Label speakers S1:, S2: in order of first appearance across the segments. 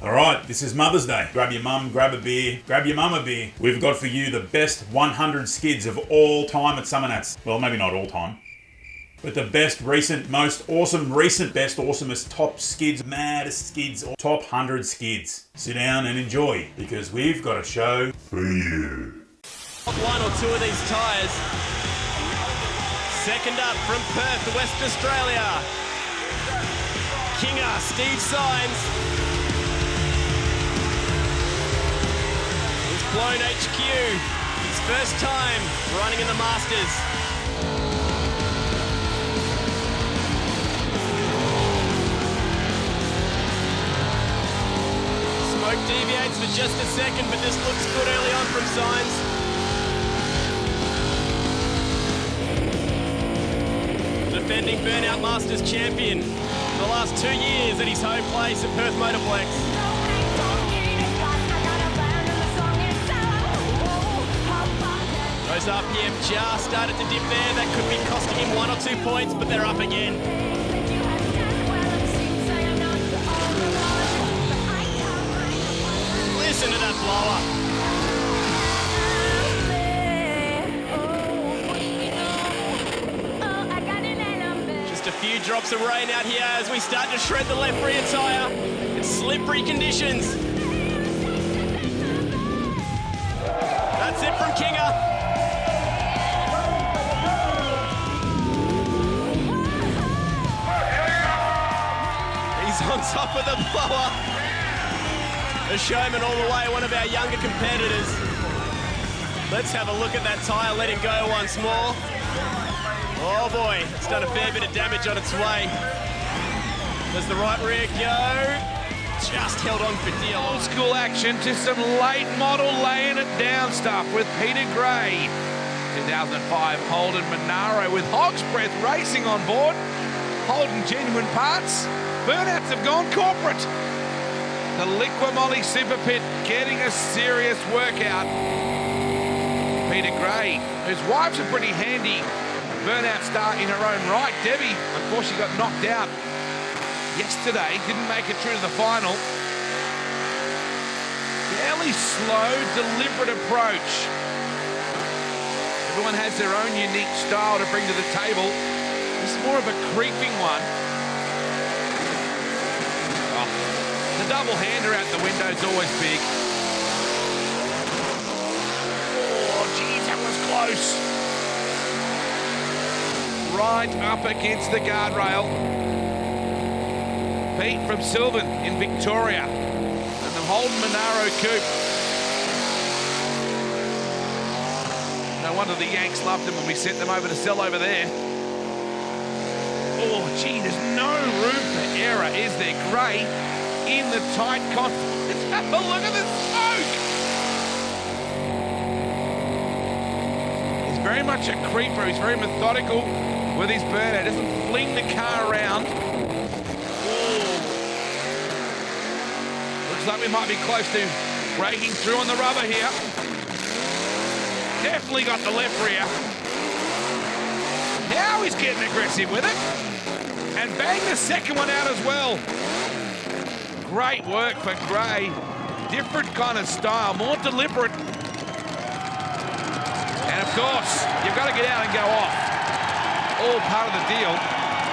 S1: All right, this is Mother's Day. Grab your mum, grab a beer, grab your mum a beer. We've got for you the best 100 skids of all time at Summernats. Well, maybe not all time. But the best recent, most awesome, recent, best, awesomest, top skids, maddest skids, top 100 skids. Sit down and enjoy, because we've got a show for you.
S2: One or two of these tyres. Second up from Perth, West Australia. Kinger, Steve Signs. He's blown HQ. His first time running in the Masters. Smoke deviates for just a second, but this looks good early on from Signs. Defending Burnout Masters champion for the last 2 years at his home place at Perth Motorplex. Those RPM just started to dip there. That could be costing him 1 or 2 points, but they're up again. Listen to that blower. A few drops of rain out here as we start to shred the left rear tyre. It's slippery conditions. That's it from Kinger. He's on top of the blower. A showman all the way, one of our younger competitors. Let's have a look at that tyre letting go once more. Oh boy, it's done a fair bit of damage on its way. Does the right rear go? Just held on for dear.
S3: Old school action to some late model laying it down stuff with Peter Gray. 2005 Holden Monaro with Hog's Breath Racing on board. Holden Genuine Parts. Burnouts have gone corporate. The Liquimolly Super Pit getting a serious workout. Peter Gray, whose wife's a pretty handy burnout star in her own right. Debbie, unfortunately, got knocked out yesterday. Didn't make it through to the final. Fairly slow, deliberate approach. Everyone has their own unique style to bring to the table. This is more of a creeping one. Oh, the double-hander out the window is always big. Oh, geez, that was close. Right up against the guardrail. Pete from Sylvan in Victoria. And the Holden Monaro coupe. No wonder the Yanks loved them when we sent them over to sell over there. Oh, gee, there's no room for error, is there? Gray in the tight confines. Have a look at the smoke! He's very much a creeper. He's very methodical with his burnout. Doesn't fling the car around. Ooh. Looks like we might be close to breaking through on the rubber here. Definitely got the left rear. Now he's getting aggressive with it. And bang the second one out as well. Great work for Gray. Different kind of style, more deliberate. And of course, you've got to get out and go off. All part of the deal.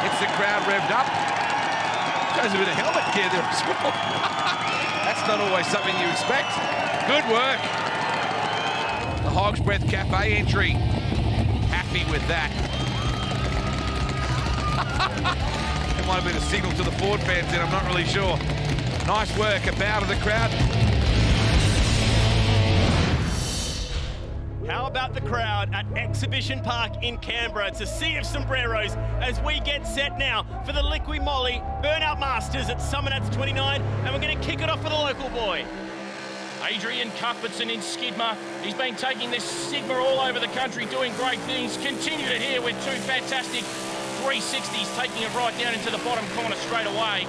S3: Gets the crowd revved up. Shows a bit of helmet gear there as well. That's not always something you expect. Good work. The Hog's Breath Cafe entry. Happy with that. It might have been a signal to the Ford fans then, I'm not really sure. Nice work, a bow to the crowd.
S2: How about the crowd at Exhibition Park in Canberra? It's a sea of sombreros as we get set now for the Liquimolly Burnout Masters at Summernats 29, and we're going to kick it off for the local boy.
S4: Adrian Cuthbertson in Skidmore. He's been taking this Sigma all over the country, doing great things. Continue to here with two fantastic 360s, taking it right down into the bottom corner straight away.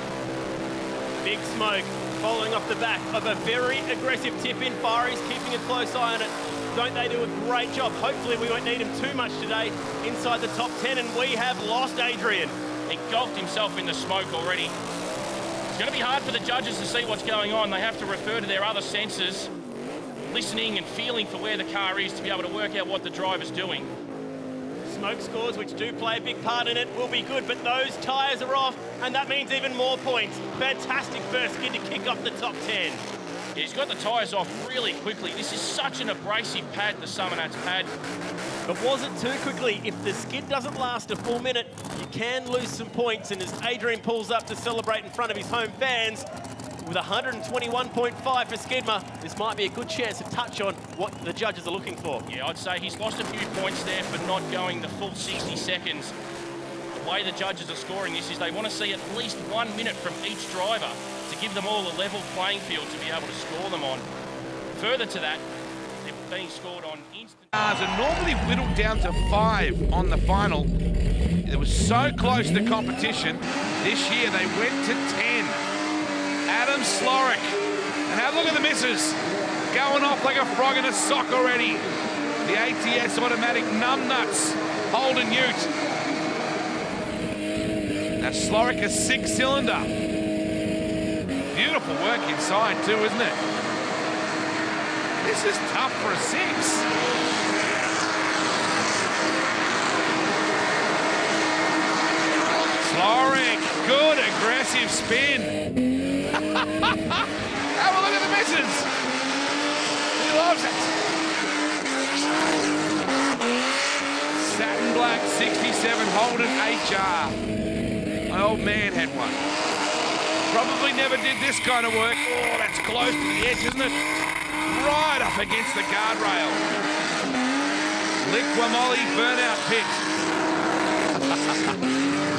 S2: Big Smoke following off the back of a very aggressive tip-in. Fireys keeping a close eye on it. Don't they do a great job? Hopefully we won't need him too much today inside the top 10, and we have lost Adrian.
S4: He golfed himself in the smoke already. It's going to be hard for the judges to see what's going on. They have to refer to their other senses, listening and feeling for where the car is to be able to work out what the driver's doing.
S2: Smoke scores, which do play a big part in it, will be good, but those tyres are off, and that means even more points. Fantastic first skid to kick off the top 10.
S4: He's got the tyres off really quickly. This is such an abrasive pad, the Summernats pad.
S2: But was it too quickly? If the skid doesn't last a full minute, you can lose some points, and as Adrian pulls up to celebrate in front of his home fans, with 121.5 for Skidmore, this might be a good chance to touch on what the judges are looking for.
S4: Yeah, I'd say he's lost a few points there for not going the full 60 seconds. The way the judges are scoring this is they want to see at least 1 minute from each driver to give them all a level playing field to be able to score them on. Further to that, they're being scored on instant.
S3: Cars are normally whittled down to 5 on the final. It was so close to competition. This year they went to 10. Adam Slorick. And have a look at the misses. Going off like a frog in a sock already. The ATS automatic numbnuts. Holden Ute. Now Slorick a 6-cylinder. Beautiful work inside too, isn't it? This is tough for a 6. Slorick, good aggressive spin. Have a look at the misses. He loves it. Satin Black 67 Holden HR. My old man had one. Probably never did this kind of work. Oh, that's close to the edge, isn't it? Right up against the guardrail. Liquamolly burnout pit.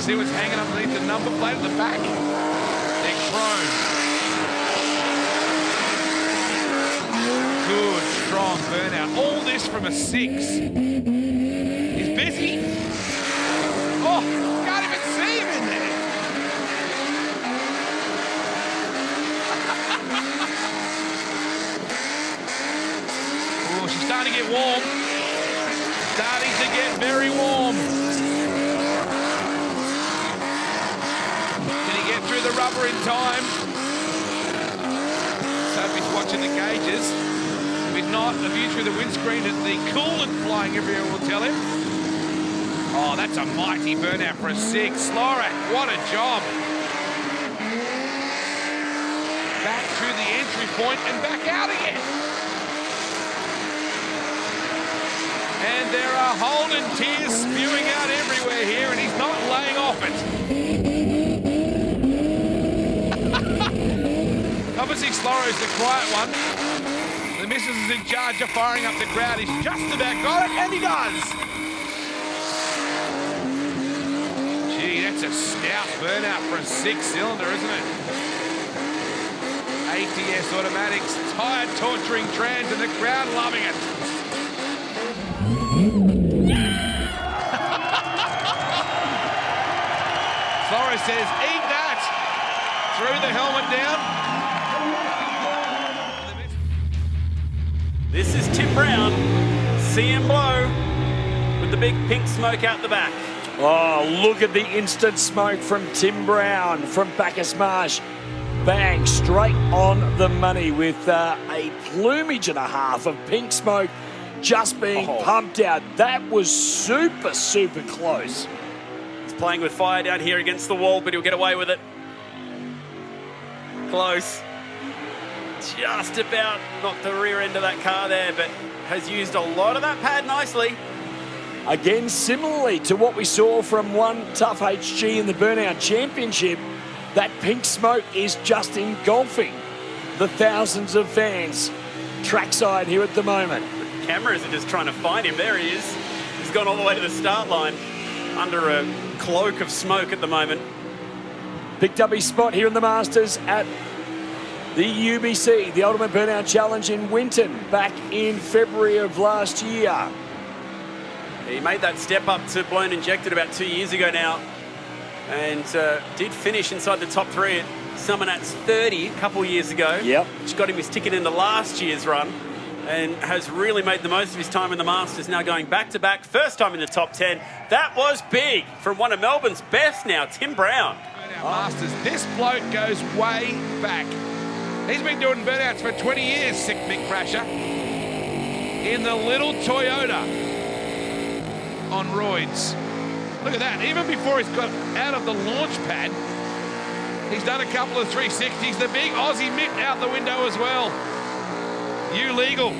S3: See what's hanging underneath the number plate at the back? They're chrome. Good, strong burnout. All this from a 6. He's busy. Oh, can't even see him in there. Oh, she's starting to get warm. Starting to get very warm. Can he get through the rubber in time? So if he's watching the gauges. If he's not, a view through the windscreen at the coolant flying everywhere will tell him. Oh, that's a mighty burnout for a 6. Slorick, what a job. Back through the entry point and back out again. And there are Holden tears spewing out everywhere here, and he's not laying off it. Obviously, Slorro's the quiet one. The missus is in charge of firing up the crowd. He's just about got it, and he does. Gee, that's a stout burnout for a 6-cylinder, isn't it? ATS automatics, tired, torturing trans, and the crowd loving it. Flores says, eat that! Threw the helmet down.
S5: This is Tim Brown, CM Blow, with the big pink smoke out the back.
S6: Oh, look at the instant smoke from Tim Brown from Bacchus Marsh. Bang, straight on the money with a plumage and a half of pink smoke just being pumped out. That was super, super close.
S5: He's playing with fire down here against the wall, but he'll get away with it. Close. Just about knocked the rear end of that car there, but has used a lot of that pad nicely.
S6: Again, similarly to what we saw from one Tough HG in the Burnout Championship, that pink smoke is just engulfing the thousands of fans trackside here at the moment.
S5: The cameras are just trying to find him. There he is. He's gone all the way to the start line under a cloak of smoke at the moment.
S6: Picked up his spot here in the Masters at the UBC, the Ultimate Burnout Challenge in Winton, back in February of last year.
S5: He made that step up to Blown Injected about 2 years ago now, and did finish inside the top 3 at Summernats 30 a couple of years ago.
S6: Yep.
S5: Which got him his ticket into last year's run, and has really made the most of his time in the Masters, now going back-to-back, first time in the top 10. That was big from one of Melbourne's best now, Tim Brown.
S3: Masters. This bloke goes way back. He's been doing burnouts for 20 years, sick Mick Brasher. In the little Toyota on roids. Look at that. Even before he's got out of the launch pad, he's done a couple of 360s. The big Aussie mitt out the window as well. Legal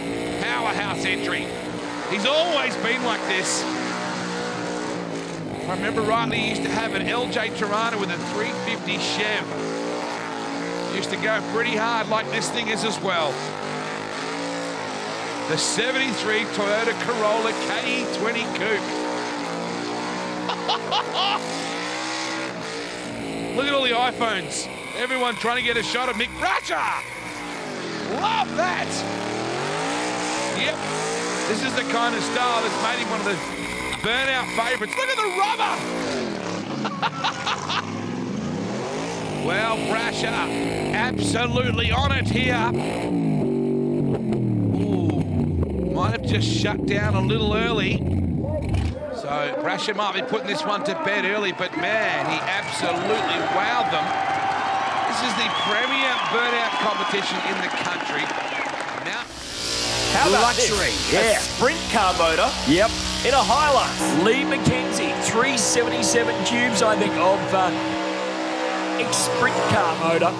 S3: powerhouse entry. He's always been like this. If I remember rightly, he used to have an LJ Tirana with a 350 Chev. Used to go pretty hard like this thing is as well. The 73 Toyota Corolla KE20 Coupe. Look at all the iPhones. Everyone trying to get a shot of Mick Brasher. Love that. Yep. This is the kind of style that's made him one of the burnout favourites. Look at the rubber. Well, Brasher absolutely on it here. Ooh, might have just shut down a little early. So Brasher might be putting this one to bed early, but man, he absolutely wowed them. This is the premier burnout competition in the country. Now,
S6: How about
S7: luxury?
S6: This?
S7: Yeah.
S6: A sprint car motor.
S7: Yep.
S6: In a Hilux.
S7: Lee McKenzie, 377 cubes, I think, of sprint car motor.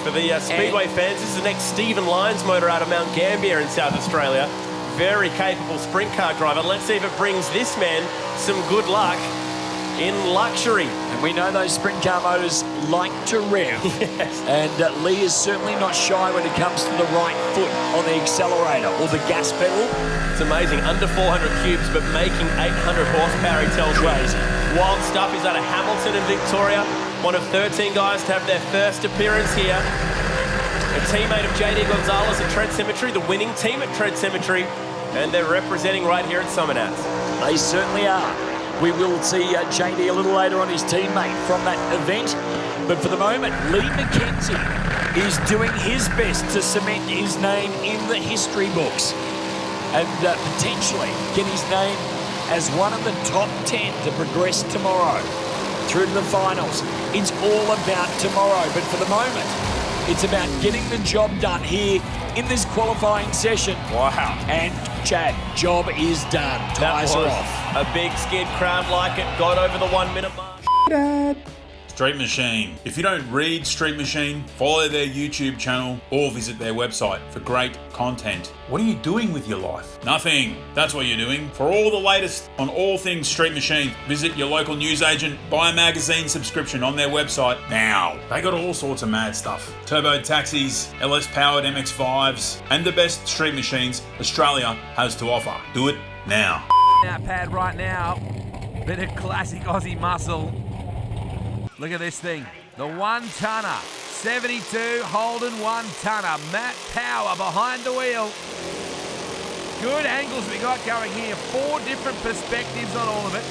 S6: For the Speedway fans, this is the next Stephen Lyons motor out of Mount Gambier in South Australia. Very capable sprint car driver. Let's see if it brings this man some good luck in luxury.
S7: And we know those sprint car motors like to rev.
S6: Yes.
S7: And Lee is certainly not shy when it comes to the right foot on the accelerator or the gas pedal.
S6: It's amazing. Under 400 cubes, but making 800 horsepower, he tells me.
S7: Crazy.
S6: Wild stuff. He's out of Hamilton in Victoria. One of 13 guys to have their first appearance here. A teammate of JD Gonzalez at Tread Cemetery, the winning team at Tread Cemetery, and they're representing right here at Summernats.
S7: They certainly are. We will see JD a little later on, his teammate from that event. But for the moment, Lee McKenzie is doing his best to cement his name in the history books and potentially get his name as one of the top 10 to progress tomorrow through to the finals. It's all about tomorrow, but for the moment, it's about getting the job done here in this qualifying session.
S6: Wow.
S7: And Chad, job is done. Tyres are off.
S6: A big skid, crowd like it, got over the 1 minute mark.
S1: Street Machine. If you don't read Street Machine, follow their YouTube channel or visit their website for great content. What are you doing with your life? Nothing. That's what you're doing. For all the latest on all things Street Machine, visit your local newsagent, buy a magazine subscription on their website now. They got all sorts of mad stuff. Turbo taxis, LS powered MX-5s, and the best street machines Australia has to offer. Do it now.
S3: Out pad right now. Bit of classic Aussie muscle. Look at this thing. The 1-tonner. 72 Holden 1-tonner. Matt Power behind the wheel. Good angles we got going here. 4 different perspectives on all of it.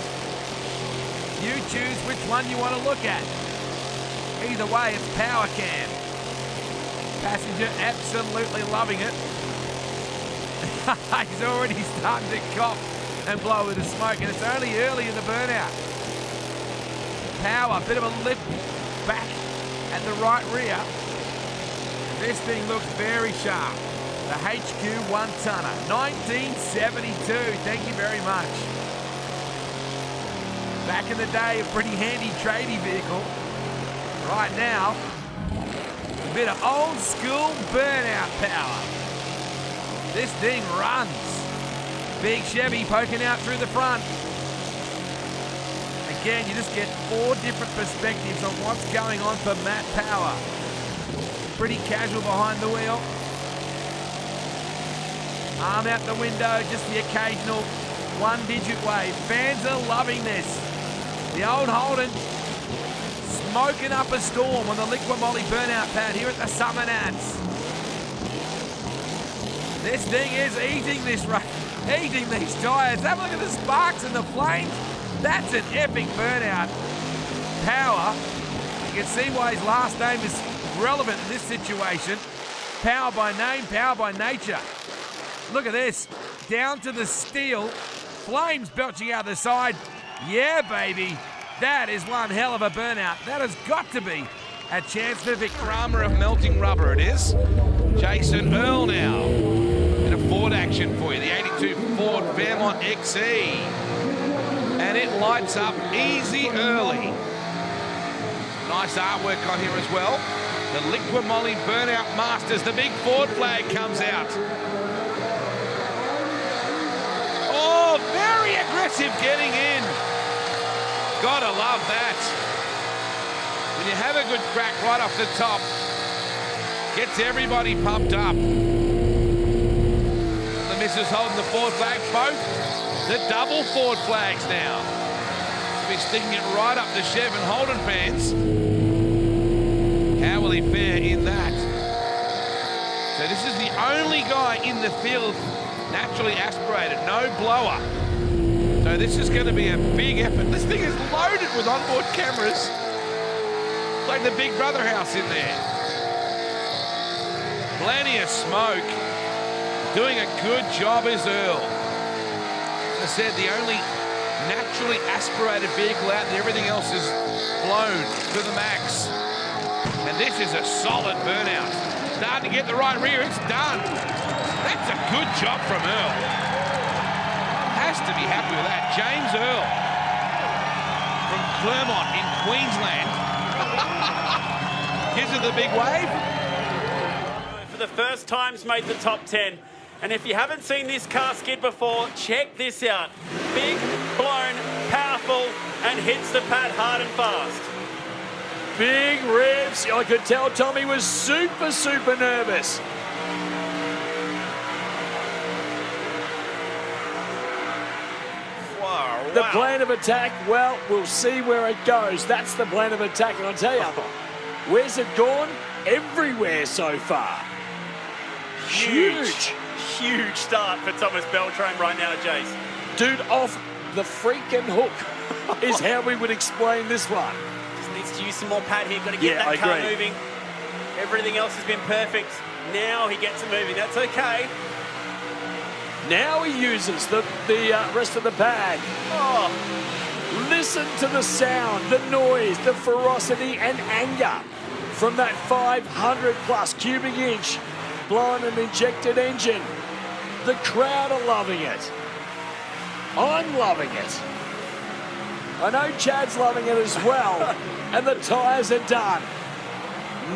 S3: You choose which one you want to look at. Either way, it's power cam. Passenger absolutely loving it. He's already starting to cough and blow with the smoke, and it's only early in the burnout. Power, bit of a lift back at the right rear. This thing looks very sharp. The HQ 1-tonner, 1972. Thank you very much. Back in the day, a pretty handy tradie vehicle. Right now, a bit of old school burnout power. This thing runs. Big Chevy poking out through the front. Again, you just get 4 different perspectives on what's going on for Matt Power. Pretty casual behind the wheel. Arm out the window, just the occasional 1-digit wave. Fans are loving this. The old Holden smoking up a storm on the Liquid Moly burnout pad here at the Summernats. This thing is eating this eating these tyres. Have a look at the sparks and the flames. That's an epic burnout. Power. You can see why his last name is relevant in this situation. Power by name, power by nature. Look at this. Down to the steel. Flames belching out the side. Yeah, baby. That is one hell of a burnout. That has got to be a chance for victory. Armour of melting rubber it is. Jason Earl now. Bit of Ford action for you. The 82 Ford Fairmont XE. And it lights up easy early. Nice artwork on here as well. The Liqua Moly Burnout Masters. The big Ford flag comes out. Oh, very aggressive getting in. Gotta love that. When you have a good crack right off the top, gets everybody pumped up. The missus holding the Ford flag, both the double Ford flags now. Be sticking it right up to Chev and Holden fans. How will he fare in that? So this is the only guy in the field naturally aspirated, no blower. So this is going to be a big effort. This thing is loaded with onboard cameras. Like the Big Brother house in there. Plenty of smoke. Doing a good job is Earl. As I said, the only naturally aspirated vehicle out there, everything else is blown to the max. And this is a solid burnout. Starting to get the right rear, it's done. That's a good job from Earl. Has to be happy with that. James Earl from Clermont in Queensland. Gives it the big wave.
S5: For the first time's made the top 10. And if you haven't seen this car skid before, check this out. Big, blown, powerful, and hits the pad hard and fast.
S6: Big revs. I could tell Tommy was super, super nervous.
S5: Wow.
S6: The plan of attack, well, we'll see where it goes. That's the plan of attack. And I'll tell you, where's it gone? Everywhere so far. Huge.
S5: Huge start for Thomas Beltrame right now, Jace.
S6: Dude, off the freaking hook is how we would explain this one.
S5: Just needs to use some more pad here. Got to get that car moving. Everything else has been perfect. Now he gets it moving. That's okay.
S6: Now he uses the rest of the pad.
S5: Oh.
S6: Listen to the sound, the noise, the ferocity and anger from that 500 plus cubic inch blown and injected engine. The crowd are loving it. I'm loving it. I know Chad's loving it as well. And the tyres are done.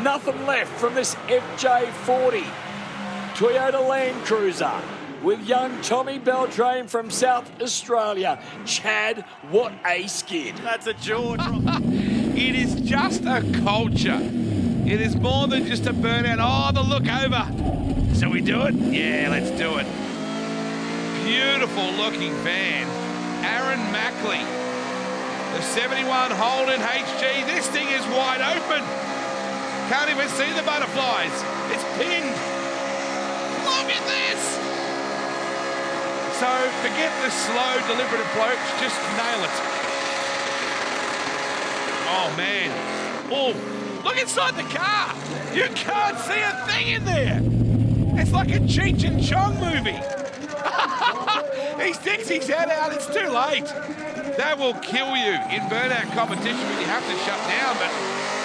S6: Nothing left from this FJ40 Toyota Land Cruiser with young Tommy Beltrame from South Australia. Chad, what a skid.
S5: That's a jaw drop.
S3: It is just a culture. It is more than just a burnout. Oh, the look over. So we do it? Yeah, let's do it. Beautiful looking van. Aaron Mackley. The 71 Holden HG. This thing is wide open. Can't even see the butterflies. It's pinned. Look at this. So forget the slow, deliberate approach. Just nail it. Oh, man. Oh, look inside the car. You can't see a thing in there. It's like a Cheech and Chong movie. He sticks his head out. It's too late. That will kill you in burnout competition when you have to shut down. But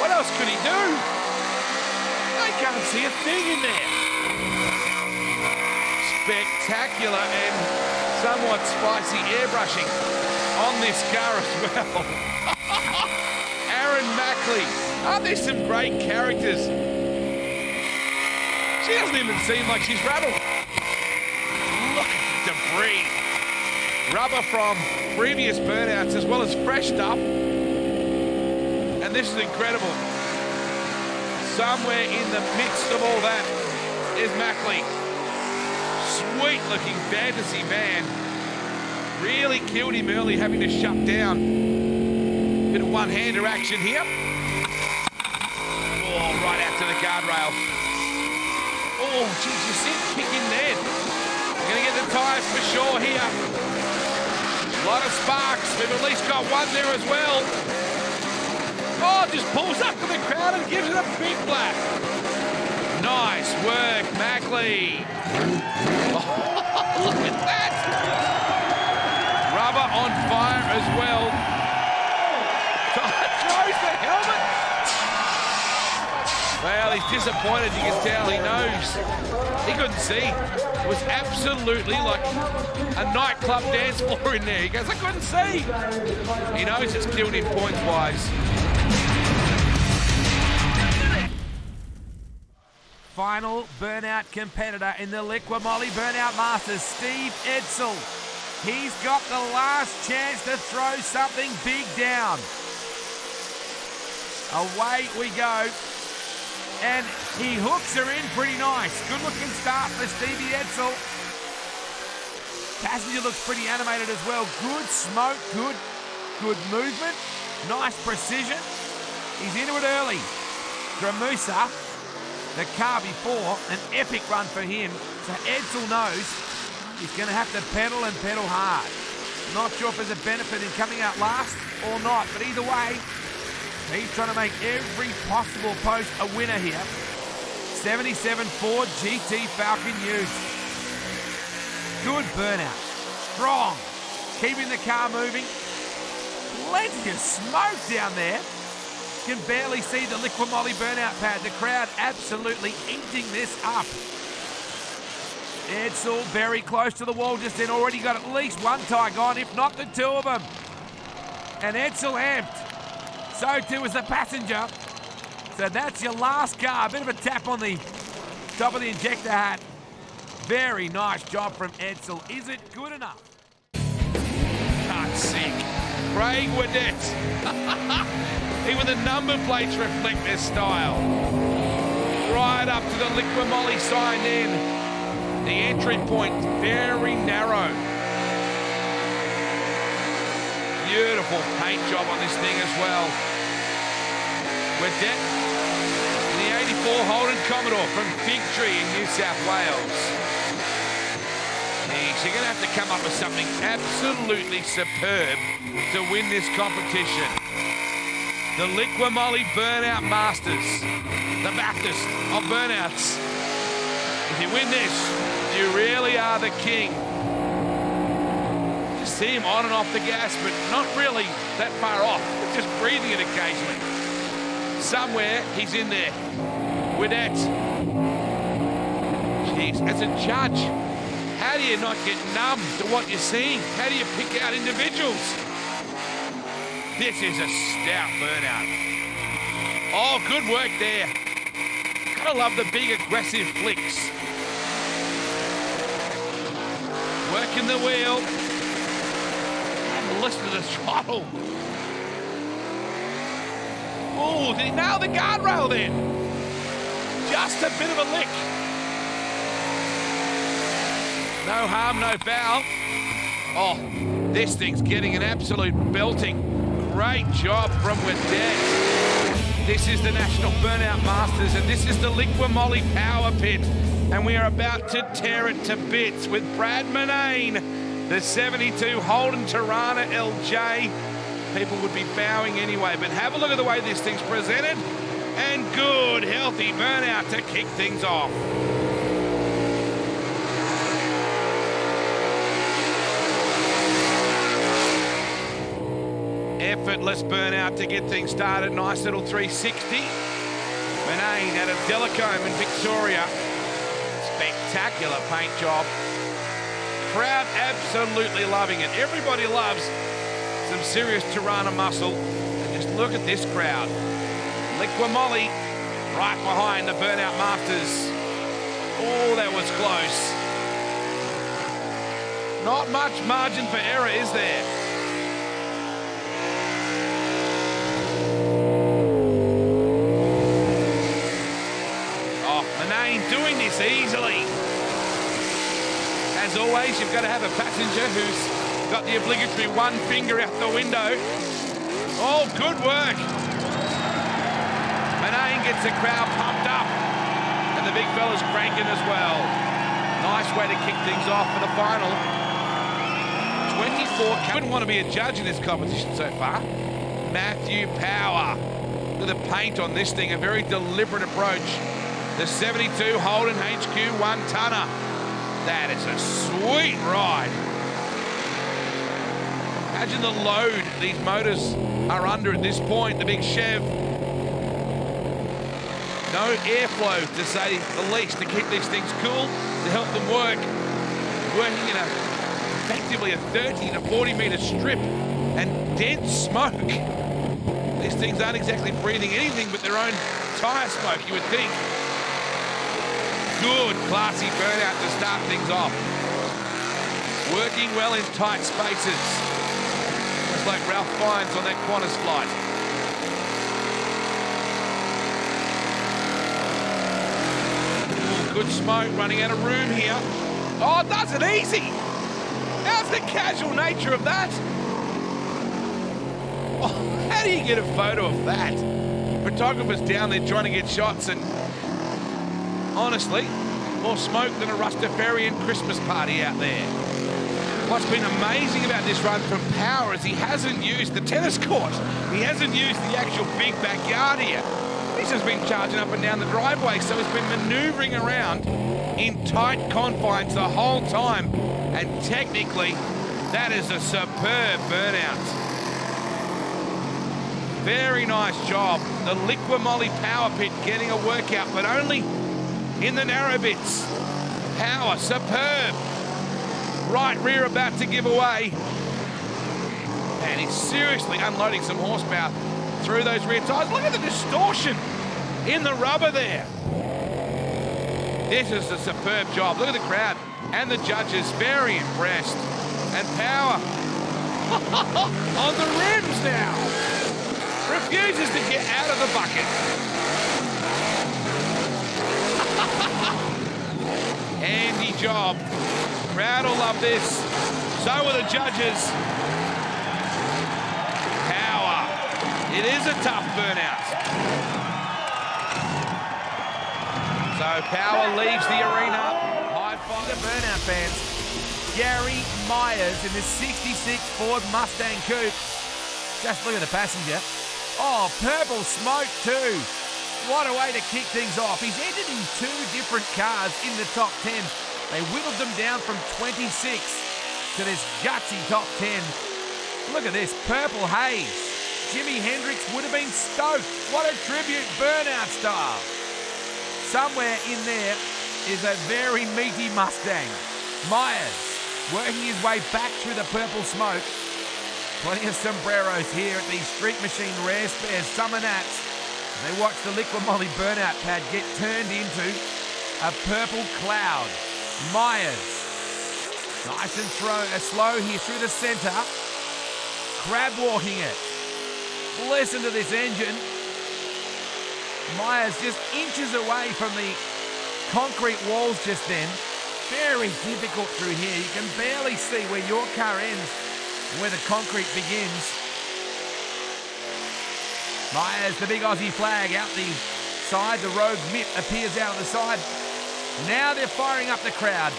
S3: what else could he do? I can't see a thing in there. Spectacular and somewhat spicy airbrushing on this car as well. Aaron Mackley. Aren't there some great characters? She doesn't even seem like she's rattled. Look at the debris. Rubber from previous burnouts as well as fresh stuff. And this is incredible. Somewhere in the midst of all that is Mackley. Sweet looking fantasy van. Really killed him early, having to shut down. Bit of one-hander action here. Oh, right out to the guardrail. Oh, geez, you see it kick in there. We're going to get the tyres for sure here. A lot of sparks. We've at least got one there as well. Oh, just pulls up to the crowd and gives it a big black. Nice work, Mackley. Oh, look at that. Rubber on fire as well. Well, he's disappointed. You can tell he knows. He couldn't see. It was absolutely like a nightclub dance floor in there. He goes, I couldn't see. He knows it's killed him points-wise.
S8: Final burnout competitor in the Liqua Moly Burnout Masters, Steve Edsel. He's got the last chance to throw something big down. Away we go. And he hooks her in pretty nice. Good looking start for Stevie Edsel. Passenger looks pretty animated as well. Good smoke, good movement. Nice precision. He's into it early. Dramusa, the car before, an epic run for him. So Edsel knows he's going to have to pedal and pedal hard. Not sure if there's a benefit in coming out last or not, but either way, he's trying to make every possible post a winner here. 77 Ford GT Falcon Ute. Good burnout. Strong. Keeping the car moving. Plenty of smoke down there. Can barely see the Liqua Moly burnout pad. The crowd absolutely eating this up. Edsel very close to the wall just then. Already got at least one tie gone, if not the two of them. And Edsel amped. So too is the passenger. So that's your last car. A bit of a tap on the top of the injector hat. Very nice job from Edsel. Is it good enough?
S3: Can't sink. Craig Wedette. Even the number plates reflect their style. Right up to the Liqua Moly sign in. The entry point very narrow. Beautiful paint job on this thing as well. Wedette in the 84 Holden Commodore from Fig Tree in New South Wales. You're going to have to come up with something absolutely superb to win this competition. The Liqua Moly Burnout Masters, the Baptist of burnouts. If you win this, you really are the king. You see him on and off the gas, but not really that far off, just breathing it occasionally. Somewhere he's in there. Wedette. Jeez, as a judge, how do you not get numb to what you're seeing? How do you pick out individuals? This is a stout burnout. Oh, good work there. Gotta love the big aggressive flicks. Working the wheel. And listen to the throttle. Oh, did he nail the guardrail then? Just a bit of a lick. No harm, no foul. Oh, this thing's getting an absolute belting. Great job from Wedette. This is the National Burnout Masters, and this is the Liqua Moly Power Pit. And we are about to tear it to bits with Brad Manane, the 72 Holden Tirana LJ. People would be bowing anyway, but have a look at the way this thing's presented. And good, healthy burnout to kick things off. Effortless burnout to get things started. Nice little 360. Manane out of Delacombe in Victoria. Spectacular paint job. Crowd absolutely loving it. Everybody loves some serious Tirana muscle. And just look at this crowd. Liqua Moly right behind the Burnout Masters. Oh, that was close. Not much margin for error, is there? Oh, Manane doing this easily. As always, you've got to have a passenger who's got the obligatory one finger out the window. Oh, good work. Manane gets the crowd pumped up. And the big fella's cranking as well. Nice way to kick things off for the final. 24. Wouldn't want to be a judge in this competition so far. Matthew Power. Look at the paint on this thing. A very deliberate approach. The 72 Holden HQ 1-tonner. That is a sweet ride. Imagine the load these motors are under at this point. The big Chev. No airflow, to say the least, to keep these things cool, to help them work. Working in effectively a 30 to 40 metre strip and dense smoke. These things aren't exactly breathing anything but their own tyre smoke, you would think. Good, classy burnout to start things off. Working well in tight spaces. Just like Ralph Fiennes on that Qantas flight. Ooh, good smoke, running out of room here. Oh, it does it easy. How's the casual nature of that? Oh, how do you get a photo of that? Photographers down there trying to get shots, and honestly, more smoke than a Rastafarian Christmas party out there. What's been amazing about this run from Power is he hasn't used the tennis court. He hasn't used the actual big backyard here. He's just been charging up and down the driveway, so he's been manoeuvring around in tight confines the whole time. And technically, that is a superb burnout. Very nice job. The Liquimolly Power Pit getting a workout, but only in the narrow bits. Power, superb. Right rear about to give away. And he's seriously unloading some horsepower through those rear tyres. Look at the distortion in the rubber there. This is a superb job. Look at the crowd and the judges, very impressed. And Power on the rims now. Refuses to get out of the bucket. Handy job. Crowd will love this. So will the judges. Power. It is a tough burnout. So Power leaves the arena. High five.
S8: The burnout fans. Gary Myers in the 66 Ford Mustang Coupe. Just look at the passenger. Oh, purple smoke too. What a way to kick things off. He's entered in 2 different cars in the top 10. They whittled them down from 26 to this gutsy top 10. Look at this, purple haze. Jimi Hendrix would have been stoked. What a tribute, burnout style. Somewhere in there is a very meaty Mustang. Myers working his way back through the purple smoke. Plenty of sombreros here at the Street Machine Rare Spares Summernats. They watch the Liquimolly burnout pad get turned into a purple cloud. Myers, nice and slow here through the centre. Crab walking it. Listen to this engine. Myers just inches away from the concrete walls just then. Very difficult through here. You can barely see where your car ends and where the concrete begins. Myers, the big Aussie flag out the side. The rogue mitt appears out of the side. Now they're firing up the crowd.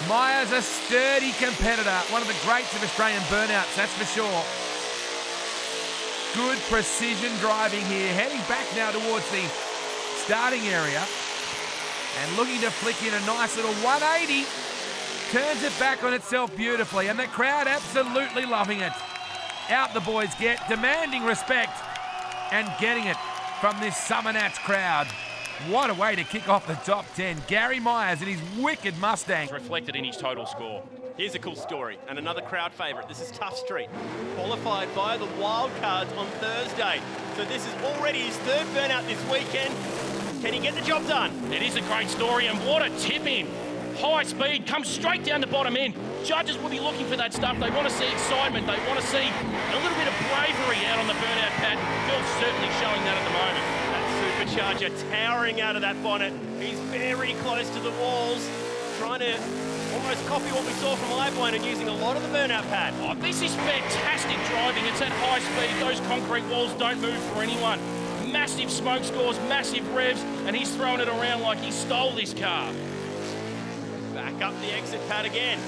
S8: Myers, a sturdy competitor. One of the greats of Australian burnouts, that's for sure. Good precision driving here. Heading back now towards the starting area. And looking to flick in a nice little 180. Turns it back on itself beautifully. And the crowd absolutely loving it. Out the boys get, demanding respect. And getting it from this Summernats crowd. What a way to kick off the top 10. Gary Myers and his wicked Mustang.
S4: Reflected in his total score.
S5: Here's a cool story and another crowd favourite. This is Tough Street. Qualified via the wildcards on Thursday. So this is already his 3rd burnout this weekend. Can he get the job done?
S4: It is a great story, and what a tip in. High speed, comes straight down the bottom end. Judges will be looking for that stuff. They want to see excitement. They want to see a little bit of bravery out on the burnout pad. Phil's certainly showing that at the moment.
S5: Supercharger towering out of that bonnet. He's very close to the walls, trying to almost copy what we saw from Iplane and using a lot of the burnout pad.
S4: Oh, this is fantastic driving. It's at high speed. Those concrete walls don't move for anyone. Massive smoke scores, massive revs, and he's throwing it around like he stole this car.
S5: Back up the exit pad again.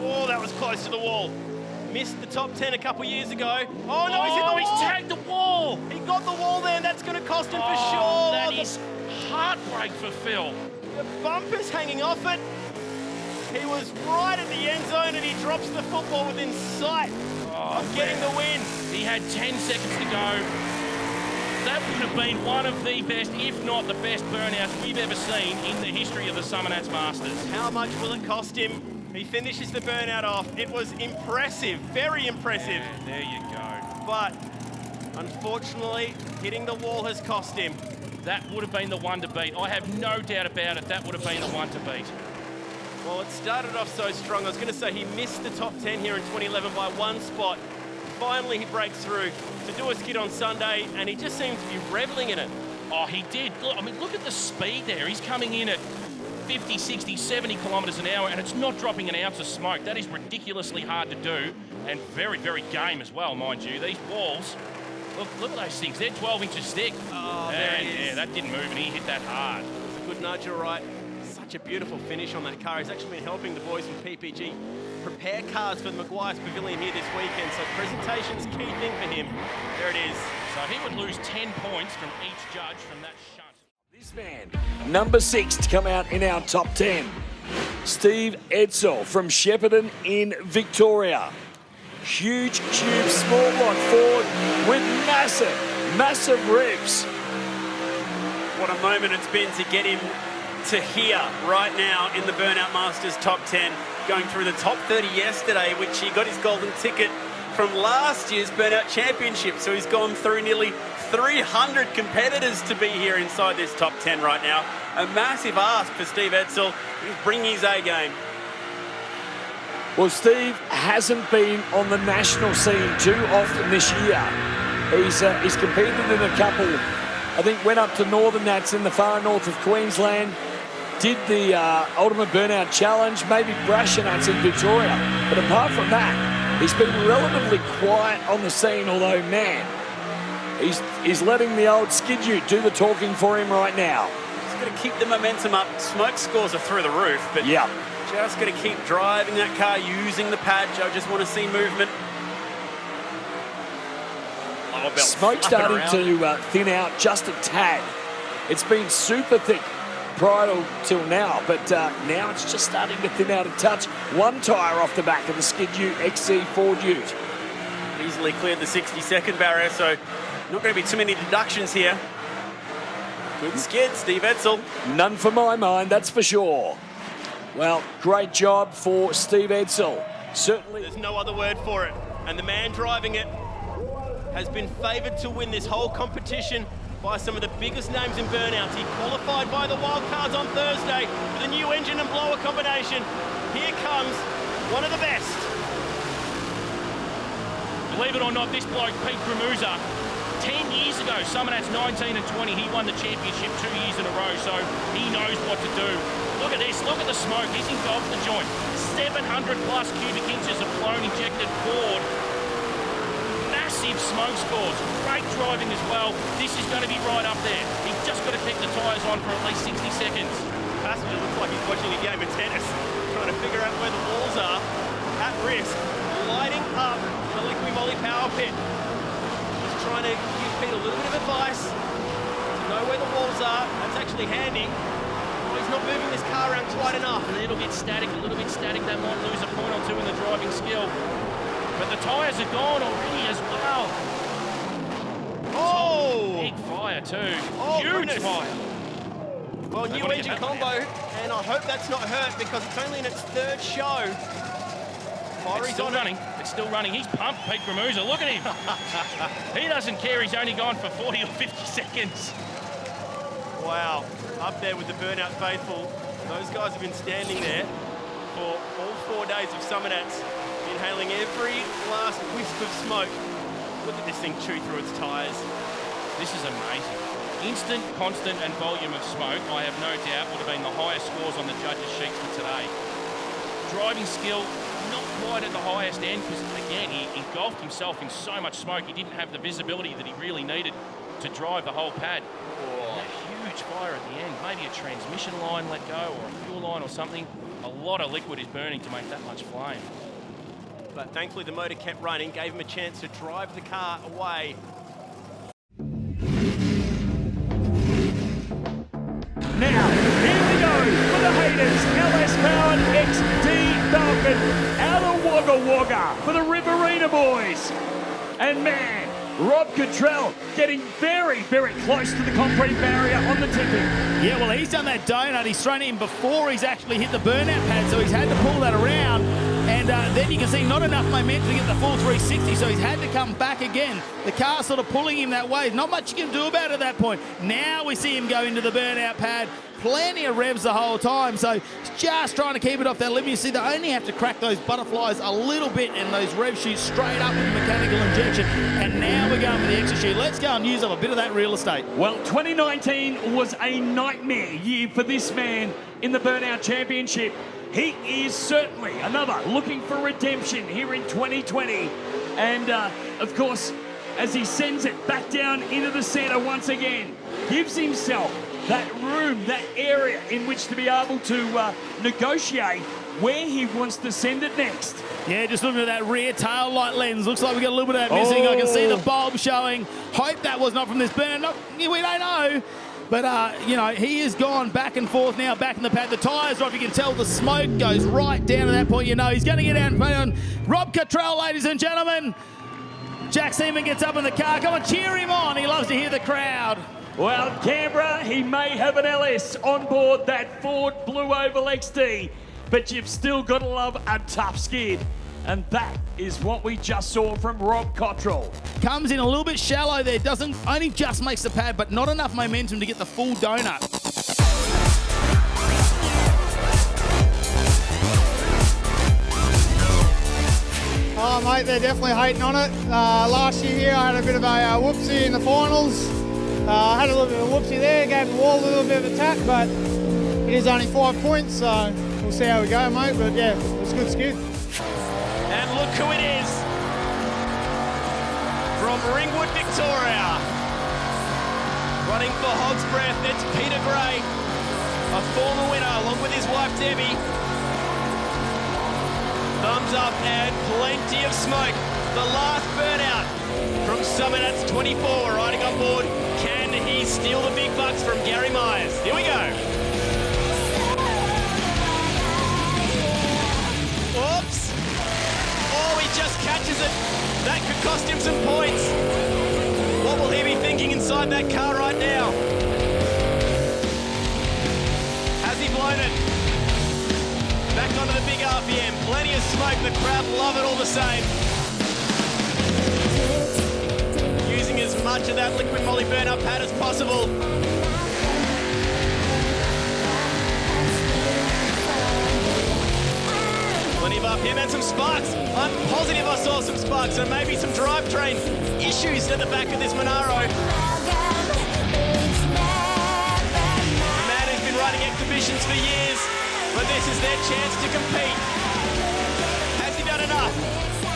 S5: Oh, that was close to the wall. Missed the top 10 a couple years ago. Oh no, he's hit the wall!
S4: He's tagged the wall!
S5: He got the wall there, and that's going to cost him for
S4: Oh,
S5: sure.
S4: that is heartbreak for Phil.
S5: The bumper's hanging off it. He was right at the end zone, and he drops the football within sight of getting the win.
S4: He had 10 seconds to go. That would have been one of the best, if not the best burnouts we've ever seen in the history of the Summernats Masters.
S5: How much will it cost him? He finishes the burnout off. It was impressive, very impressive.
S4: Yeah, there you go.
S5: But unfortunately, hitting the wall has cost him.
S4: That would have been the one to beat. I have no doubt about it. That would have been the one to beat.
S5: Well, it started off so strong. I was going to say he missed the top 10 here in 2011 by one spot. Finally, he breaks through to do a skid on Sunday, and he just seemed to be reveling in it.
S4: Oh, he did. Look, I mean, look at the speed there. He's coming in at 50, 60, 70 kilometres an hour, and it's not dropping an ounce of smoke. That is ridiculously hard to do, and very, very game as well, mind you. These walls, look at those things. They're 12 inches thick.
S5: Oh, there it is.
S4: Yeah, that didn't move, and he hit that hard.
S5: It's a good nudge, all right. Such a beautiful finish on that car. He's actually been helping the boys from PPG prepare cars for the Maguire's Pavilion here this weekend, so presentation's key thing for him. There it is.
S4: So he would lose 10 points from each judge from that shunt.
S7: This man, number 6 to come out in our top 10. Steve Edsel from Shepparton in Victoria. Huge tube, small block Ford with massive revs.
S5: What a moment it's been to get him to here right now in the Burnout Masters top 10, going through the top 30 yesterday, which he got his golden ticket from last year's Burnout Championship. So he's gone through nearly 300 competitors to be here inside this top 10 right now. A massive ask for Steve Edsel. He's bringing his A game.
S7: Well, Steve hasn't been on the national scene too often this year. He's competed in a couple. I think went up to Northern Nats in the far north of Queensland. Did the Ultimate Burnout Challenge, maybe Brashnats in Victoria. But apart from that, he's been relatively quiet on the scene, although, man, he's letting the old Skid Ute do the talking for him right now.
S5: He's got to keep the momentum up. Smoke scores are through the roof, but
S7: yeah,
S5: just got to keep driving that car, using the pad. Joe just want to see movement.
S7: Smoke starting to thin out just a tad. It's been super thick prior till now, but now it's just starting to thin out a touch. One tyre off the back of the Skid Ute XC Ford Ute.
S5: Easily cleared the 60-second barrier, so not going to be too many deductions here. Good skid, Steve Edsel.
S7: None for my mind, that's for sure. Well, great job for Steve Edsel. Certainly.
S5: There's no other word for it. And the man driving it has been favoured to win this whole competition by some of the biggest names in burnouts. He qualified by the wildcards on Thursday with a new engine and blower combination. Here comes one of the best.
S4: Believe it or not, this bloke, Pete Gramusa, 10 years ago, Summernats 19 and 20, he won the championship 2 years in a row, so he knows what to do. Look at this, look at the smoke, he's engulfed the joint. 700 plus cubic inches of blown injected Ford. Massive smoke scores, great driving as well. This is going to be right up there. He's just got to keep the tyres on for at least 60 seconds.
S5: Passenger looks like he's watching a game of tennis, trying to figure out where the walls are. At risk, lighting up the Liqui Moly power pit. Just trying to give Pete a little bit of advice to know where the walls are. That's actually handy. Well, he's not moving this car around quite enough.
S4: A little bit static. That might lose a point or two in the driving skill. But the tyres are gone already as well.
S5: Oh!
S4: Big fire too.
S5: Oh,
S4: huge
S5: goodness.
S4: fire.
S5: Well, new engine combo, and I hope that's not hurt because it's only in its third show.
S4: It's still running. It's still running. He's pumped, Pete Gramusa. Look at him. He doesn't care. He's only gone for 40 or 50 seconds.
S5: Wow. Up there with the Burnout faithful. Those guys have been standing there for all 4 days of Summernats, inhaling every last wisp of smoke. Look at this thing chew through its tyres.
S4: This is amazing. Instant, constant, and volume of smoke, I have no doubt, would have been the highest scores on the judges' sheets for today. Driving skill, not quite at the highest end, because again, he engulfed himself in so much smoke, he didn't have the visibility that he really needed to drive the whole pad. Oh. A huge fire at the end, maybe a transmission line let go, or a fuel line or something. A lot of liquid is burning to make that much flame.
S5: But thankfully the motor kept running, gave him a chance to drive the car away.
S6: Now, here we go for the haters. LS-powered XD Falcon out of Wagga Wagga for the Riverina boys. And man, Rob Cottrell getting very, very close to the concrete barrier on the tipping.
S9: Yeah, well, he's done that donut. He's thrown it in before he's actually hit the burnout pad, so he's had to pull that around. And then you can see not enough momentum to get the full 360, so he's had to come back again. The car's sort of pulling him that way. Not much you can do about it at that point. Now we see him go into the burnout pad. Plenty of revs the whole time, so just trying to keep it off that limit. You see, they only have to crack those butterflies a little bit, and those revs shoot straight up with mechanical injection. And now we're going for the extra shoot. Let's go and use up a bit of that real estate.
S6: Well, 2019 was a nightmare year for this man in the Burnout Championship. He is certainly another looking for redemption here in 2020. And, of course, as he sends it back down into the centre once again, gives himself that room, that area in which to be able to negotiate where he wants to send it next.
S9: Yeah, just looking at that rear tail light lens. Looks like we got a little bit of that missing. I can see the bulb showing. Hope that was not from this burn. We don't know. But, you know, he has gone back and forth now, back in the pad. The tyres off. You can tell the smoke goes right down to that point. You know, he's going to get out and play on Rob Cottrell, ladies and gentlemen. Jack Seaman gets up in the car. Come on, cheer him on. He loves to hear the crowd.
S6: Well, Canberra, he may have an LS on board that Ford Blue Oval XD, but you've still got to love a tough skid. And that is what we just saw from Rob Cottrell.
S9: Comes in a little bit shallow there. Doesn't only just makes the pad, but not enough momentum to get the full donut.
S10: Oh, mate, they're definitely hating on it. Last year here, I had a bit of a whoopsie in the finals. I had a little bit of a whoopsie there, gave the wall a little bit of a tap, but it is only 5 points, so we'll see how we go, mate. But yeah, it was a good skid.
S2: And look who it is. From Ringwood, Victoria. Running for Hog's Breath, it's Peter Gray, a former winner, along with his wife Debbie. Thumbs up and plenty of smoke. The last burnout from Summernats 24 riding on board. Can he steal the big bucks from Gary Myers? Here we go. Oops. Oh, he just catches it. That could cost him some points. What will he be thinking inside that car right now? Has he blown it? Back onto the big RPM. Plenty of smoke. The crowd love it all the same. Using as much of that liquid moly burn-up pad as possible. Plenty of RPM and some sparks. I'm positive I saw some sparks and maybe some drivetrain issues at the back of this Monaro. The man who's been riding exhibitions for years, but this is their chance to compete. Has he done enough?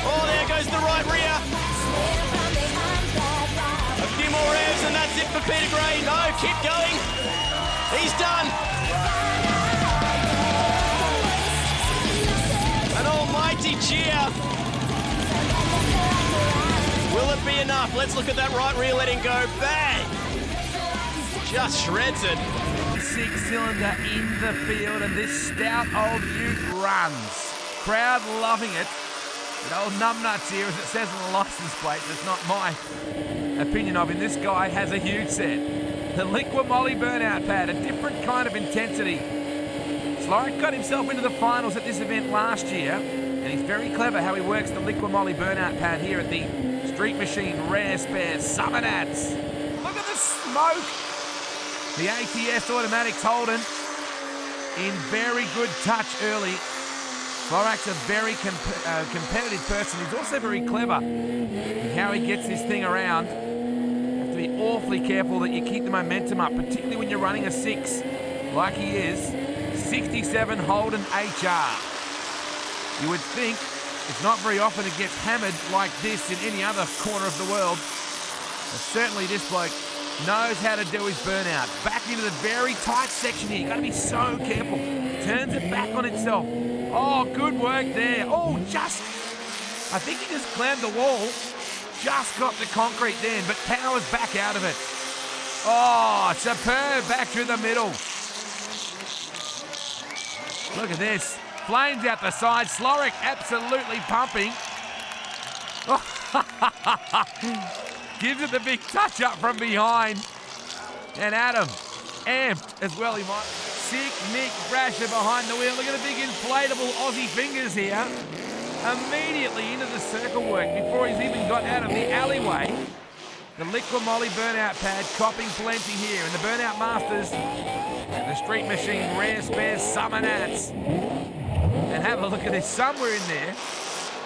S2: Oh, there goes the right rear. A few more revs and that's it for Peter Gray. No, keep going. He's done. An almighty cheer. Will it be enough? Let's look at that right rear letting go. Bang! Just shreds it.
S3: Six-cylinder in the field, and this stout old ute runs. Crowd loving it. But old numbnuts here, as it says on the license plate, that's not my opinion of him. This guy has a huge set. The liquid moly burnout pad, a different kind of intensity. Sloric got himself into the finals at this event last year, and he's very clever how he works the liquid moly burnout pad here at the Street Machine Rare Spare Summernats. Look at the smoke! The ATS Automatics Holden in very good touch early. Slorac's a very competitive person. He's also very clever in how he gets this thing around. You have to be awfully careful that you keep the momentum up, particularly when you're running a 6 like he is. 67 Holden HR. You would think it's not very often it gets hammered like this in any other corner of the world. But certainly this bloke knows how to do his burnout. Back into the very tight section here. You've got to be so careful. Turns it back on itself. Oh, good work there. Oh, I think he just clammed the wall. Just got the concrete then, but powers back out of it. Oh, superb back through the middle. Look at this. Flames out the side. Sloric absolutely pumping.
S8: Gives it the big touch up from behind. And Adam, amped as well he might. Sick Mick Brasher behind the wheel. Look at the big inflatable Aussie fingers here. Immediately into the circle work before he's even got out of the alleyway. The Liqua Moly burnout pad copping plenty here. And the Burnout Masters and the Street Machine Rare Spares Summernats. And have a look at this. Somewhere in there,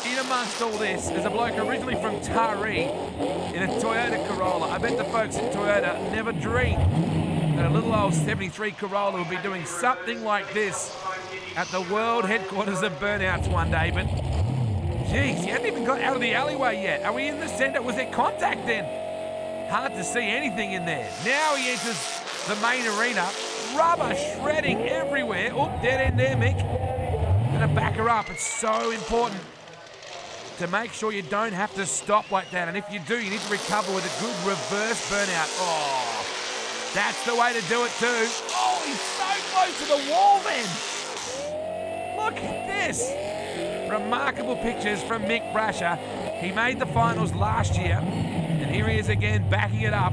S8: in amongst all this, there's a bloke originally from Taree in a Toyota Corolla. I bet the folks at Toyota never dreamed that a little old 73 Corolla would be doing something like this at the world headquarters of Burnouts one day. But, geez, he hadn't even got out of the alleyway yet. Are we in the centre? Was there contact then? Hard to see anything in there. Now he enters the main arena. Rubber shredding everywhere. Oh, dead end there, Mick. Gonna back her up. It's so important to make sure you don't have to stop like that. And if you do, you need to recover with a good reverse burnout. Oh, that's the way to do it too. Oh, he's so close to the wall then. Look at this. Remarkable pictures from Mick Brasher. He made the finals last year, and here he is again backing it up.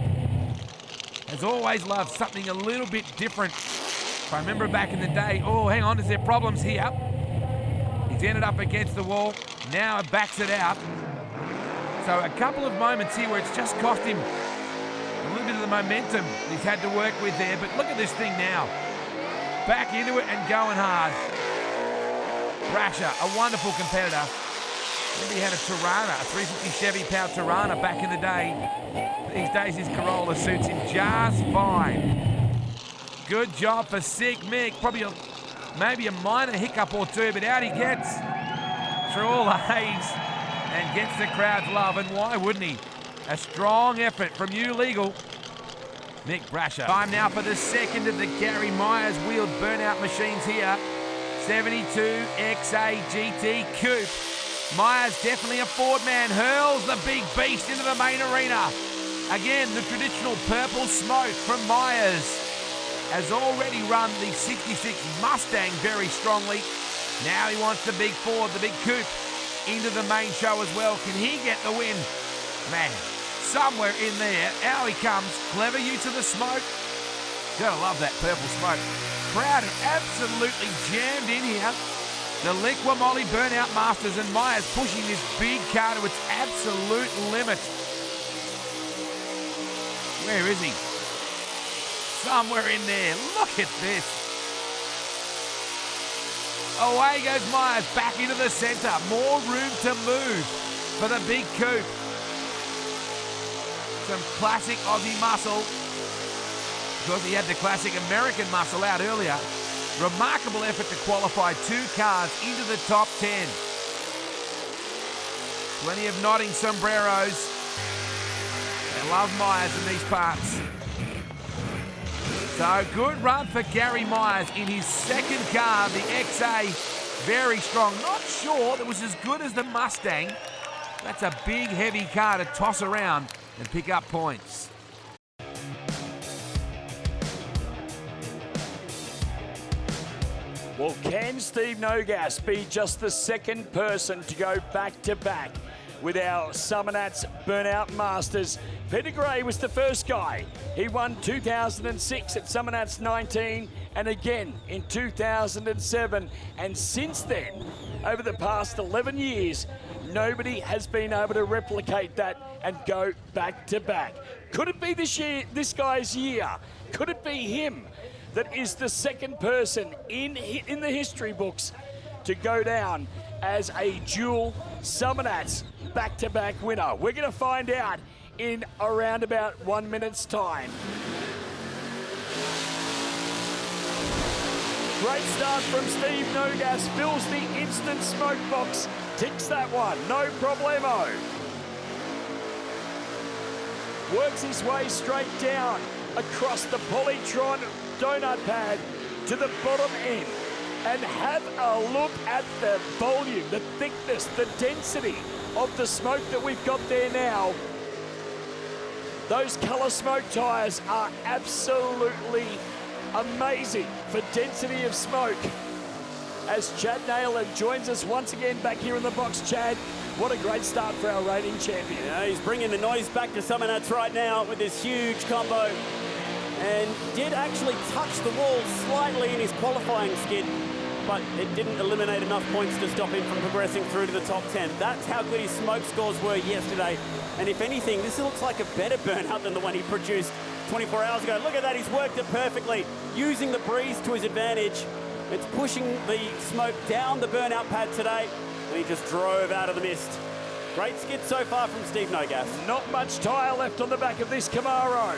S8: Has always loved something a little bit different. If I remember back in the day, oh, hang on, is there problems here? He's ended up against the wall. Now it backs it out. So a couple of moments here where it's just cost him a little bit of the momentum he's had to work with there. But look at this thing now. Back into it and going hard. Brasher, a wonderful competitor. Maybe he had a Tirana, a 350 Chevy powered Tirana back in the day. These days his Corolla suits him just fine. Good job for Sick Mick. Probably maybe a minor hiccup or two, but out he gets through all the haze and gets the crowd's love. And why wouldn't he? A strong effort from you, Legal. Mick Brasher. Time now for the second of the Gary Myers wheeled burnout machines here. 72 XA GT Coupe. Myers definitely a Ford man. Hurls the big beast into the main arena. Again, the traditional purple smoke from Myers has already run the 66 Mustang very strongly. Now he wants the big Ford, the big coupe, into the main show as well. Can he get the win? Man, somewhere in there, out he comes. Clever use of the smoke. Gotta love that purple smoke. Crowd absolutely jammed in here. The Liqua Moly Burnout Masters and Myers pushing this big car to its absolute limit. Where is he? Somewhere in there. Look at this. Away goes Myers, back into the centre. More room to move for the big coupe. Some classic Aussie muscle. Because he had the classic American muscle out earlier. Remarkable effort to qualify two cars into the top 10. Plenty of nodding sombreros. They love Myers in these parts. So good run for Gary Myers in his second car, the XA. Very strong. Not sure that was as good as the Mustang. That's a big, heavy car to toss around and pick up points.
S7: Well, can Steve Nogas be just the second person to go back-to-back with our Summernats Burnout Masters? Peter Gray was the first guy. He won 2006 at Summernats 19 and again in 2007. And since then, over the past 11 years, nobody has been able to replicate that and go back-to-back. Could it be this guy's year? Could it be him that is the second person in the history books to go down as a dual Summernats back-to-back winner? We're going to find out in around about 1 minute's time. Great start from Steve Nogas, fills the instant smoke box, ticks that one, no problemo. Works his way straight down across the Polytron donut pad to the bottom end. And have a look at the volume, the thickness, the density of the smoke that we've got there now. Those colour smoke tyres are absolutely amazing for density of smoke. As Chad Naylor joins us once again back here in the box, Chad,
S6: What a great start for our reigning champion.
S5: Yeah, he's bringing the noise back to Summernats right now with this huge combo. And did actually touch the wall slightly in his qualifying skid, but it didn't eliminate enough points to stop him from progressing through to the top 10. That's how good his smoke scores were yesterday. And if anything, this looks like a better burnout than the one he produced 24 hours ago. Look at that, he's worked it perfectly, using the breeze to his advantage. It's pushing the smoke down the burnout pad today, and he just drove out of the mist. Great skid so far from Steve Nogas.
S6: Not much tyre left on the back of this Camaro.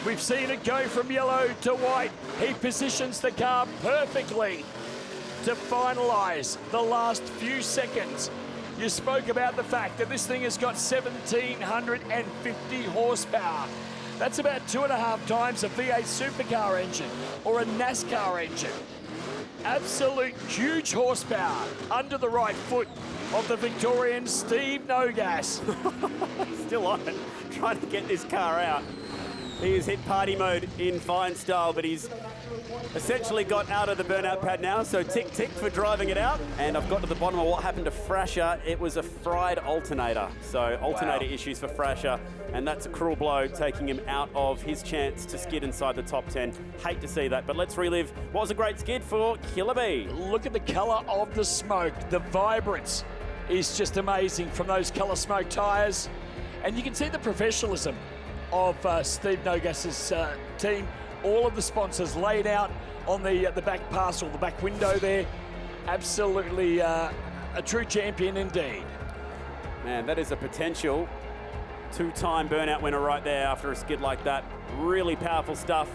S6: We've seen it go from yellow to white. He positions the car perfectly to finalise the last few seconds. You spoke about the fact that this thing has got 1,750 horsepower. That's about 2.5 times a V8 supercar engine or a NASCAR engine. Absolute huge horsepower under the right foot of the Victorian Steve Nogas.
S5: Still on it, trying to get this car out. He has hit party mode in fine style, but he's essentially got out of the burnout pad now, so tick tick for driving it out. And I've got to the bottom of what happened to Thrasher. It was a fried alternator, so alternator issues for Thrasher, and that's a cruel blow, taking him out of his chance to skid inside the top 10. Hate to see that, but let's relive what was a great skid for Killer B.
S6: Look at the colour of the smoke. The vibrance is just amazing from those colour smoke tyres, and you can see the professionalism of Steve Nogas's team. All of the sponsors laid out on the back parcel, the back window there. Absolutely a true champion indeed.
S5: Man, that is a potential two-time burnout winner right there after a skid like that. Really powerful stuff.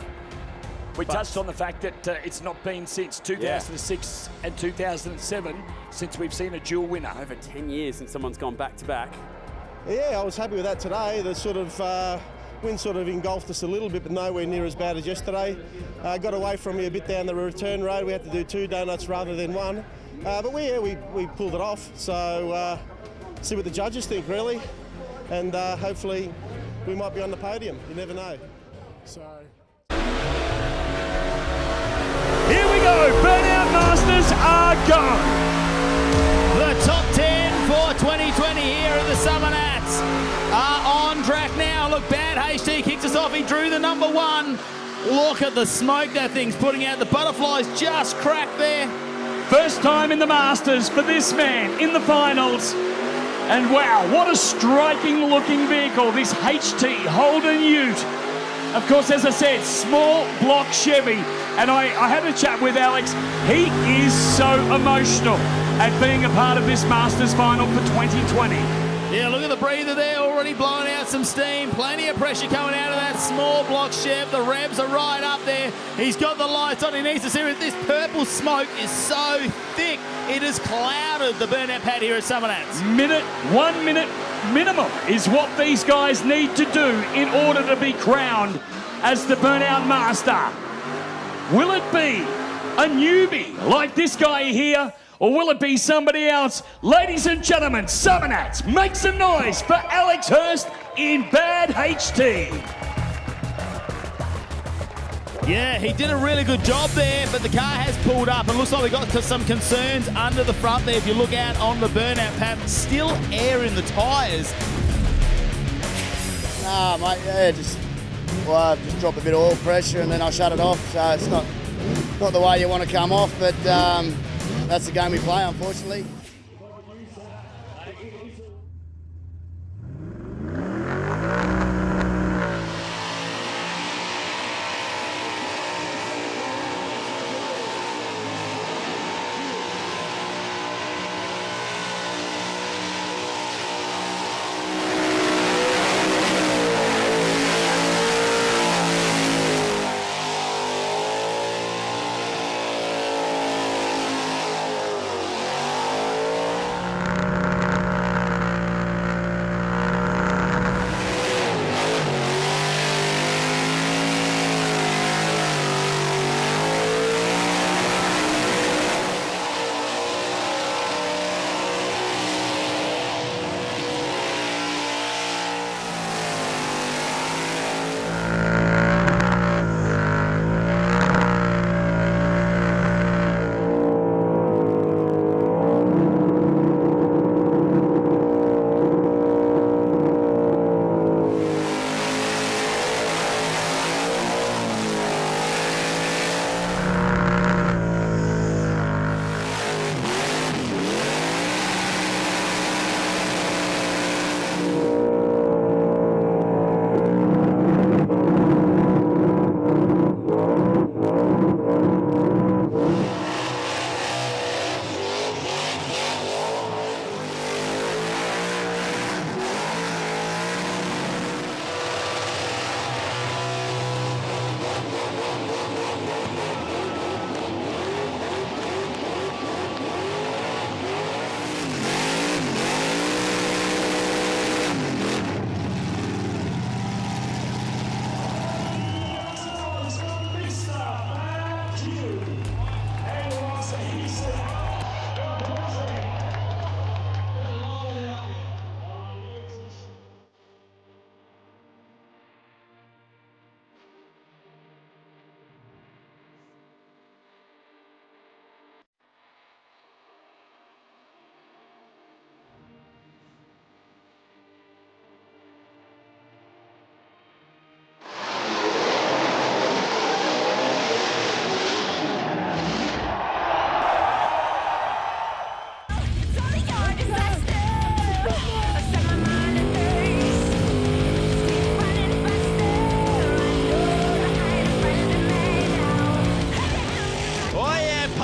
S6: We touched on the fact that it's not been since 2006 and 2007 since we've seen a dual winner.
S5: Over 10 years since someone's gone back-to-back.
S11: Yeah, I was happy with that today. The sort of wind sort of engulfed us a little bit, but nowhere near as bad as yesterday. Got away from me a bit down the return road. We had to do 2 donuts rather than 1. But we pulled it off. So see what the judges think, really. And hopefully we might be on the podium. You never know. So.
S6: Here we go. Burnout Masters are gone.
S9: The top 10 for 2020 here at the Summernats are on track now. Look, Bad HT kicks us off. He drew the number 1. Look at the smoke that thing's putting out. The butterflies just cracked there.
S6: First time in the Masters for this man in the finals. And wow, what a striking looking vehicle, this HT Holden Ute. Of course, as I said, small block Chevy. And I had a chat with Alex. He is so emotional at being a part of this Masters final for 2020.
S9: Yeah, look at the breather there, already blowing out some steam. Plenty of pressure coming out of that small block Chev. The revs are right up there. He's got the lights on. He needs to see it. This purple smoke is so thick, it has clouded the burnout pad here at Summernats.
S6: 1 minute minimum is what these guys need to do in order to be crowned as the burnout master. Will it be a newbie like this guy here, or will it be somebody else? Ladies and gentlemen, Summernats, make some noise for Alex Hurst in Bad HT.
S9: Yeah, he did a really good job there, but the car has pulled up and looks like we got some concerns under the front there. If you look out on the burnout pad, still air in the tyres.
S12: Nah, mate, yeah, just drop a bit of oil pressure and then I'll shut it off. So it's not the way you want to come off, but that's the game we play, unfortunately.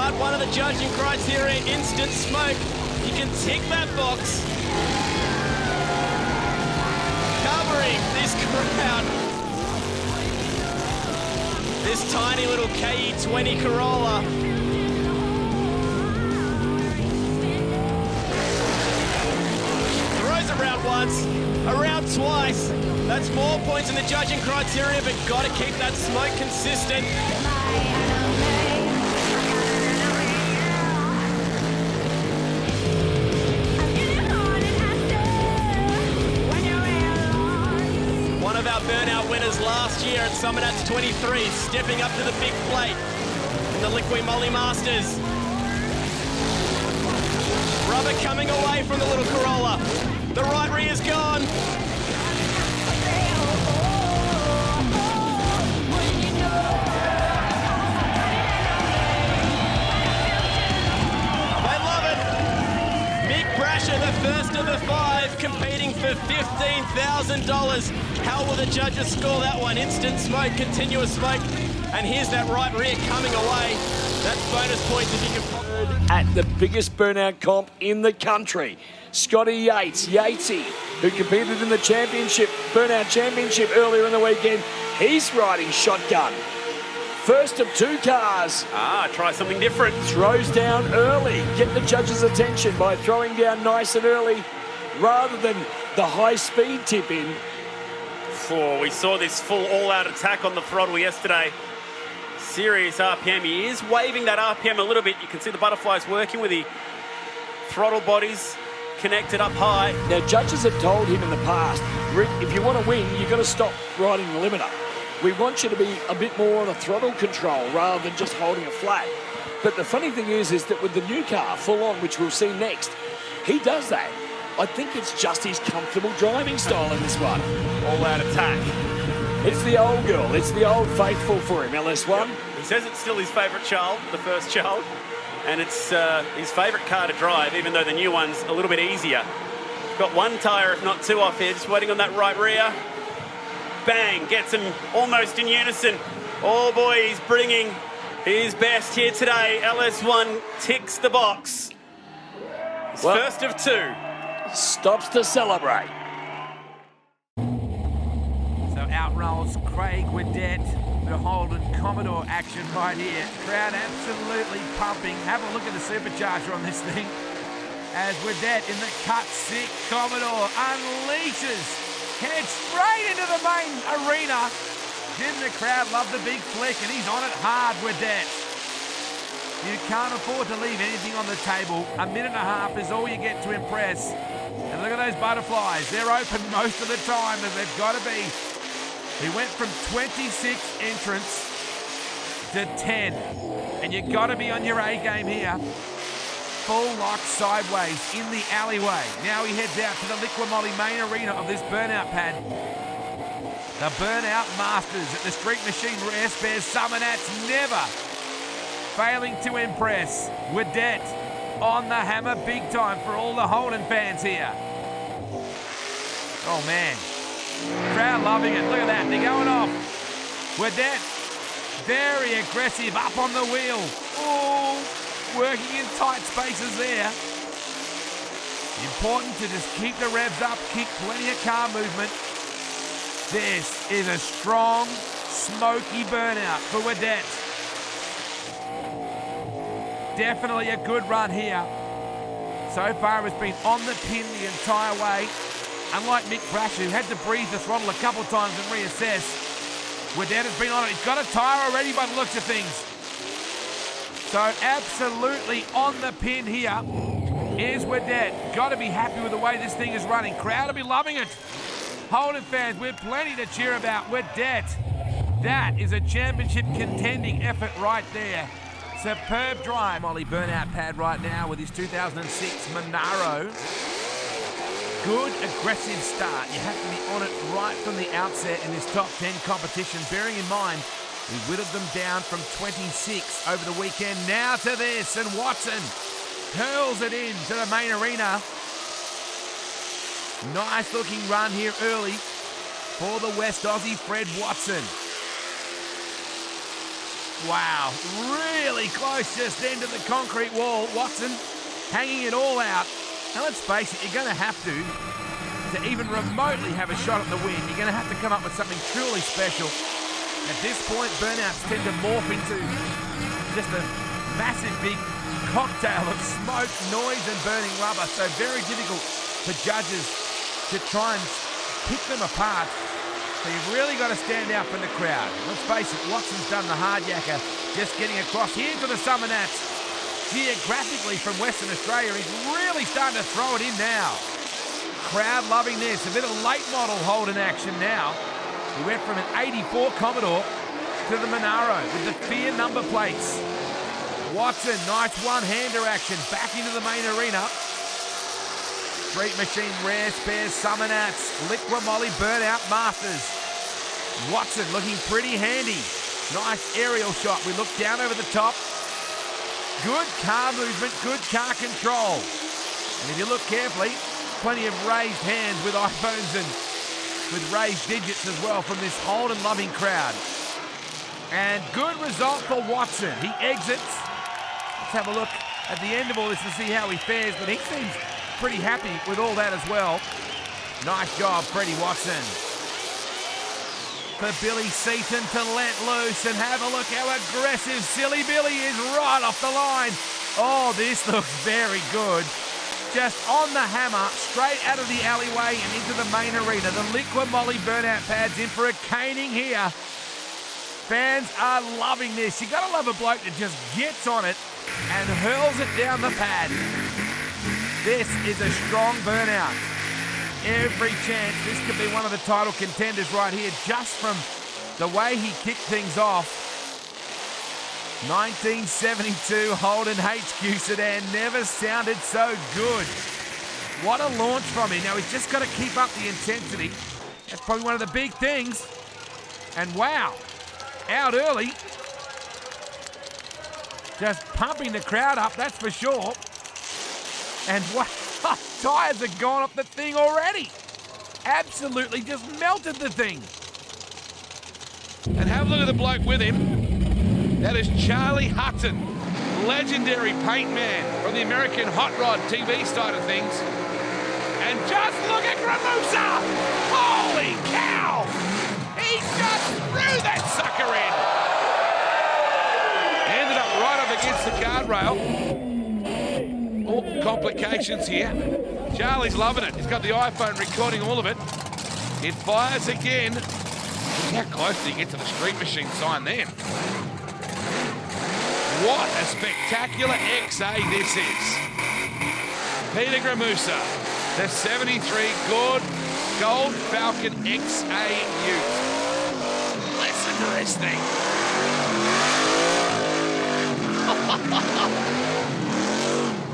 S2: out one of the judging criteria, instant smoke. You can tick that box. Covering this crowd. This tiny little KE20 Corolla. Throws around once, around twice. That's more points in the judging criteria, but got to keep that smoke consistent. One of our burnout winners last year at Summernats 23, stepping up to the big plate in the Liqui Moly Masters. Rubber coming away from the little Corolla. The right rear's gone. They love it. Mick Brasher, the first of the five, competing for $15,000. How will the judges score that one? Instant smoke, continuous smoke. And here's that right rear coming away. That's bonus points if you can pop.
S7: At the biggest burnout comp in the country, Scotty Yates, Yatesy, who competed in the championship, burnout championship earlier in the weekend, he's riding shotgun. First of two cars.
S5: Try something different.
S7: Throws down early. Get the judges' attention by throwing down nice and early rather than the high-speed tip in.
S5: We saw this full all-out attack on the throttle yesterday. Serious RPM. He is waving that RPM a little bit. You can see the butterflies working with the throttle bodies connected up high.
S7: Now, judges have told him in the past, Rick, if you want to win, you've got to stop riding the limiter. We want you to be a bit more on a throttle control rather than just holding it flat. But the funny thing is that with the new car, full on, which we'll see next, he does that. I think it's just his comfortable driving style in this one.
S5: All-out attack.
S7: It's the old girl. It's the old faithful for him, LS1.
S5: He says it's still his favourite child, the first child, and it's his favourite car to drive, even though the new one's a little bit easier. Got one tyre, if not two, off here, just waiting on that right rear. Bang, gets him almost in unison. Oh boy, he's bringing his best here today. LS1 ticks the box. His first of two.
S7: Stops to celebrate.
S8: So out rolls Craig Wedette, the Holden Commodore action right here. Crowd absolutely pumping. Have a look at the supercharger on this thing. As Wedette in the cut sick Commodore unleashes. Heads straight into the main arena. Didn't the crowd love the big flick? And he's on it hard, Wedette. You can't afford to leave anything on the table. A minute and a half is all you get to impress. And look at those butterflies. They're open most of the time, as they've got to be. He went from 26 entrants to 10. And you've got to be on your A game here. Full lock sideways in the alleyway. Now he heads out to the Liqui Moly main arena of this burnout pad. The Burnout Masters at the Street Machine Rare Spares Summernats, never failing to impress. Wedette on the hammer big time for all the Holden fans here. Oh man, crowd loving it. Look at that, they're going off. Wedette, very aggressive up on the wheel. Oh, working in tight spaces there. Important to just keep the revs up, keep plenty of car movement. This is a strong, smoky burnout for Wedette. Definitely a good run here. So far it's been on the pin the entire way. Unlike Mick Brasher, who had to breathe the throttle a couple of times and reassess, Wedette has been on it. He's got a tyre already by the looks of things. So absolutely on the pin here is Wedette. Got to be happy with the way this thing is running. Crowd will be loving it. Holden fans, we've plenty to cheer about. Wedette, that is a championship contending effort right there. Superb drive. Moly burnout pad right now with his 2006 Monaro. Good aggressive start. You have to be on it right from the outset in this top 10 competition, bearing in mind we whittled them down from 26 over the weekend. Now to this, and Watson hurls it into the main arena. Nice looking run here early for the West Aussie Fred Watson. Wow, really really close just then to the concrete wall. Watson hanging it all out. Now let's face it, you're going to have to even remotely have a shot at the win. You're going to have to come up with something truly special. At this point, burnouts tend to morph into just a massive big cocktail of smoke, noise and burning rubber. So very difficult for judges to try and pick them apart. So you've really got to stand out from the crowd. Let's face it, Watson's done the hard yakka, just getting across here to the Summernats. Geographically from Western Australia, he's really starting to throw it in now. Crowd loving this. A bit of late model Holden action now. He went from an 84 Commodore to the Monaro with the Fear number plates. Watson, nice one-hander action back into the main arena. Street Machine, Rare Spares, Summernats, Liqua Molly, Burnout Masters. Watson looking pretty handy. Nice aerial shot. We look down over the top. Good car movement, good car control. And if you look carefully, plenty of raised hands with iPhones and with raised digits as well from this Holden loving crowd. And good result for Watson. He exits. Let's have a look at the end of all this to see how he fares, but he seems pretty happy with all that as well. Nice job, Freddie Watson. For Billy Seaton to let loose and have a look how aggressive Silly Billy is right off the line. Oh, this looks very good. Just on the hammer, straight out of the alleyway and into the main arena. The Liqua Molly burnout pads in for a caning here. Fans are loving this. You gotta love a bloke that just gets on it and hurls it down the pad. This is a strong burnout. Every chance this could be one of the title contenders right here, just from the way he kicked things off. 1972 Holden HQ sedan never sounded so good. What a launch from him. Now he's just got to keep up the intensity. That's probably one of the big things. And wow, out early. Just pumping the crowd up, that's for sure. And what tyres have gone off the thing already. Absolutely just melted the thing.
S3: And have a look at the bloke with him. That is Charlie Hutton, legendary paint man from the American Hot Rod TV side of things. And just look at Gramusa! Holy cow! He just threw that sucker in. Ended up right up against the guardrail. Oh, complications here. Charlie's loving it. He's got the iPhone recording all of it. It fires again. How close did he get to the Street Machine sign there? What a spectacular XA this is. Peter Gramusa, the 73 Gold Falcon XA Ute. Listen to this thing.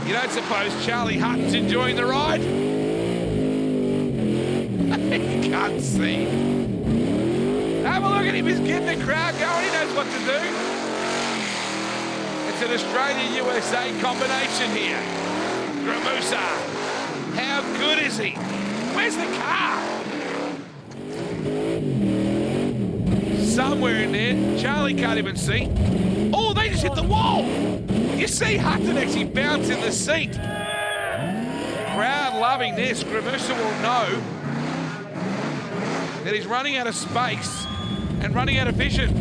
S3: You don't suppose Charlie Hutton's enjoying the ride? He can't see. Have a look at him, he's getting the crowd going, he knows what to do. It's an Australia-USA combination here. Gramusa, how good is he? Where's the car? Somewhere in there, Charlie can't even see. Oh, they just hit the wall. You see Hutton actually bounce in the seat. Crowd loving this. Gramusa will know that he's running out of space and running out of vision.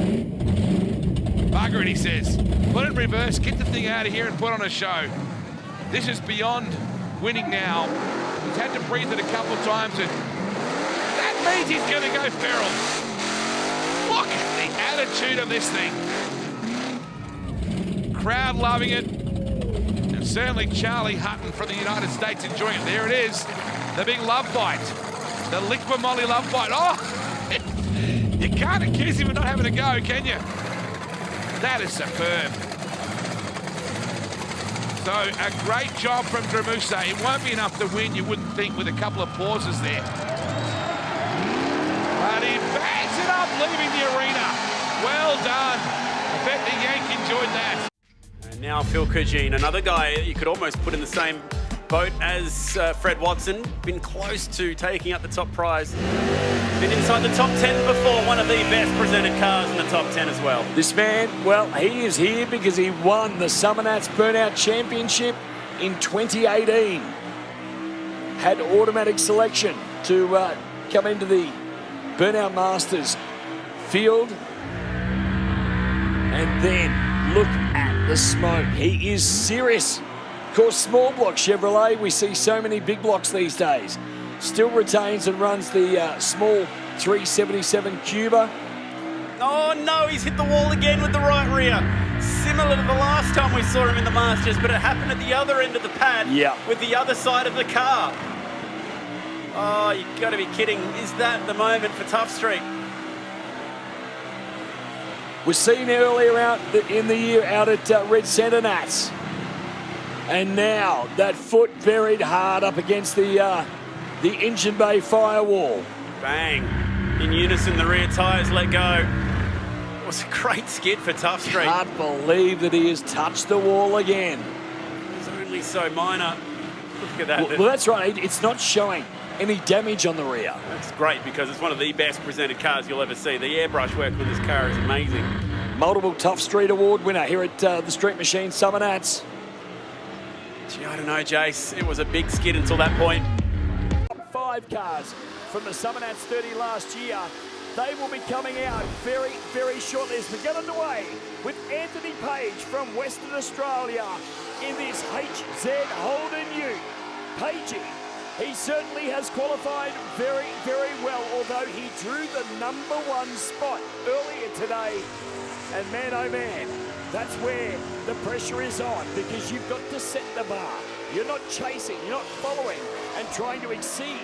S3: Bugger it, he says. Put it in reverse, get the thing out of here and put on a show. This is beyond winning now. He's had to breathe it a couple of times and that means he's going to go feral. Look at the attitude of this thing. Crowd loving it. And certainly Charlie Hutton from the United States enjoying it. There it is, the big love bite. The Liqua Molly love bite. Oh, you can't accuse him of not having a go, can you? That is superb. So a great job from Gramusa. It won't be enough to win, you wouldn't think, with a couple of pauses there. But he bangs it up, leaving the arena. Well done. I bet the Yank enjoyed that.
S5: And now Phil Kujin, another guy you could almost put in the same boat as Fred Watson. Been close to taking up the top prize. Been inside the top 10 before. One of the best presented cars in the top 10 as well.
S6: This man, well, he is here because he won the Summernats Burnout Championship in 2018. Had automatic selection to come into the Burnout Masters field. And then look at the smoke. He is serious. Of course, small block Chevrolet, we see so many big blocks these days. Still retains and runs the small 377 Cuba.
S5: Oh no, he's hit the wall again with the right rear. Similar to the last time we saw him in the Masters, but it happened at the other end of the pad with the other side of the car. Oh, you've got to be kidding. Is that the moment for Tough Street?
S6: Was seen earlier out in the year out at Red Summernats. And now that foot buried hard up against the engine bay firewall.
S5: Bang. In unison, the rear tyres let go. It was a great skid for Tough Street.
S6: Can't believe that he has touched the wall again.
S5: It's only so minor. Look at that.
S6: Well, that's right. It's not showing any damage on the rear.
S5: That's great because it's one of the best presented cars you'll ever see. The airbrush work with this car is amazing.
S6: Multiple Tough Street Award winner here at the Street Machine Summernats.
S5: Gee, I don't know, Jace. It was a big skid until that point.
S6: Top 5 cars from the Summernats 30 last year. They will be coming out very, very shortly as we get underway with Anthony Page from Western Australia in this HZ Holden Ute. Pagey, he certainly has qualified very, very well, although he drew the #1 spot earlier today. And man, oh man, that's where the pressure is on because you've got to set the bar. You're not chasing, you're not following and trying to exceed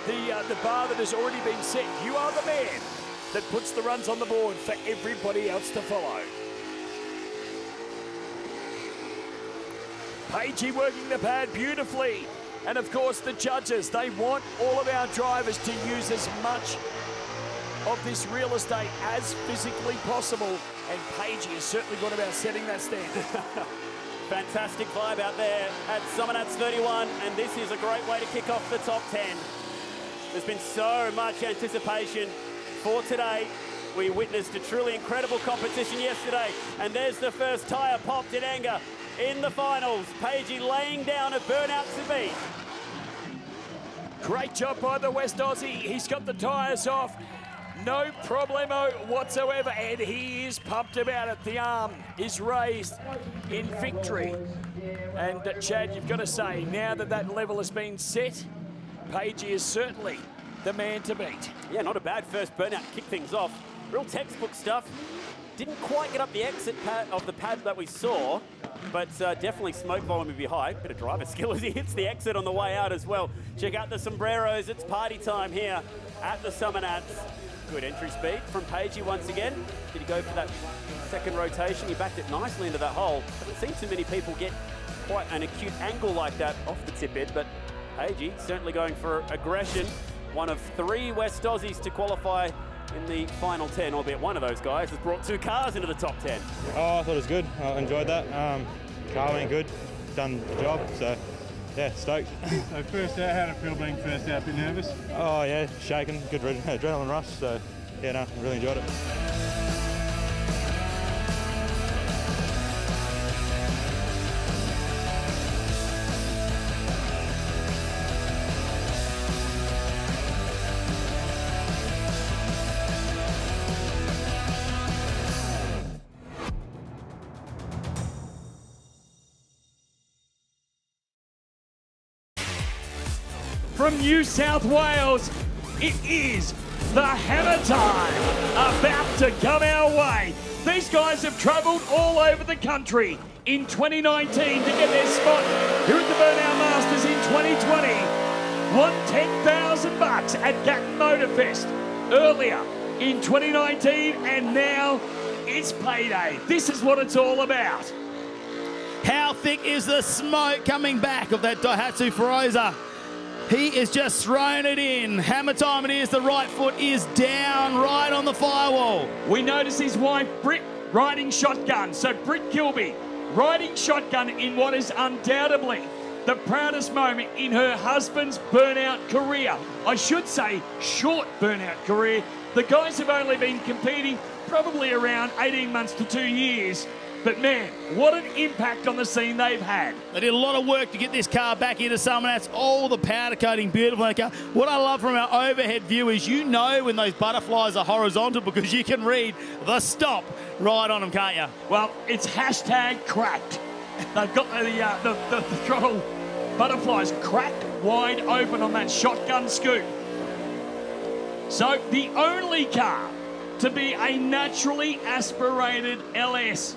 S6: the bar that has already been set. You are the man that puts the runs on the board for everybody else to follow. Pagey working the pad beautifully. And of course the judges, they want all of our drivers to use as much of this real estate as physically possible. And Pagey is certainly gone about setting that standard.
S5: Fantastic vibe out there at Summernats 31, and this is a great way to kick off the top 10. There's been so much anticipation for today. We witnessed a truly incredible competition yesterday, and there's the first tyre popped in anger in the finals. Pagey laying down a burnout to beat.
S6: Great job by the West Aussie. He's got the tyres off. No problemo whatsoever, and he is pumped about it. The arm is raised in victory. And Chad, you've got to say, now that that level has been set, Pagey is certainly the man to beat.
S5: Yeah, not a bad first burnout to kick things off. Real textbook stuff. Didn't quite get up the exit pad of the pad that we saw, but definitely smoke volume would be high. Bit of driver skill as he hits the exit on the way out as well. Check out the sombreros. It's party time here at the Summernats. Good entry speed from Pagey once again. Did he go for that second rotation? He backed it nicely into that hole. Haven't seen too many people get quite an acute angle like that off the tip end, but Pagey certainly going for aggression. One of 3 West Aussies to qualify in the final 10, albeit one of those guys has brought 2 cars into the top 10.
S13: Oh, I thought it was good. I enjoyed that. Car went good, done the job, so yeah, stoked.
S14: So first out, how did it feel being first out? A bit nervous?
S13: Oh yeah, shaking, good adrenaline rush, so yeah, no, really enjoyed it.
S6: From New South Wales, it is the hammer time about to come our way. These guys have travelled all over the country in 2019 to get their spot here at the Burnout Masters in 2020. Won $10,000 at Gatton Motorfest earlier in 2019, and now it's payday. This is what it's all about.
S9: How thick is the smoke coming back of that Daihatsu Feroza? He is just thrown it in. Hammer time it is. The right foot is down right on the firewall.
S6: We notice his wife, Britt, riding shotgun. So Britt Kilby riding shotgun in what is undoubtedly
S7: the proudest moment in her husband's burnout career. I should say short burnout career. The guys have only been competing probably around 18 months to 2 years. But man, what an impact on the scene they've had.
S9: They did a lot of work to get this car back into Summernats. All the powder coating, beautiful car. What I love from our overhead view is you know when those butterflies are horizontal because you can read the stop right on them, can't you?
S7: Well, it's hashtag cracked. They've got the throttle butterflies cracked wide open on that shotgun scoop. So the only car to be a naturally aspirated LS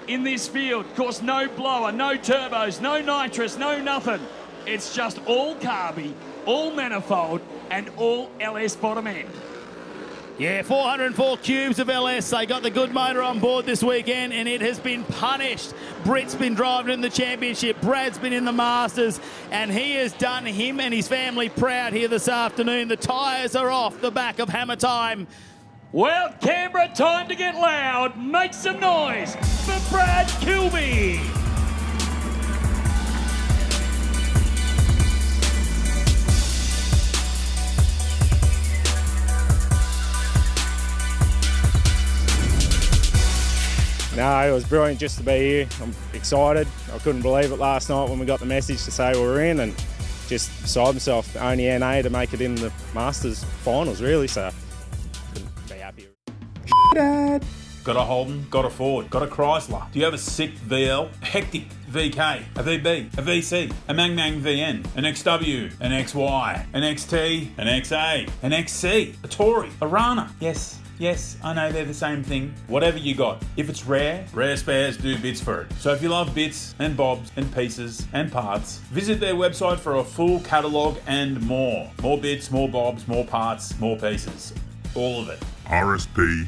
S7: in this field. Of course, no blower, no turbos, no nitrous, no nothing. It's just all carby, all manifold, and all LS bottom end.
S9: Yeah, 404 cubes of LS. They got the good motor on board this weekend, and it has been punished. Britt's been driving in the championship. Brad's been in the Masters, and he has done him and his family proud here this afternoon. The tyres are off the back of Hammer Time.
S7: Well, Canberra, time to get loud. Make some noise for Brad Kilby.
S13: No, it was brilliant just to be here. I'm excited. I couldn't believe it last night when we got the message to say we were in, and just beside myself, only NA to make it in the Masters finals, really, so couldn't be happier.
S1: Dad. Got a Holden, got a Ford, got a Chrysler. Do you have a sick VL, a Hectic VK, a VB, a VC, a Mang Mang VN, an XW, an XY, an XT, an XA, an XC, a Tory, a Rana? Yes, I know they're the same thing. Whatever you got. If it's rare, Rare Spares do bits for it. So if you love bits and bobs and pieces and parts, visit their website for a full catalogue and more. More bits, more bobs, more parts, more pieces. All of it.
S15: rsp.net.au.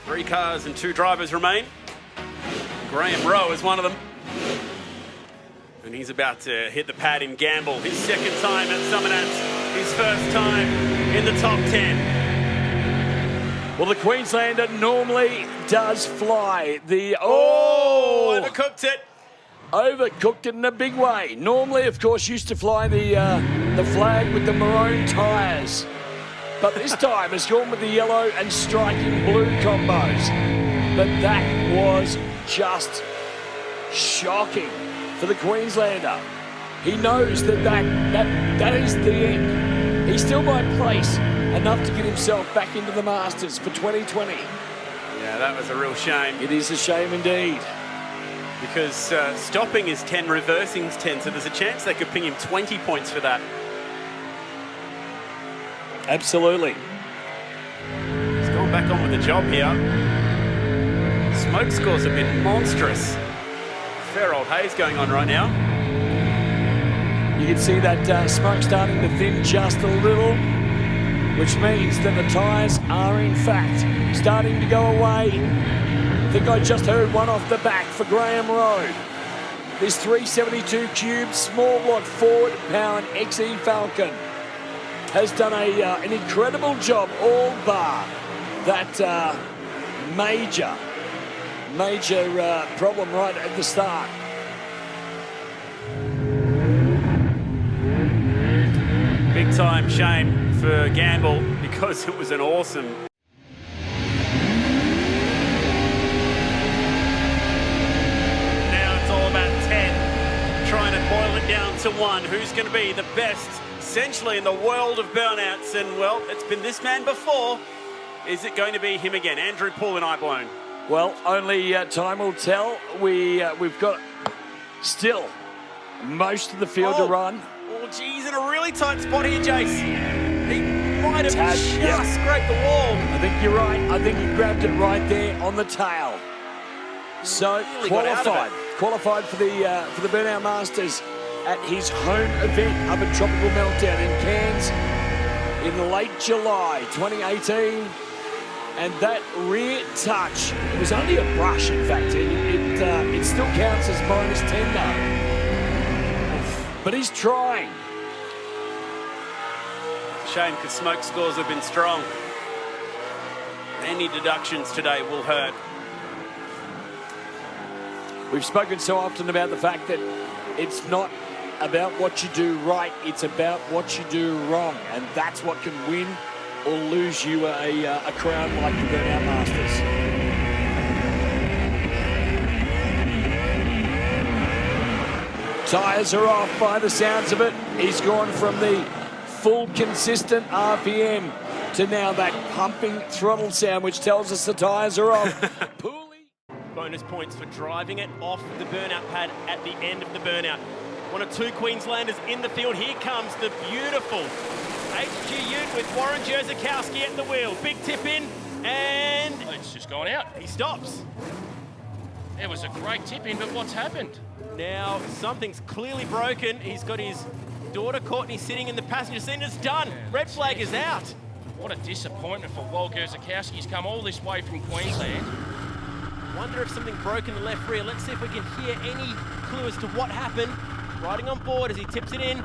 S5: 3 cars and 2 drivers remain. Graham Rowe is one of them. And he's about to hit the pad in Gamble. His second time at Summernats. His first time in the top 10.
S7: Well, the Queenslander normally does fly.
S5: Overcooked it.
S7: Overcooked it in a big way. Normally, of course, used to fly the flag with the maroon tyres. But this time has gone with the yellow and striking blue combos. But that was just shocking for the Queenslander. He knows that is the end. He still might place enough to get himself back into the Masters for 2020.
S5: Yeah, that was a real shame.
S7: It is a shame indeed.
S5: Because stopping is 10, reversing is 10, so there's a chance they could ping him 20 points for that.
S7: Absolutely.
S5: He's gone back on with the job here. Smoke scores have been monstrous. Fair old haze going on right now.
S7: You can see that smoke starting to thin just a little, which means that the tyres are in fact starting to go away. I think I just heard one off the back for Graham Rowe. This 372 cube small block Ford powered XE Falcon has done an incredible job, all bar that major problem right at the start.
S5: Big time shame for Gamble because it was an awesome. Now it's all about 10, trying to boil it down to 1. Who's going to be the best essentially in the world of burnouts? And well, it's been this man before. Is it going to be him again? Andrew Poole and Iblown.
S7: Well, only time will tell. We've got still most of the field to run.
S5: Oh, geez, in a really tight spot here, Jace. He might have just scraped the wall.
S7: I think you're right. I think he grabbed it right there on the tail. So
S5: Really
S7: qualified for the Burnout Masters at his home event up at Tropical Meltdown in Cairns in late July 2018. And that rear touch, it was only a brush, in fact. It still counts as -10 though. But he's trying.
S5: Shame because smoke scores have been strong. Any deductions today will hurt.
S6: We've spoken so often about the fact that it's not about what you do right, it's about what you do wrong, and that's what can win or lose you a crown like the Burnout Masters. Tyres are off by the sounds of it. He's gone from the full consistent RPM to now that pumping throttle sound, which tells us the tyres are off.
S5: Bonus points for driving it off the burnout pad at the end of the burnout. One of two Queenslanders in the field. Here comes the beautiful HG Ute with Warren Jerzakowski at the wheel. Big tip in, and
S4: it's just gone out.
S5: He stops.
S4: It was a great tip in, but what's happened?
S5: Now, something's clearly broken. He's got his daughter Courtney sitting in the passenger seat. It's done. Red flag is out.
S4: What a disappointment for Wal Jerzakowski. He's come all this way from Queensland.
S5: Wonder if something broke in the left rear. Let's see if we can hear any clue as to what happened. Riding on board as he tips it in.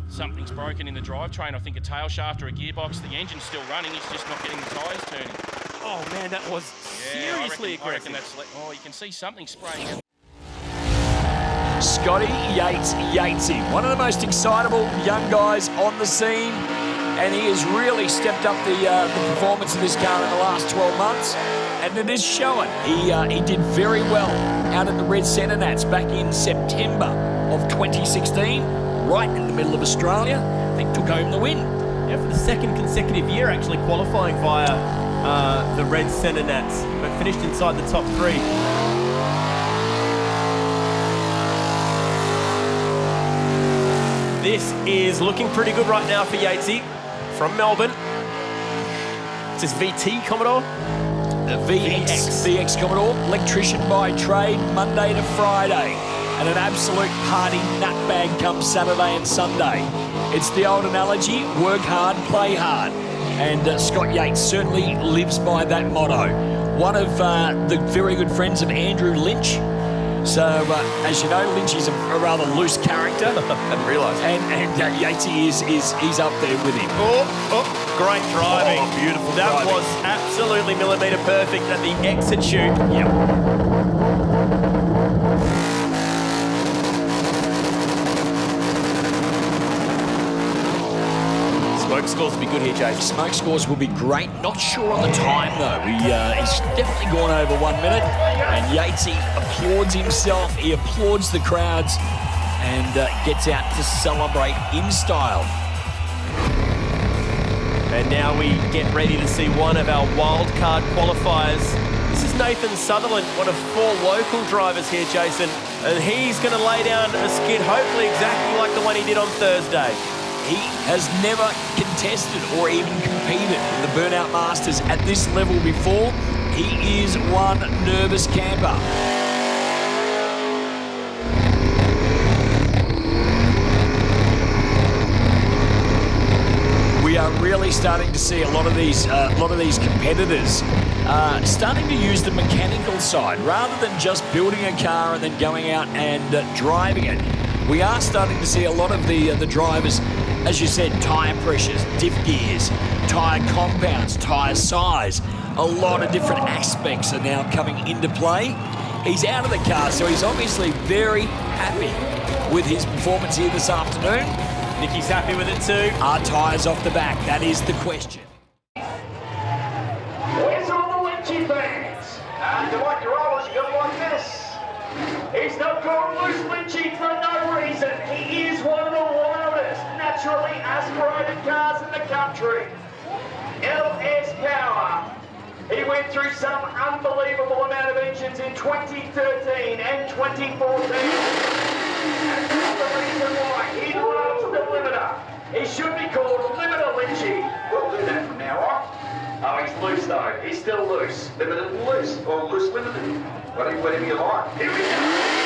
S4: Something's broken in the drivetrain. I think a tail shaft or a gearbox. The engine's still running. He's just not getting the tyres turning.
S5: Oh man, that was seriously aggressive.
S4: Oh, you can see something spraying out.
S6: Scotty Yatesy, one of the most excitable young guys on the scene, and he has really stepped up the performance of this car in the last 12 months, and it is showing. He did very well out at the Red Summernats back in September of 2016, right in the middle of Australia. I think took home the win.
S5: Yeah, for the second consecutive year, actually qualifying via the Red Summernats, but finished inside the top three. This is looking pretty good right now for Yatesy from Melbourne. It says VT Commodore.
S6: VX Commodore, electrician by trade, Monday to Friday, and an absolute party nutbag come Saturday and Sunday. It's the old analogy, work hard, play hard. And Scott Yates certainly lives by that motto. One of the very good friends of Andrew Lynch. So, as you know, Lynch is a rather loose character.
S5: I hadn't realised.
S6: And Yatesy is up there with him.
S5: Oh, great driving.
S6: Oh, beautiful
S5: that
S6: driving.
S5: Was absolutely millimetre perfect at the exit chute. Yep. Smoke scores will be good here, Jason.
S6: Smoke scores will be great. Not sure on the time, though. He's definitely gone over 1 minute. And Yatesy applauds himself. He applauds the crowds and gets out to celebrate in style.
S5: And now we get ready to see one of our wildcard qualifiers. This is Nathan Sutherland, one of 4 local drivers here, Jason. And he's going to lay down a skid, hopefully exactly like the one he did on Thursday.
S6: He has never contested or even competed in the Burnout Masters at this level before. He is one nervous camper. We are really starting to see a lot of these competitors starting to use the mechanical side rather than just building a car and then going out and driving it. We are starting to see a lot of the drivers, as you said, tyre pressures, diff gears, tyre compounds, tyre size. A lot of different aspects are now coming into play. He's out of the car, so he's obviously very happy with his performance here this afternoon.
S5: Nicky's happy with it too.
S6: Are tyres off the back? That is the question.
S15: Where's all the Lynchy fans? You like your rollers, you got like this. He's not called Loose Lynchy for no reason. He is one of the loudest, naturally aspirated cars in the country. LS Power. He went through some unbelievable amount of engines in 2013 and 2014. And that's the reason why he loves the limiter. He should be called Limiter Lynchy. We'll do that from now on. Oh, he's loose though. He's still loose. Limited and loose. Or loose limited. Whatever you like. Here we go.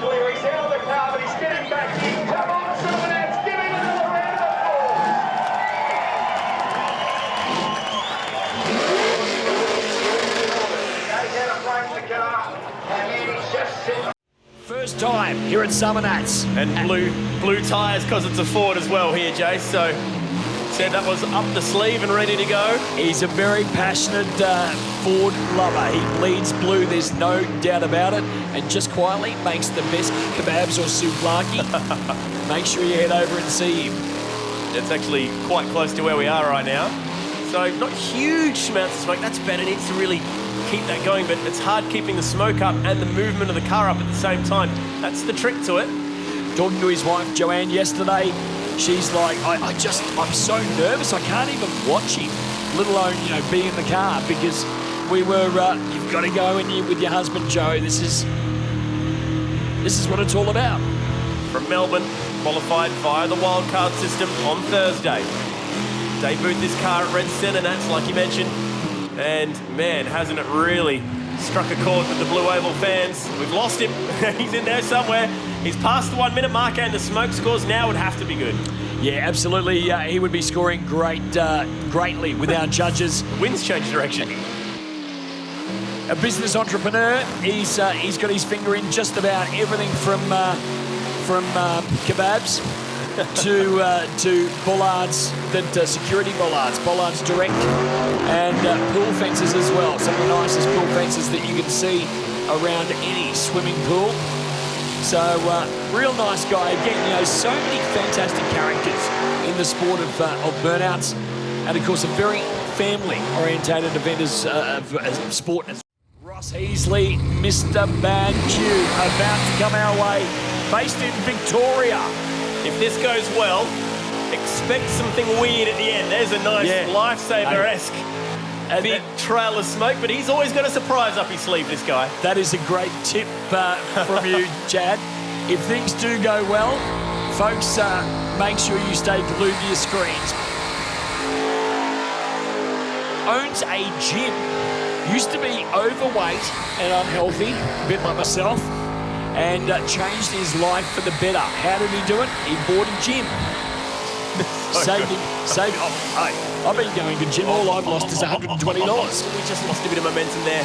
S15: clear. He's out of the car, but he's getting back in. Come on, Summernats, give him another round of applause. Knows how to frame the car, and then he's just sitting.
S7: First time here at Summernats.
S2: And blue tyres because it's a Ford as well here, Jace. So said that was up the sleeve and ready to go.
S7: He's a very passionate Ford lover. He bleeds blue, there's no doubt about it. And just quietly makes the best kebabs or souvlaki. Make sure you head over and see him.
S2: It's actually quite close to where we are right now. So not huge amounts of smoke. That's better. It needs to really keep that going, but it's hard keeping the smoke up and the movement of the car up at the same time. That's the trick to it.
S7: Talking to his wife Joanne yesterday, she's like, I'm so nervous I can't even watch him, let alone, you know, be in the car, because we were, you've got to go in here with your husband, Joe. This is what it's all about.
S2: From Melbourne, qualified via the wildcard system on Thursday. Debuted this car at Red Summernats, like you mentioned, and man, hasn't it really struck a chord with the Blue Oval fans. We've lost him. He's in there somewhere. He's past the 1 minute marker, and the smoke scores now would have to be good.
S7: Yeah, absolutely. He would be scoring greatly with our judges.
S2: Wind's changed direction.
S7: A business entrepreneur. He's got his finger in just about everything from kebabs to bollards, security bollards direct, and pool fences as well. Some of the nicest pool fences that you can see around any swimming pool. So, real nice guy. Again, you know, so many fantastic characters in the sport of burnouts, and of course a very family-orientated event as sport. Ross Heasley, Mr. Bad Q, about to come our way, based in Victoria.
S2: If this goes well, expect something weird at the end. There's a nice lifesaver-esque big trail of smoke, but he's always got a surprise up his sleeve, this guy.
S7: That is a great tip from you, Chad. If things do go well, folks, make sure you stay glued to your screens. Owns a gym. Used to be overweight and unhealthy, a bit like myself, and changed his life for the better. How did he do it? He bought a gym. Saved him. I've been going to gym. All I've lost is $120.
S2: We just lost a bit of momentum there.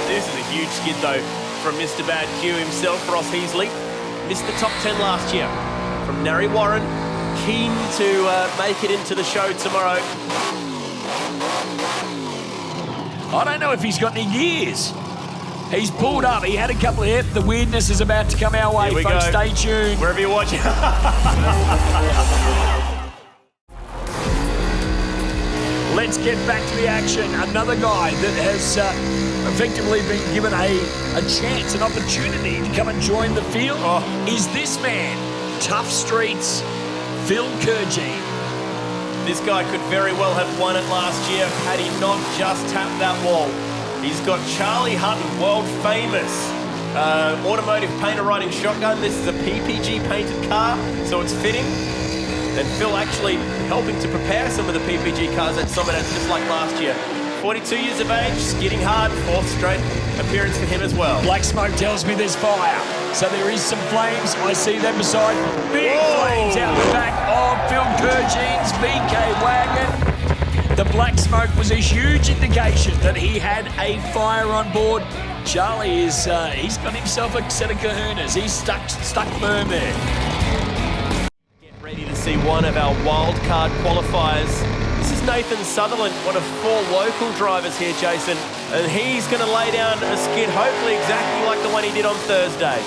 S2: This is a huge skid, though, from Mr. Bad Q himself, Ross Heasley. Missed the top 10 last year. From Narry Warren, keen to make it into the show tomorrow.
S7: I don't know if he's got any gears. He's pulled up. He had a couple of hits. The weirdness is about to come our way, folks.
S2: Go.
S7: Stay tuned.
S2: Wherever you're watching.
S7: Let's get back to the action. Another guy that has effectively been given a chance, an opportunity to come and join the field is this man. Tough Streets, Phil Kurgine.
S2: This guy could very well have won it last year had he not just tapped that wall. He's got Charlie Hutton, world famous automotive painter riding shotgun. This is a PPG painted car, so it's fitting. And Phil actually helping to prepare some of the PPG cars at Summernats just like last year. 42 years of age, skidding hard, 4th straight appearance for him as well.
S7: Black smoke tells me there's fire. So there is some flames. I see them beside big flames out the back of Phil Kurgine's VK wagon. The black smoke was a huge indication that he had a fire on board. Charlie is, he's got himself a set of kahunas. He's stuck firm there.
S2: Get ready to see one of our wildcard qualifiers. This is Nathan Sutherland, one of 4 local drivers here, Jason. And he's going to lay down a skid, hopefully exactly like the one he did on Thursday.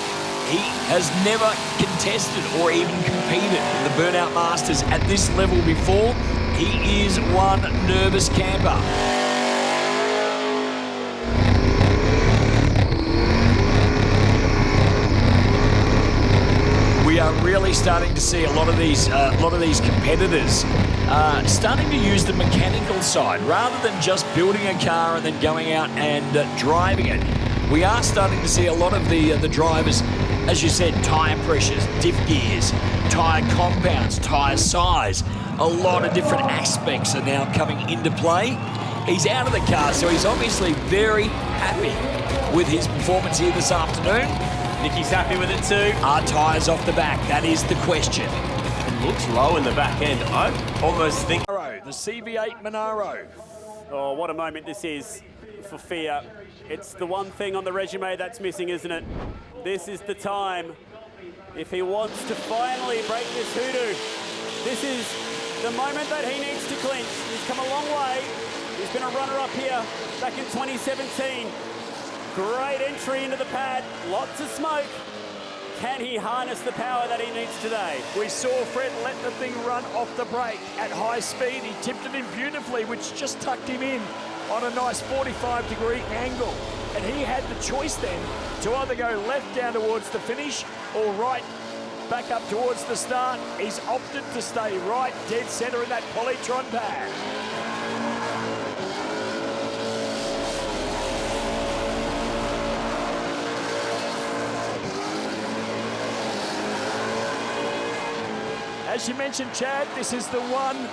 S7: He has never contested or even competed in the Burnout Masters at this level before. He is one nervous camper. We are really starting to see a lot of these competitors starting to use the mechanical side rather than just building a car and then going out and driving it. We are starting to see a lot of the drivers, as you said, tyre pressures, diff gears, tyre compounds, tyre size. A lot of different aspects are now coming into play. He's out of the car, so he's obviously very happy with his performance here this afternoon.
S5: Nicky's happy with it too.
S7: Are tyres off the back? That is the question.
S5: It looks low in the back end. I almost think...
S7: The CV8 Monaro.
S5: Oh, what a moment this is for Fia. It's the one thing on the resume that's missing, isn't it? This is the time. If he wants to finally break this hoodoo, this is the moment that he needs to clinch. He's come a long way. He's been a runner-up here back in 2017. Great entry into the pad, lots of smoke. Can he harness the power that he needs today?
S7: We saw Fred let the thing run off the brake at high speed. He tipped it in beautifully, which just tucked him in on a nice 45-degree angle. And he had the choice then to either go left down towards the finish or right back up towards the start. He's opted to stay right dead centre in that Polytron pad. As you mentioned, Chad, this is the one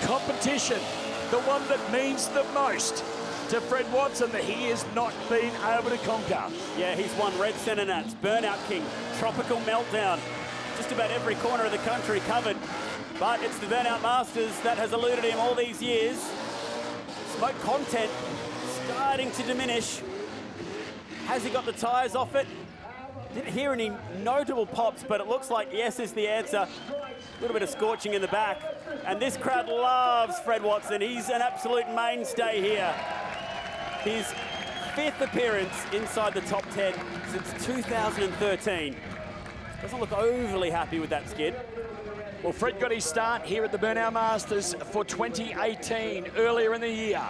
S7: competition, the one that means the most to Fred Watson that he has not been able to conquer.
S5: Yeah, he's won Red Summernats, Burnout King, Tropical Meltdown, just about every corner of the country covered. But it's the Burnout Masters that has eluded him all these years. Smoke content starting to diminish. Has he got the tyres off it? Didn't hear any notable pops, but it looks like yes is the answer. A little bit of scorching in the back. And this crowd loves Fred Watson. He's an absolute mainstay here. His 5th appearance inside the top 10 since 2013. Doesn't look overly happy with that skid.
S7: Well, Fred got his start here at the Burnout Masters for 2018, earlier in the year,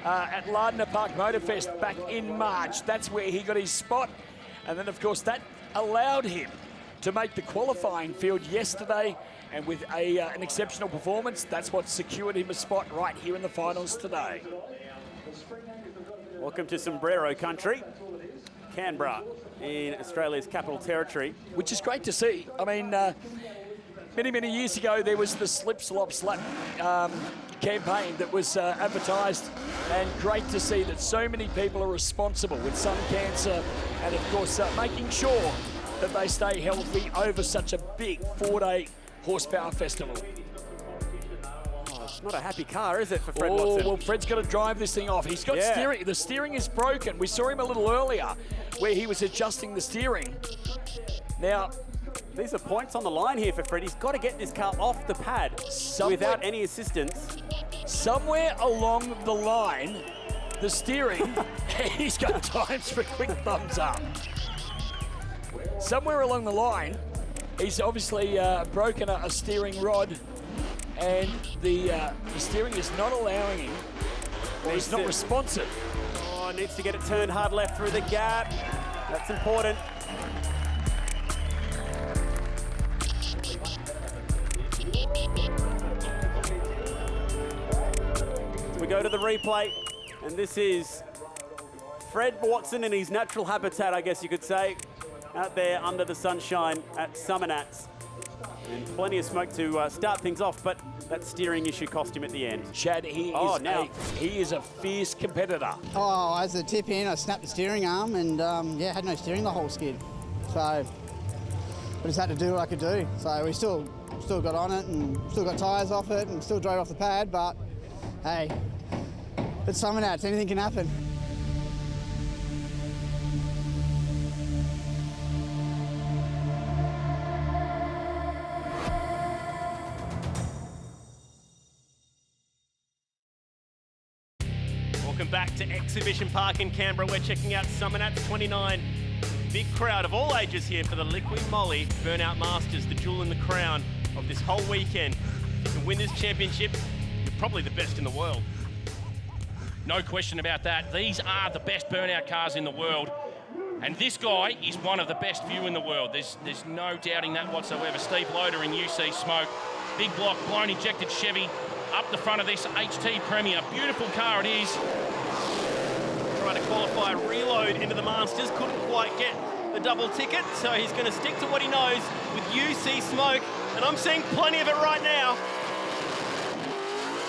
S7: at Lardner Park Motorfest back in March. That's where he got his spot. And then, of course, that allowed him to make the qualifying field yesterday. And with an exceptional performance, that's what secured him a spot right here in the finals today.
S5: Welcome to Sombrero country, Canberra, in Australia's capital territory.
S7: Which is great to see. I mean, many, many years ago, there was the Slip, Slop, Slap campaign that was advertised, and great to see that so many people are responsible with sun cancer and, of course, making sure that they stay healthy over such a big 4-day horsepower festival.
S5: Oh, it's not a happy car, is it, for Fred Watson?
S7: Well, Fred's got to drive this thing off. He's got steering. The steering is broken. We saw him a little earlier where he was adjusting the steering. Now,
S5: these are points on the line here for Fred. He's got to get this car off the pad without any assistance.
S7: Somewhere along the line, the steering, he's got times for quick thumbs up. Somewhere along the line, he's obviously broken a steering rod, and the steering is not allowing him, or he's not responsive.
S5: Oh, needs to get it turned hard left through the gap. That's important. So we go to the replay, and this is Fred Watson in his natural habitat, I guess you could say, out there under the sunshine at Summernats. And plenty of smoke to start things off, but that steering issue cost him at the end.
S7: Chad, he is a fierce competitor.
S16: Oh, as the tip in, I snapped the steering arm and had no steering the whole skid. So I just had to do what I could do. So we still got on it and still got tyres off it and still drove off the pad, but hey, it's Summernats, anything can happen.
S5: Welcome back to Exhibition Park in Canberra. We're checking out Summernats 29. Big crowd of all ages here for the Liquid Moly Burnout Masters, the jewel in the crown of this whole weekend. To win this championship, you're probably the best in the world.
S4: No question about that. These are the best burnout cars in the world. And this guy is one of the best few in the world. There's no doubting that whatsoever. Steve Loader in UC Smoke. Big block, blown injected Chevy up the front of this HT Premier. Beautiful car it is.
S5: Trying to qualify reload into the Masters. Couldn't quite get the double ticket, so he's going to stick to what he knows with UC Smoke. And I'm seeing plenty of it right now.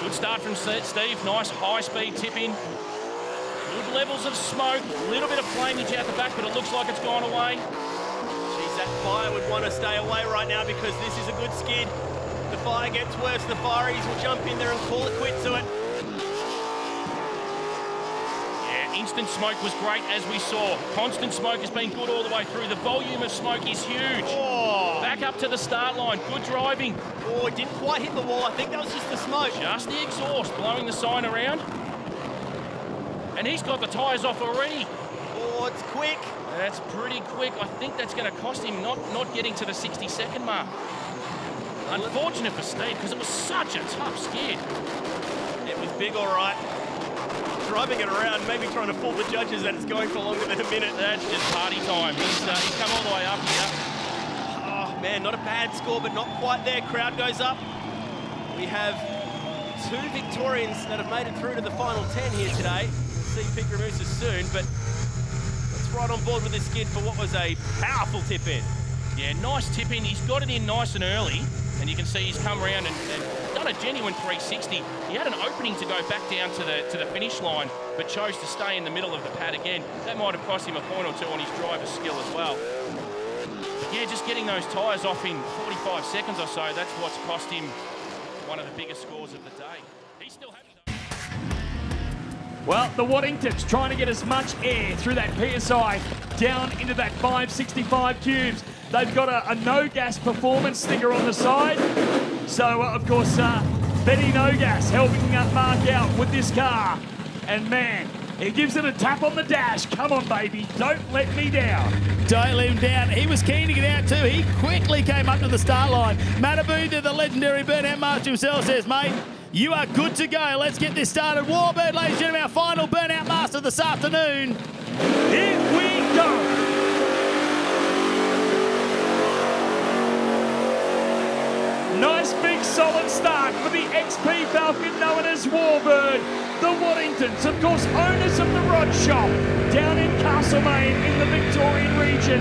S4: Good start from Steve. Nice high-speed tip-in. Good levels of smoke. A little bit of flamage out the back, but it looks like it's gone away.
S5: Geez, that fire would want to stay away right now because this is a good skid. The fire gets worse, the fireys will jump in there and call it quits to it.
S4: Yeah, instant smoke was great, as we saw. Constant smoke has been good all the way through. The volume of smoke is huge.
S5: Oh.
S4: Back up to the start line. Good driving.
S5: Oh, it didn't quite hit the wall. I think that was just the smoke.
S4: Just the exhaust blowing the sign around. And he's got the tyres off already.
S5: Oh, it's quick.
S4: That's pretty quick. I think that's going to cost him not getting to the 60-second mark. Unfortunate for Steve, because it was such a tough skid.
S5: It was big, all right. Driving it around, maybe trying to fool the judges that it's going for longer than a minute.
S4: That's just party time. He's come all the way up here.
S5: Oh, man, not a bad score, but not quite there. Crowd goes up. We have 2 Victorians that have made it through to the final 10 here today. We'll see Pete Ramusa soon, but let's ride on board with this skid for what was a powerful tip-in.
S4: Yeah, nice tip-in. He's got it in nice and early, and you can see he's come around and done a genuine 360. He had an opening to go back down to the finish line, but chose to stay in the middle of the pad again. That might have cost him a point or two on his driver's skill as well. But yeah, just getting those tyres off in 45 seconds or so, that's what's cost him one of the biggest scores of the day. He's still happy though.
S7: Well, the Waddingtons trying to get as much air through that PSI down into that 565 cubes. They've got a no-gas performance sticker on the side. So, of course, Benny No Gas helping Mark out with this car. And, man, he gives it a tap on the dash. Come on, baby. Don't let me down.
S9: Don't let him down. He was keen to get out too. He quickly came up to the start line. Matabu, the legendary burnout master himself, says, mate, you are good to go. Let's get this started. Warbird, ladies and gentlemen, our final burnout master this afternoon.
S7: Here we go. Nice big solid start for the XP Falcon known as Warbird. The Waddingtons, of course, owners of the Rod Shop down in Castlemaine in the Victorian region.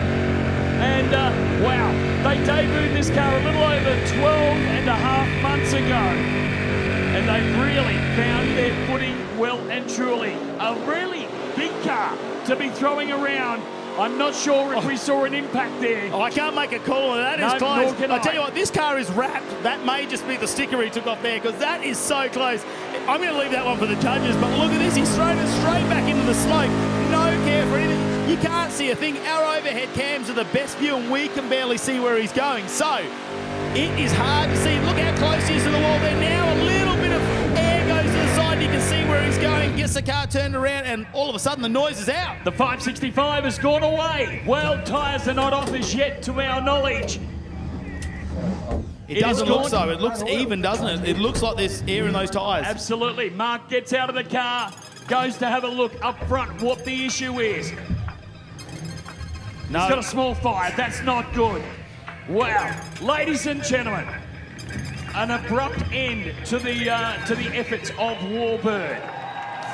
S7: And wow, they debuted this car a little over 12 and a half months ago. And they've really found their footing well and truly. A really big car to be throwing around. I'm not sure if we saw an impact there.
S9: Oh, I can't make a call on that. That is close.
S7: Nor can I.
S9: Tell you what, this car is wrapped. That may just be the sticker he took off there because that is so close. I'm going to leave that one for the judges, but look at this. He's thrown it straight back into the smoke. No care for anything. You can't see a thing. Our overhead cams are the best view and we can barely see where he's going. So it is hard to see. Look how close he is to the wall there now. A little bit of air goes to the side. You can see where he's going. Gets the car turned around and all of a sudden the noise is out.
S7: The 565 has gone away. Well, tyres are not off as yet to our knowledge.
S9: It doesn't look so. It looks even, doesn't it? It looks like there's air in those tyres.
S7: Absolutely. Mark gets out of the car, goes to have a look up front what the issue is.
S9: No.
S7: He's got a small fire. That's not good. Wow. Ladies and gentlemen, an abrupt end to the efforts of Warbird.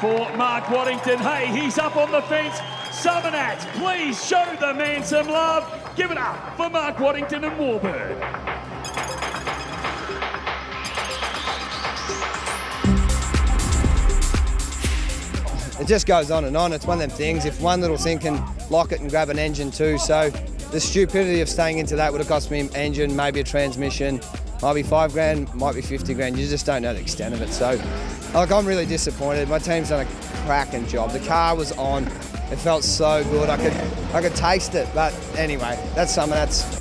S7: For Mark Waddington, hey, he's up on the fence. Summernats, please show the man some love. Give it up for Mark Waddington and Warbird.
S17: It just goes on and on. It's one of them things. If one little thing can lock it and grab an engine too, so the stupidity of staying into that would have cost me an engine, maybe a transmission, might be $5,000, might be $50,000. You just don't know the extent of it. So, like, I'm really disappointed. My team's done a cracking job. The car was on. It felt so good. I could taste it. But anyway, that's Summernats.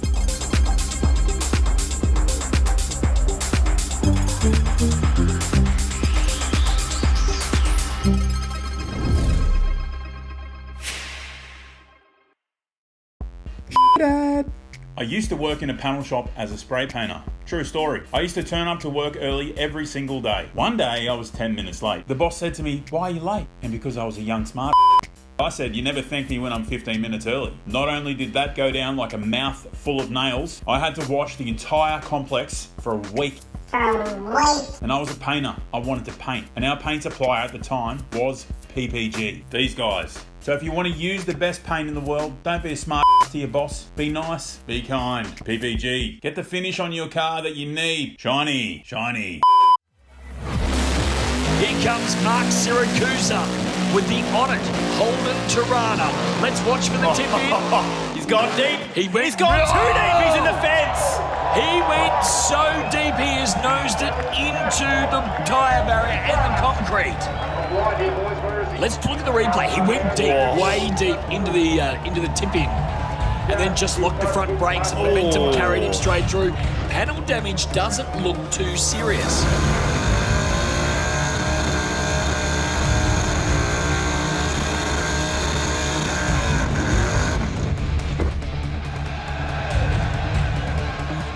S1: Dad. I used to work in a panel shop as a spray painter. True story. I used to turn up to work early every single day. One day I was 10 minutes late. The boss said to me, "Why are you late?" And because I was a young smart I said, "You never thank me when I'm 15 minutes early." Not only did that go down like a mouth full of nails, I had to wash the entire complex for a week. And I was a painter. I wanted to paint. And our paint supplier at the time was PPG. These guys. So if you want to use the best paint in the world, don't be a smart to your boss. Be nice, be kind. PPG. Get the finish on your car that you need. Shiny, shiny.
S7: Here comes Mark Siracusa with the on it, Holden Tirana. Let's watch for the tip in.
S5: He's gone deep.
S7: He's
S5: gone too deep. He's in the fence.
S7: He went so deep he has nosed it into the tyre barrier and the concrete. Let's look at the replay. He went deep, way deep into the tip in. And then just locked the front brakes and momentum carried him straight through. Panel damage doesn't look too serious.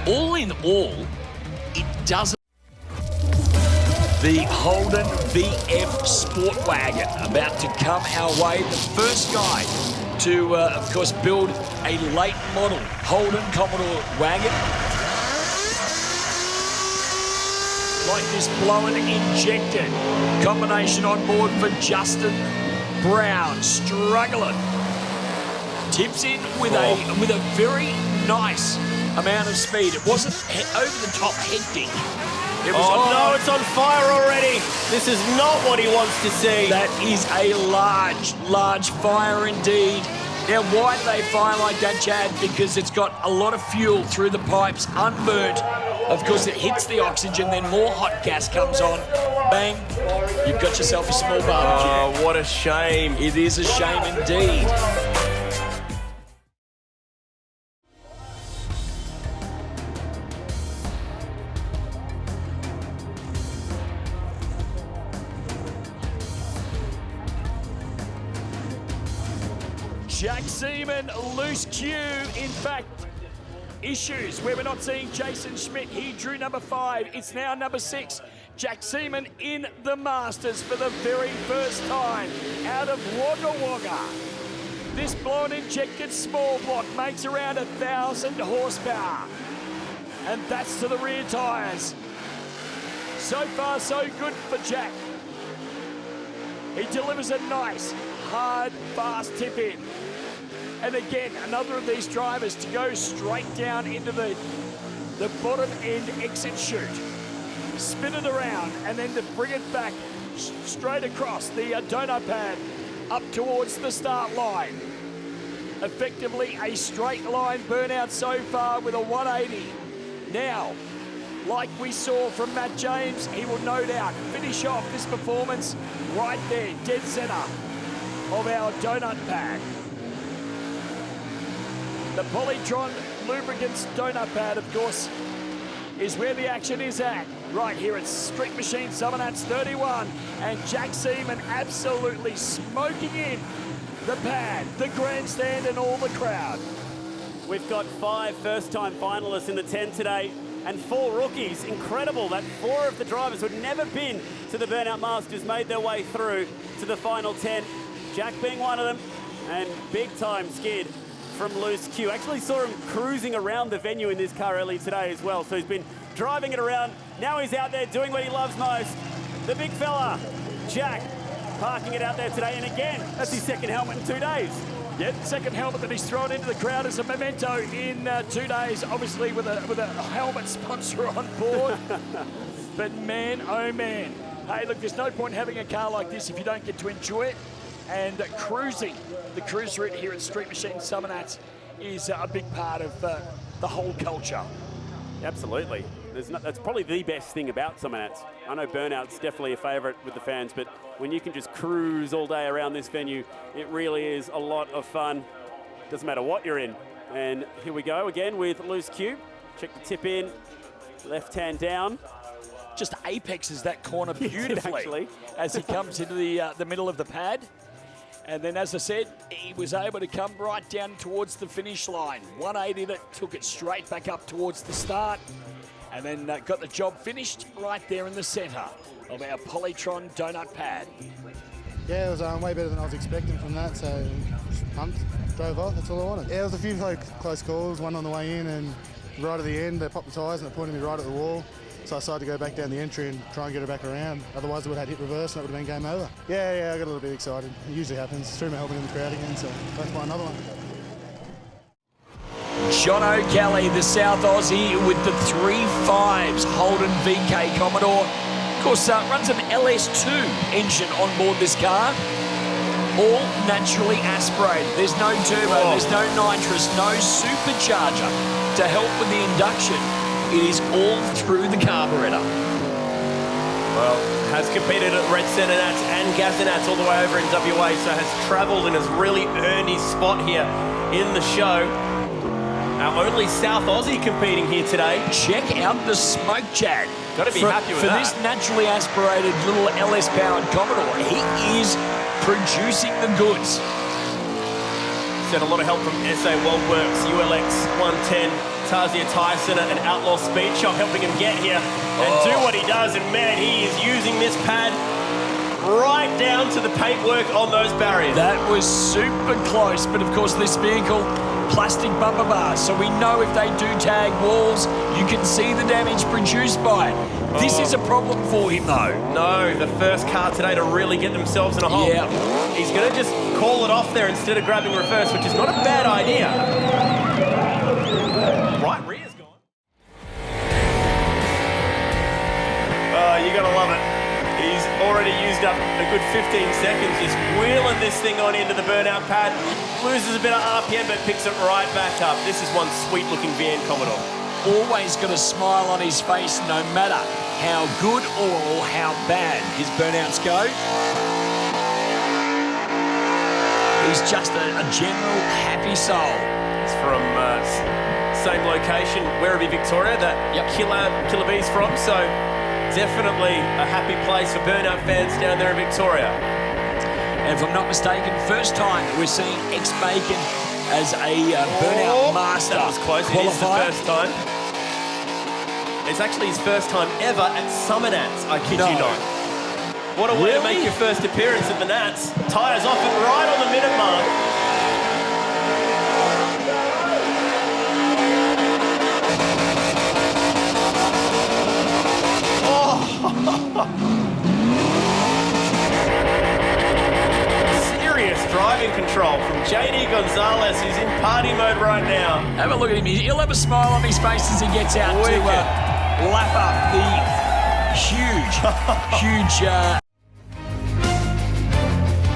S7: All in all, it doesn't. The Holden VF Sport Wagon about to come our way. The first guy to, of course, build a late model Holden Commodore wagon. Like this blown injected combination on board for Justin Brown, struggling. Tips in with a very nice amount of speed. It wasn't over the top hectic. It was
S5: no, it's on fire already. This is not what he wants to see.
S7: That is a large fire indeed. Now, why do they fire like that, Chad? Because it's got a lot of fuel through the pipes, unburnt. Of course, it hits the oxygen, then more hot gas comes on. Bang, you've got yourself a small barbecue.
S5: Oh, what a shame.
S7: It is a shame indeed. Jack Seaman, loose cue. In fact, issues where we're not seeing Jason Schmidt. He drew number 5. It's now number 6. Jack Seaman in the Masters for the very first time out of Wagga Wagga. This blown injected small block makes around 1,000 horsepower. And that's to the rear tyres. So far, so good for Jack. He delivers a nice, hard, fast tip in. And again, another of these drivers to go straight down into the bottom end exit chute. Spin it around and then to bring it back straight across the donut pad up towards the start line. Effectively a straight line burnout so far with a 180. Now, like we saw from Matt James, he will no doubt finish off this performance right there, dead center of our donut pad. The Polytron Lubricants donut pad, of course, is where the action is at. Right here at Street Machine Summernats 31. And Jack Seaman absolutely smoking in the pad, the grandstand and all the crowd.
S5: We've got 5 first-time finalists in the 10 today and 4 rookies. Incredible that 4 of the drivers who had never been to the Burnout Masters made their way through to the final 10. Jack being one of them, and big-time skid from Loose Q. Actually saw him cruising around the venue in this car early today as well. So he's been driving it around. Now he's out there doing what he loves most. The big fella, Jack, parking it out there today. And again, that's his second helmet in 2 days.
S7: Yep, second helmet that he's thrown into the crowd as a memento in 2 days, obviously with a helmet sponsor on board. But man, oh man. Hey, look, there's no point having a car like this if you don't get to enjoy it. And cruising, the cruise route here at Street Machine Summernats is a big part of the whole culture.
S5: Absolutely. That's probably the best thing about Summernats. I know Burnout's definitely a favourite with the fans, but when you can just cruise all day around this venue, it really is a lot of fun. Doesn't matter what you're in. And here we go again with Loose Q. Check the tip in, left hand down.
S7: Just apexes that corner beautifully as he comes into the middle of the pad. And then, as I said, he was able to come right down towards the finish line. 180 that took it straight back up towards the start. And then got the job finished right there in the centre of our Polytron donut pad.
S18: Yeah, it was way better than I was expecting from that. So, pumped, drove off, that's all I wanted. Yeah, there was a few close calls, one on the way in and right at the end, they popped the tyres and it pointed me right at the wall. So I decided to go back down the entry and try and get her back around. Otherwise, it would have hit reverse and that would have been game over. Yeah, I got a little bit excited. It usually happens. Threw my helmet in the crowd again, so that's by another one.
S7: John O'Kelly, the South Aussie, with the 3.5s Holden VK Commodore. Of course, runs an LS2 engine on board this car. All naturally aspirated. There's no turbo, there's no nitrous, no supercharger to help with the induction. It is all through the carburetor.
S2: Well, has competed at Red Summernats and Gazanats all the way over in WA, so has travelled and has really earned his spot here in the show. Our only South Aussie competing here today.
S7: Check out the smoke, Chad.
S2: Got to be happy with
S7: that.
S2: that.
S7: For this naturally aspirated little LS-powered Commodore, he is producing the goods.
S2: Said a lot of help from SA Worldworks, ULX 110, Tarzia Tyson and Outlaw Speed Shop helping him get here and do what he does. And man, he is using this pad right down to the paintwork on those barriers.
S7: That was super close, but of course this vehicle, plastic bumper bars, so we know if they do tag walls, you can see the damage produced by it. This is a problem for him though.
S2: No, the first car today to really get themselves in a hole.
S7: Yeah.
S2: He's going to just call it off there instead of grabbing reverse, which is not a bad idea. Right rear's gone. Oh, you got to love it. He's already used up a good 15 seconds just wheeling this thing on into the burnout pad. Loses a bit of RPM but picks it right back up. This is one sweet looking VN Commodore.
S7: Always got a smile on his face no matter how good or how bad his burnouts go. He's just a general happy soul.
S2: It's from same location, Werribee, Victoria, that Killer B's from, so definitely a happy place for burnout fans down there in Victoria.
S7: And if I'm not mistaken, first time that we're seeing X-Bacon as a burnout master.
S2: That was close. It is the first time. It's actually his first time ever at Summernats, I kid you not. What a way to make your first appearance at the Nats. Tyres off it right on the minute mark. Serious driving control from JD Gonzalez, who's in party mode right now.
S7: Have a look at him. He'll have a smile on his face as he gets out to lap up the huge.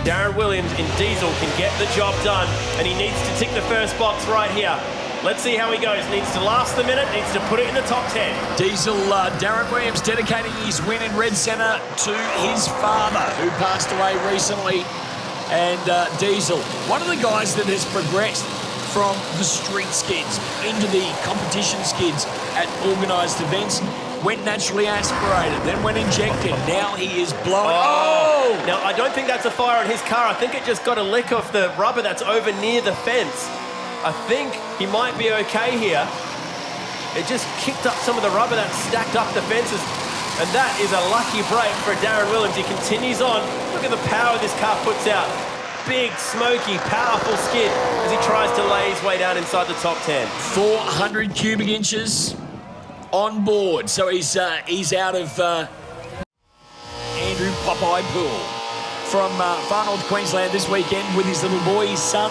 S2: Darren Williams in diesel can get the job done, and he needs to tick the first box right here. Let's see how he goes. Needs to last the minute, needs to put it in the top 10.
S7: Diesel, Darren Williams dedicating his win in Red Centre to his father, who passed away recently. And Diesel, one of the guys that has progressed from the street skids into the competition skids at organised events, went naturally aspirated, then went injected. Now he is blowing. Oh!
S2: Now, I don't think that's a fire on his car. I think it just got a lick off the rubber that's over near the fence. I think he might be okay here. It just kicked up some of the rubber that stacked up the fences. And that is a lucky break for Darren Williams. He continues on. Look at the power this car puts out. Big, smoky, powerful skid as he tries to lay his way down inside the top 10.
S7: 400 cubic inches on board. So he's out of Andrew Popeye Pool from Far North Queensland this weekend with his little boy, his son.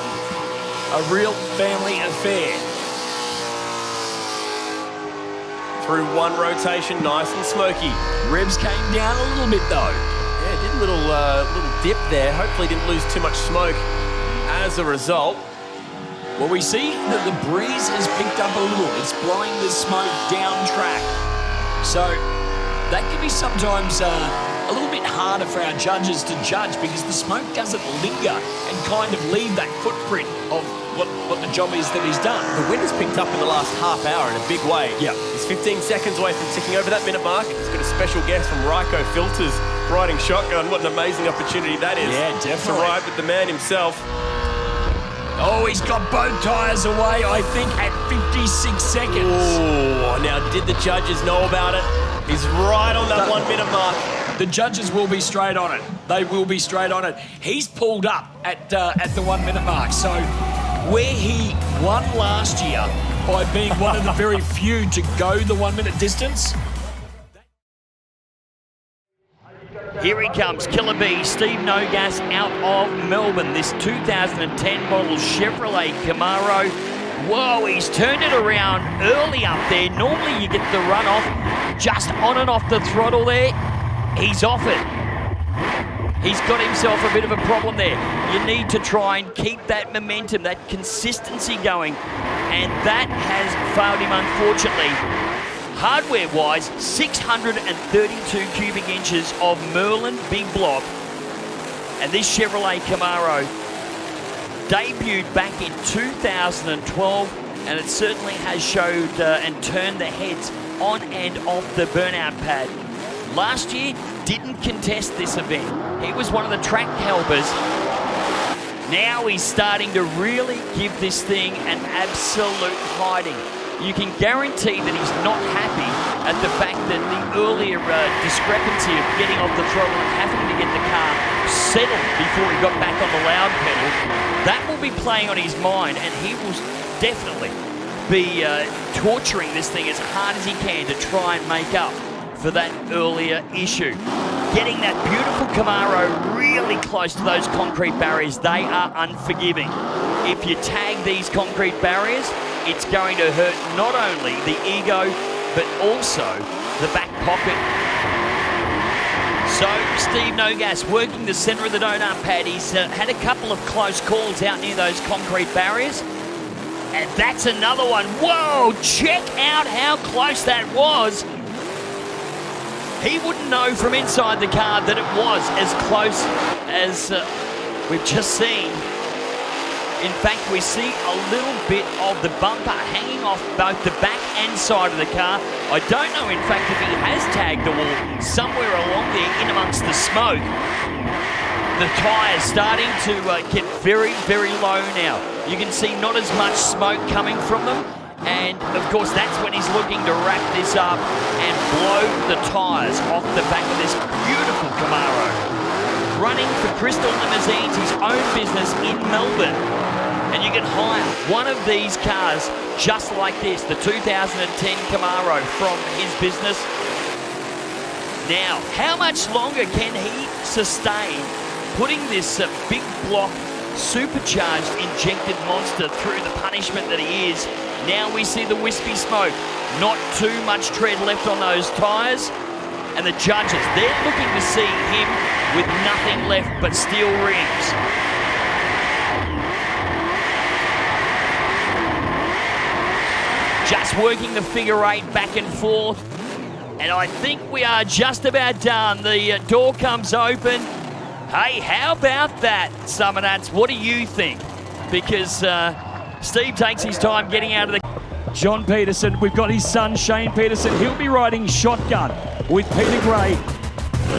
S7: A real family affair.
S2: Through one rotation, nice and smoky.
S7: Revs came down a little bit though.
S2: Yeah, did a little dip there. Hopefully didn't lose too much smoke as a result.
S7: Well, we see that the breeze has picked up a little. It's blowing the smoke down track. So that can be sometimes a little bit harder for our judges to judge because the smoke doesn't linger and kind of leave that footprint of what the job is that he's done.
S2: The wind has picked up in the last half hour in a big way.
S7: Yeah.
S2: He's 15 seconds away from ticking over that minute mark. He's got a special guest from Ryco Filters riding shotgun. What an amazing opportunity that is.
S7: Yeah, definitely.
S2: To ride with the man himself.
S7: Oh, he's got both tyres away, I think, at 56 seconds.
S2: Oh, now did the judges know about it? He's right on that 1 minute mark.
S7: The judges will be straight on it. They will be straight on it. He's pulled up at the 1 minute mark. So where he won last year by being one of the very few to go the 1 minute distance.
S19: Here he comes, Killer B, Steve Nogas out of Melbourne. This 2010 model Chevrolet Camaro. Whoa, he's turned it around early up there. Normally you get the run off just on and off the throttle there. He's off it. He's got himself a bit of a problem there. You need to try and keep that momentum, that consistency going. And that has failed him, unfortunately. Hardware-wise, 632 cubic inches of Merlin big block. And this Chevrolet Camaro debuted back in 2012, and it certainly has showed and turned the heads on and off the burnout pad. Last year, didn't contest this event. He was one of the track helpers. Now he's starting to really give this thing an absolute hiding. You can guarantee that he's not happy at the fact that the earlier discrepancy of getting off the throttle and having to get the car settled before he got back on the loud pedal, that will be playing on his mind, and he will definitely be torturing this thing as hard as he can to try and make up for that earlier issue. Getting that beautiful Camaro really close to those concrete barriers, they are unforgiving. If you tag these concrete barriers, it's going to hurt not only the ego, but also the back pocket. So Steve Nogas working the center of the donut pad. He's had a couple of close calls out near those concrete barriers. And that's another one. Whoa, check out how close that was. He wouldn't know from inside the car that it was as close as we've just seen. In fact, we see a little bit of the bumper hanging off both the back and side of the car. I don't know, in fact, if he has tagged the wall somewhere along there in amongst the smoke. The tyres starting to get very, very low now. You can see not as much smoke coming from them. And, of course, that's when he's looking to wrap this up and blow the tyres off the back of this beautiful Camaro. Running for Crystal Limousines, his own business in Melbourne. And you can hire one of these cars just like this, the 2010 Camaro from his business. Now, how much longer can he sustain putting this big block, supercharged, injected monster through the punishment that he is? Now we see the wispy smoke. Not too much tread left on those tyres. And the judges, they're looking to see him with nothing left but steel rims. Just working the figure eight back and forth. And I think we are just about done. The door comes open. Hey, how about that, Summernats? What do you think? Because Steve takes his time getting out of the...
S6: John Peterson, we've got his son Shane Peterson. He'll be riding shotgun with Peter Gray.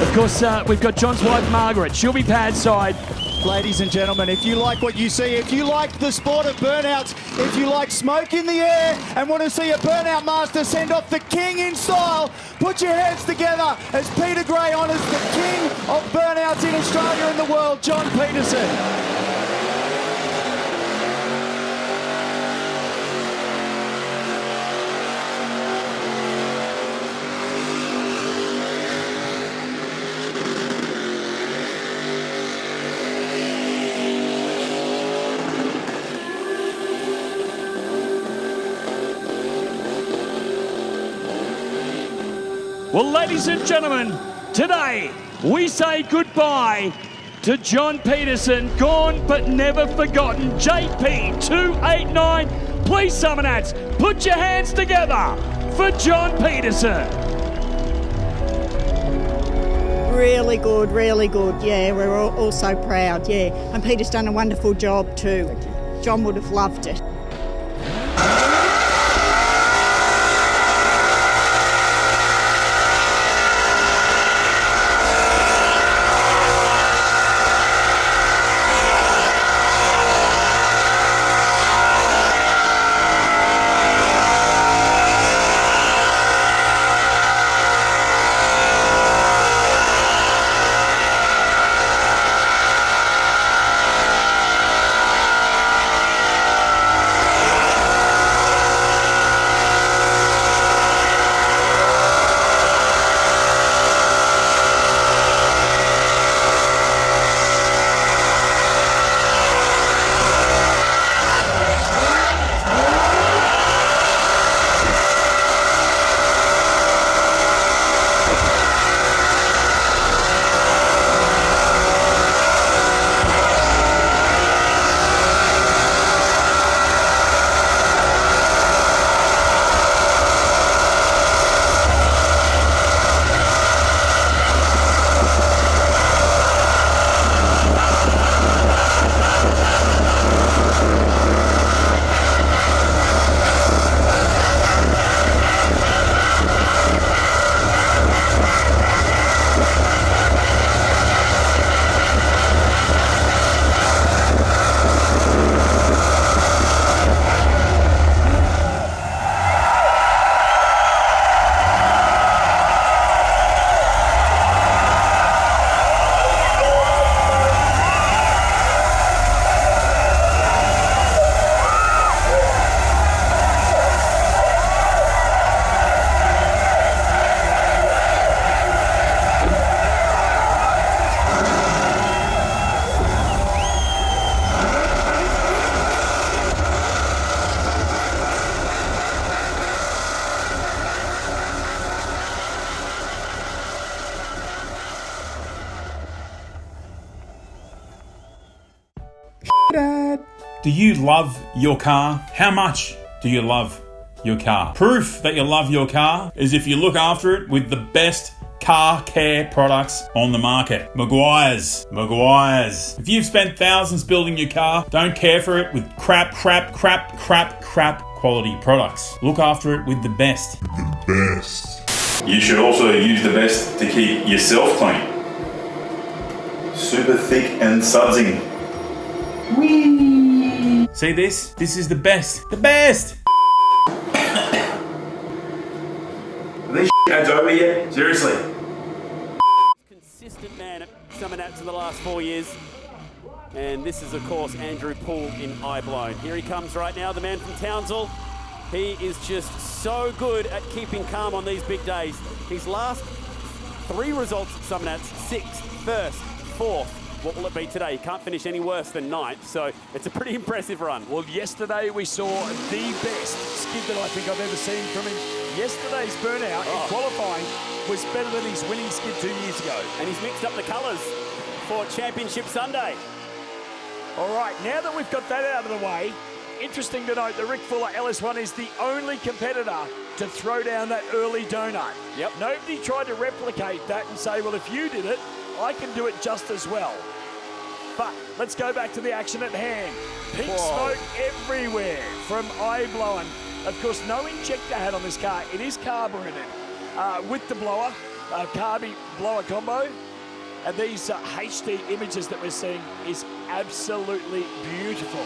S6: Of course, we've got John's wife Margaret. She'll be pad side.
S20: Ladies and gentlemen, if you like what you see, if you like the sport of burnouts, if you like smoke in the air and want to see a burnout master send off the king in style, put your hands together as Peter Gray honours the king of burnouts in Australia and the world, John Peterson.
S6: Well, ladies and gentlemen, today we say goodbye to John Peterson, gone but never forgotten. JP289, please, Summernats, put your hands together for John Peterson.
S21: Really good, really good. Yeah, we're all so proud, yeah. And Peter's done a wonderful job too. John would have loved it.
S1: Do you love your car? How much do you love your car? Proof that you love your car is if you look after it with the best car care products on the market. Maguire's. If you've spent thousands building your car, don't care for it with crap quality products. Look after it with the best. You should also use the best to keep yourself clean. Super thick and sudsing. Whee! See this? This is the best. The best! Are these ads over yet? Seriously?
S5: Consistent man at Summernats in the last 4 years. And this is, of course, Andrew Poole in Eye Blown. Here he comes right now, the man from Townsville. He is just so good at keeping calm on these big days. His last 3 results at Summernats, 6th, 1st, 4th. What will it be today? He can't finish any worse than 9th, so it's a pretty impressive run.
S6: Well, yesterday we saw the best skid that I think I've ever seen from him. Yesterday's burnout in qualifying was better than his winning skid 2 years ago.
S5: And he's mixed up the colours for Championship Sunday.
S6: All right, now that we've got that out of the way, interesting to note that Rick Fuller LS1 is the only competitor to throw down that early donut.
S5: Yep.
S6: Nobody tried to replicate that and say, well, if you did it, I can do it just as well. But let's go back to the action at hand. Pink smoke everywhere from Eye Blown. Of course, no injector hat on this car. It is carbureted with the blower, carby blower combo. And these HD images that we're seeing is absolutely beautiful.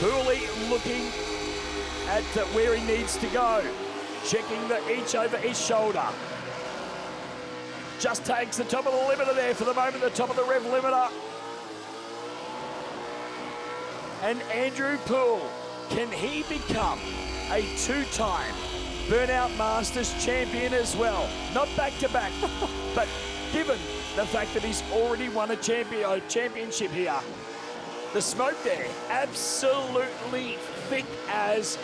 S6: Pooley looking at where he needs to go. Checking the each over each shoulder. Just takes the top of the limiter there for the moment, the top of the rev limiter. And Andrew Poole, can he become a 2-time Burnout Masters champion as well? Not back-to-back, but given the fact that he's already won a championship here. The smoke there, absolutely thick as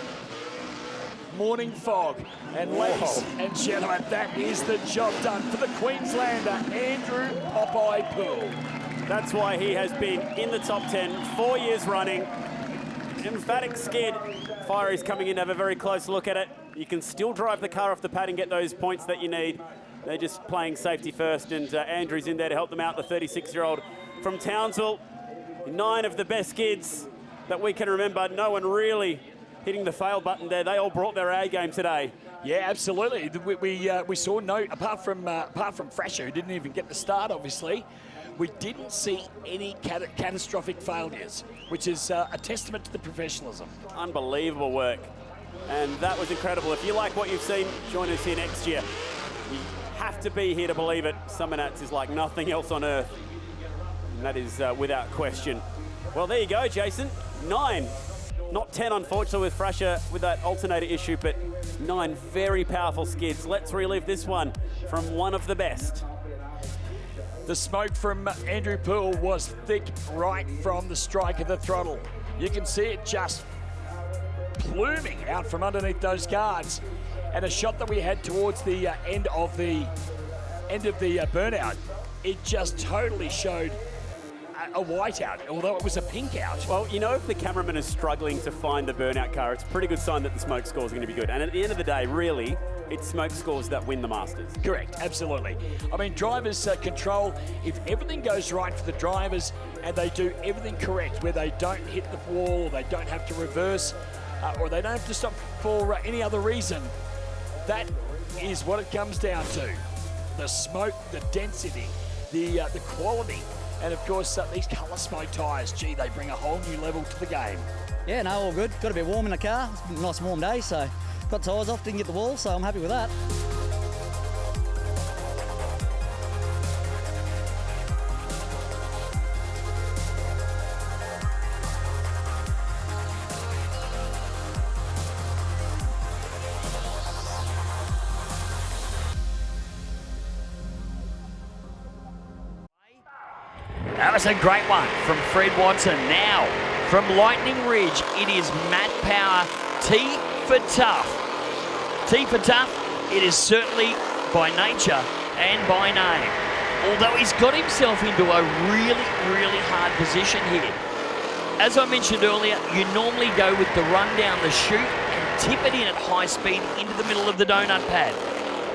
S6: morning fog. And ladies and gentlemen, that is the job done for the Queenslander, Andrew Popeye Poole.
S5: That's why he has been in the top 10 4 years running. Emphatic skid. Fiery's coming in to have a very close look at it. You can still drive the car off the pad and get those points that you need. They're just playing safety first, and Andrew's in there to help them out, the 36-year-old from Townsville. 9 of the best skids that we can remember. No one really hitting the fail button there. They all brought their A game today.
S6: Yeah, absolutely. We saw no, apart from Frasher, who didn't even get the start, obviously, we didn't see any catastrophic failures, which is a testament to the professionalism.
S5: Unbelievable work. And that was incredible. If you like what you've seen, join us here next year. You have to be here to believe it. Summernats is like nothing else on earth. And that is without question. Well, there you go, Jason. 9. Not 10, unfortunately, with Frasher with that alternator issue, but 9 very powerful skids. Let's relive this one from one of the best.
S6: The smoke from Andrew Poole was thick right from the strike of the throttle. You can see it just pluming out from underneath those guards. And a shot that we had towards the end of the burnout, it just totally showed a white out, although it was a pink out.
S5: Well, you know, if the cameraman is struggling to find the burnout car, it's a pretty good sign that the smoke scores are going to be good. And at the end of the day, really, it's smoke scores that win the Masters.
S6: Correct, absolutely. I mean, drivers control, if everything goes right for the drivers and they do everything correct, where they don't hit the wall, or they don't have to reverse, or they don't have to stop for any other reason, that is what it comes down to. The smoke, the density, the quality. And of course, these colour smoke tyres, gee, they bring a whole new level to the game.
S10: Yeah, no, all good. Got a bit warm in the car. It's been a nice warm day, so got tyres off, didn't get the wall, so I'm happy with that.
S19: That was a great one from Fred Watson. Now, from Lightning Ridge, it is Matt Power, T for Tough. T for Tough, it is certainly by nature and by name. although he's got himself into a really, really hard position here. As I mentioned earlier, you normally go with the run down the chute and tip it in at high speed into the middle of the donut pad.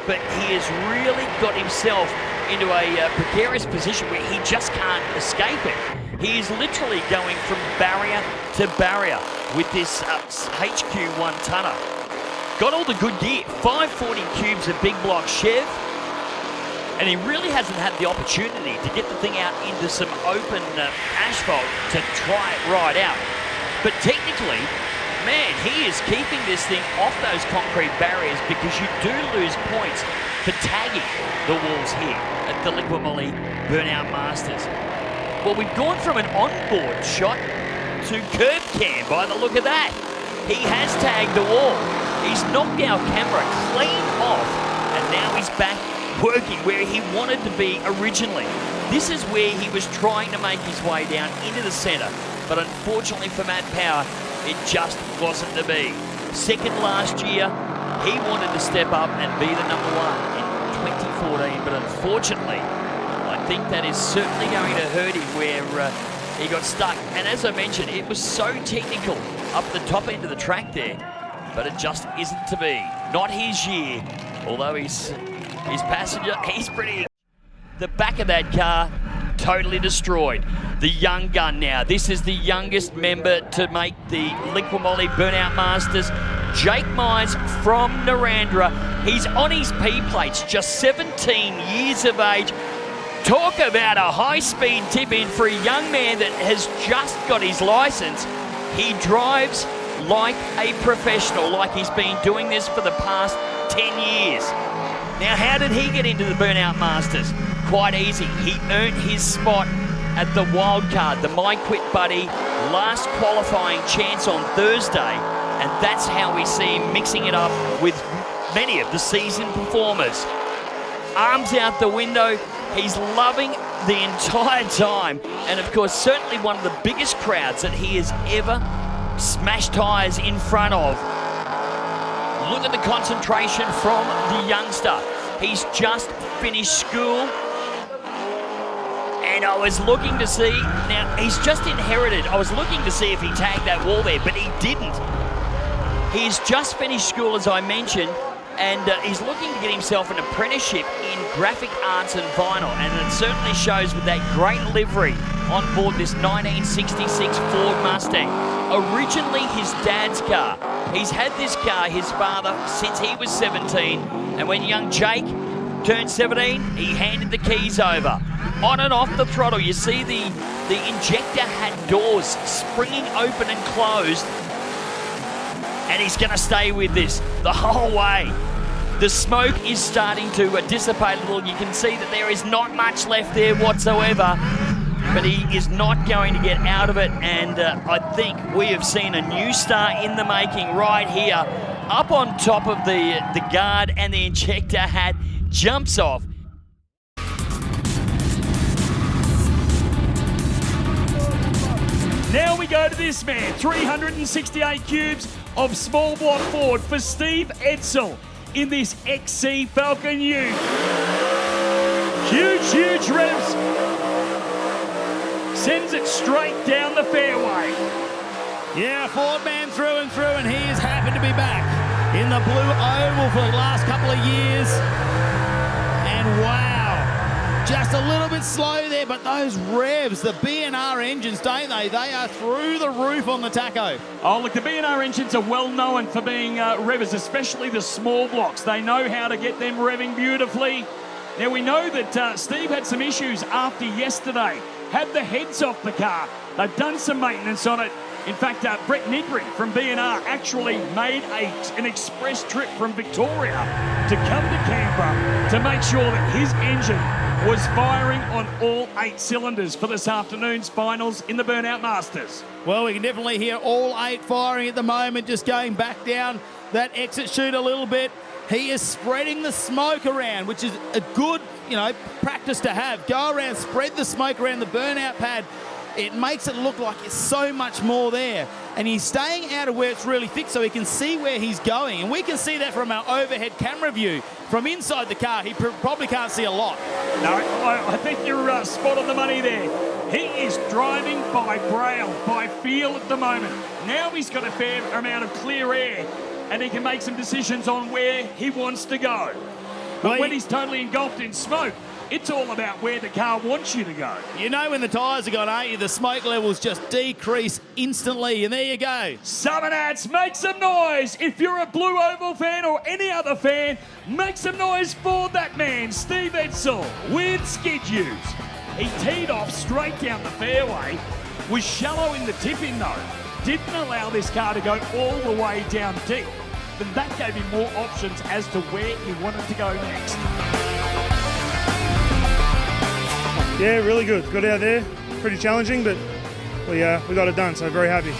S19: But he has really got himself into a precarious position where he just can't escape it. He is literally going from barrier to barrier with this HQ 1-tonner. Got all the good gear, 540 cubes of big block Chev, and he really hasn't had the opportunity to get the thing out into some open asphalt to try it right out. But technically, man, he is keeping this thing off those concrete barriers, because you do lose points for tagging the walls here at the Liqui Moly Burnout Masters. Well, we've gone from an onboard shot to curb cam by the look of that. He has tagged the wall. He's knocked our camera clean off, and now he's back working where he wanted to be originally. This is where he was trying to make his way down into the centre, but unfortunately for Matt Power, it just wasn't to be. Second last year, he wanted to step up and be the number one in 2014, but unfortunately, I think that is certainly going to hurt him where he got stuck. And as I mentioned, it was so technical up the top end of the track there, but it just isn't to be. Not his year, although his passenger, he's pretty... The back of that car, totally destroyed. The young gun now. This is the youngest member to make the Liqui Moly Burnout Masters. Jake Mines from Narandra. He's on his P-plates, just 17 years of age. Talk about a high-speed tip-in for a young man that has just got his licence. He drives like a professional, like he's been doing this for the past 10 years. Now, how did he get into the Burnout Masters? Quite easy. He earned his spot at the wildcard, the My Quit Buddy last qualifying chance on Thursday, and that's how we see him mixing it up with many of the seasoned performers. Arms out the window. He's loving the entire time, and of course, certainly one of the biggest crowds that he has ever smashed tyres in front of. Look at the concentration from the youngster. He's just finished school, and I was looking to see, now he's just inherited, I was looking to see if he tagged that wall there, but he didn't. He's just finished school, as I mentioned, and he's looking to get himself an apprenticeship in graphic arts and vinyl, and it certainly shows with that great livery on board this 1966 Ford Mustang. Originally his dad's car. He's had this car, his father, since he was 17, and when young Jake turned 17, he handed the keys over. On and off the throttle, you see the injector hat doors springing open and closed, and he's going to stay with this the whole way. The smoke is starting to dissipate a little. You can see that there is not much left there whatsoever, but he is not going to get out of it, and I think we have seen a new star in the making right here. Up on top of the guard, and the injector hat jumps off.
S6: Now we go to this man, 368 cubes of small block Ford for Steve Edsel in this XC Falcon U. Huge revs. Sends it straight down the fairway.
S9: Yeah, Ford man through and through, and he is happy to be back in the blue oval for the last couple of years. And wow, just a little bit slow there, but those revs, the B&R engines, don't they? They are through the roof on the tacho.
S6: Oh, look, the B&R engines are well known for being revvers, especially the small blocks. They know how to get them revving beautifully. Now, we know that Steve had some issues after yesterday. Had the heads off the car. They've done some maintenance on it. In fact, Brett Nigri from B&R actually made an express trip from Victoria to come to Canberra to make sure that his engine was firing on all 8 cylinders for this afternoon's finals in the Burnout Masters.
S9: Well, we can definitely hear all 8 firing at the moment, just going back down that exit chute a little bit. He is spreading the smoke around, which is a good, practice to have. Go around, spread the smoke around the burnout pad. it makes it look like it's so much more there. And he's staying out of where it's really thick so he can see where he's going. And we can see that from our overhead camera view. From inside the car, he probably can't see a lot.
S6: No, I think you're spot on the money there. He is driving by braille, by feel at the moment. Now he's got a fair amount of clear air and he can make some decisions on where he wants to go. But when he's totally engulfed in smoke, it's all about where the car wants you to go.
S9: You know when the tyres are gone, aren't you? The smoke levels just decrease instantly, and there you go.
S6: Summernats, make some noise. If you're a Blue Oval fan or any other fan, make some noise for that man, Steve Edsall, with Skids. He teed off straight down the fairway, was shallow in the tip-in though. Didn't allow this car to go all the way down deep. Then that gave him more options as to where he wanted to go next.
S14: Yeah, really good. Got out there. Pretty challenging, but we got it done, so very happy.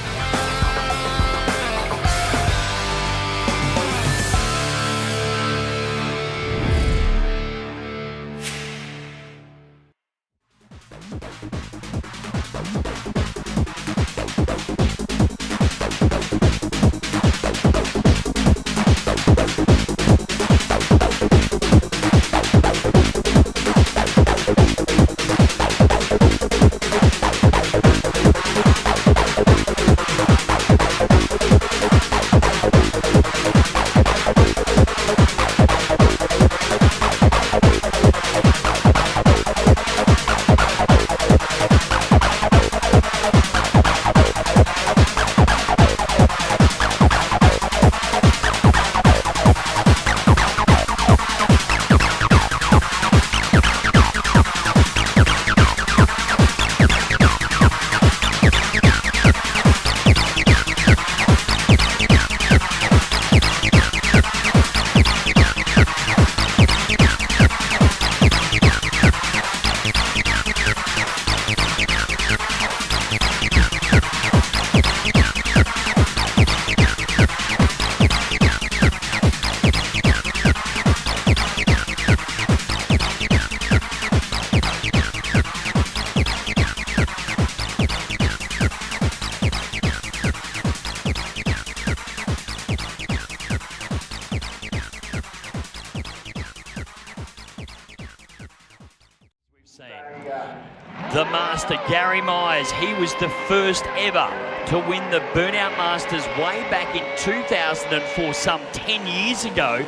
S19: The master, Gary Myers, he was the first ever to win the Burnout Masters way back in 2004, some 10 years ago.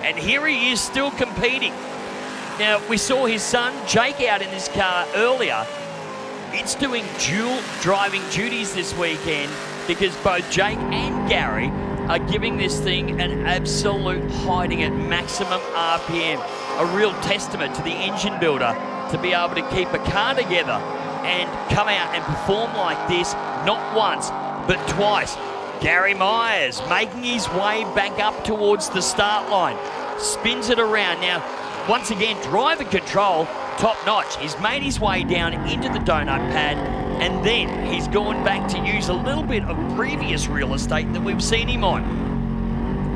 S19: And here he is still competing. Now, we saw his son, Jake, out in this car earlier. It's doing dual driving duties this weekend because both Jake and Gary are giving this thing an absolute hiding at maximum RPM. A real testament to the engine builder to be able to keep a car together and come out and perform like this, not once, but twice. Gary Myers making his way back up towards the start line. Spins it around. Now, once again, driver control, top notch. He's made his way down into the donut pad, and then he's gone back to use a little bit of previous real estate that we've seen him on.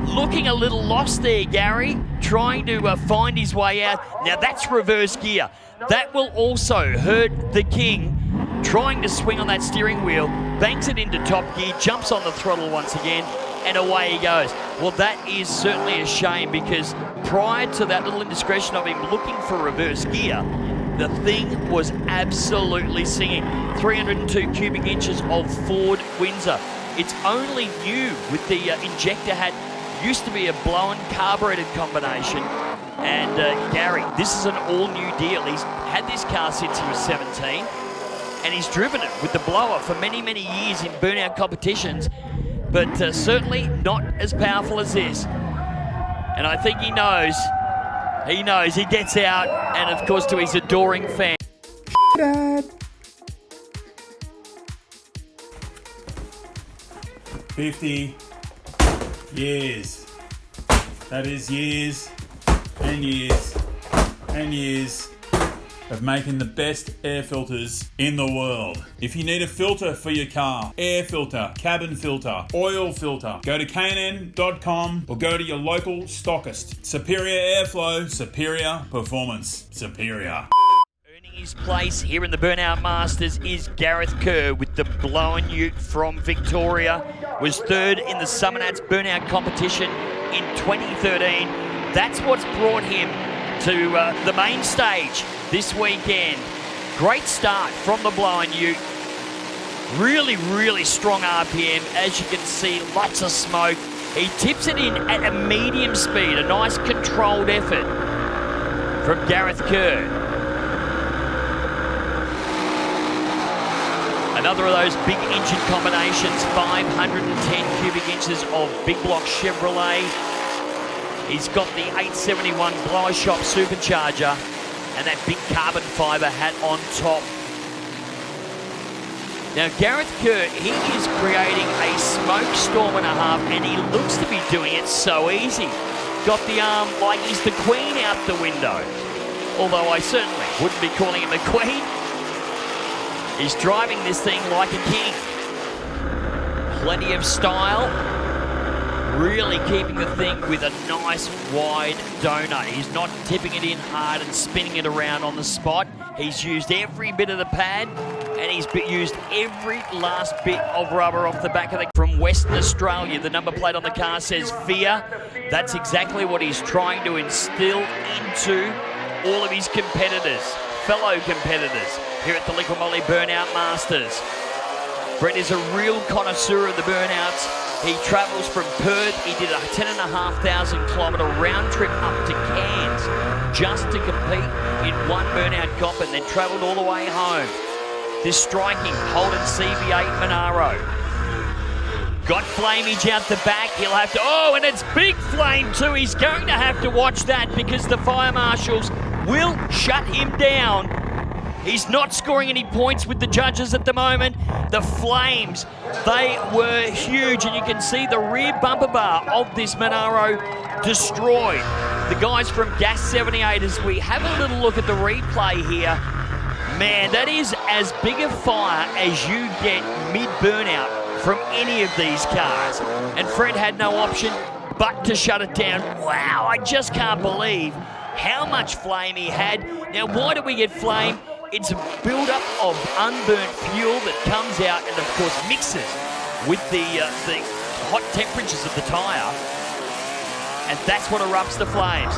S19: Looking a little lost there, Gary, trying to find his way out. Now, that's reverse gear. That will also hurt the King, trying to swing on that steering wheel, banks it into top gear, jumps on the throttle once again, and away he goes. Well, that is certainly a shame because prior to that little indiscretion of him looking for reverse gear, the thing was absolutely singing. 302 cubic inches of Ford Windsor. It's only new with the injector hat. Used to be a blown carbureted combination. And Gary, this is an all-new deal. He's had this car since he was 17, and he's driven it with the blower for many, many years in burnout competitions, but certainly not as powerful as this. And I think he knows, he gets out, and of course to his adoring fans.
S1: Dad. 50 years. That is years and years and years of making the best air filters in the world. If you need a filter for your car, air filter, cabin filter, oil filter, go to knn.com or go to your local stockist. Superior airflow, superior performance, superior.
S19: his place here in the Burnout Masters is Gareth Kerr with the Blown Ute from Victoria. Was third in the Summernats Burnout competition in 2013. That's what's brought him to the main stage this weekend. Great start from the Blown Ute. Really, really strong RPM. As you can see, lots of smoke. He tips it in at a medium speed, a nice controlled effort from Gareth Kerr. Another of those big engine combinations, 510 cubic inches of big block Chevrolet. He's got the 871 blower shop supercharger and that big carbon fiber hat on top. Now Gareth Kerr, he is creating a smoke storm and a half, and he looks to be doing it so easy. Got the arm like he's the Queen out the window. Although I certainly wouldn't be calling him the Queen. He's driving this thing like a king. Plenty of style. Really keeping the thing with a nice wide donut. He's not tipping it in hard and spinning it around on the spot. He's used every bit of the pad, and he's used every last bit of rubber off the back of the... From Western Australia, the number plate on the car says Fear. That's exactly what he's trying to instill into all of his competitors, fellow competitors, here at the Liquid Moly Burnout Masters. Brett is a real connoisseur of the burnouts. He travels from Perth. He did a 10,500 kilometre round trip up to Cairns just to compete in one burnout comp, and then travelled all the way home. This striking Holden CB8 Monaro. Got flameage out the back. He'll have to... Oh, and it's big flame too. He's going to have to watch that because the fire marshals will shut him down. He's not scoring any points with the judges at the moment. The flames, they were huge, and you can see the rear bumper bar of this Monaro destroyed. The guys from Gas 78, as we have a little look at the replay here, man, that is as big a fire as you get mid-burnout from any of these cars. And Fred had no option but to shut it down. Wow, I just can't believe how much flame he had. Now, why do we get flame? It's a build-up of unburnt fuel that comes out and, of course, mixes with the hot temperatures of the tyre, and that's what erupts the flames.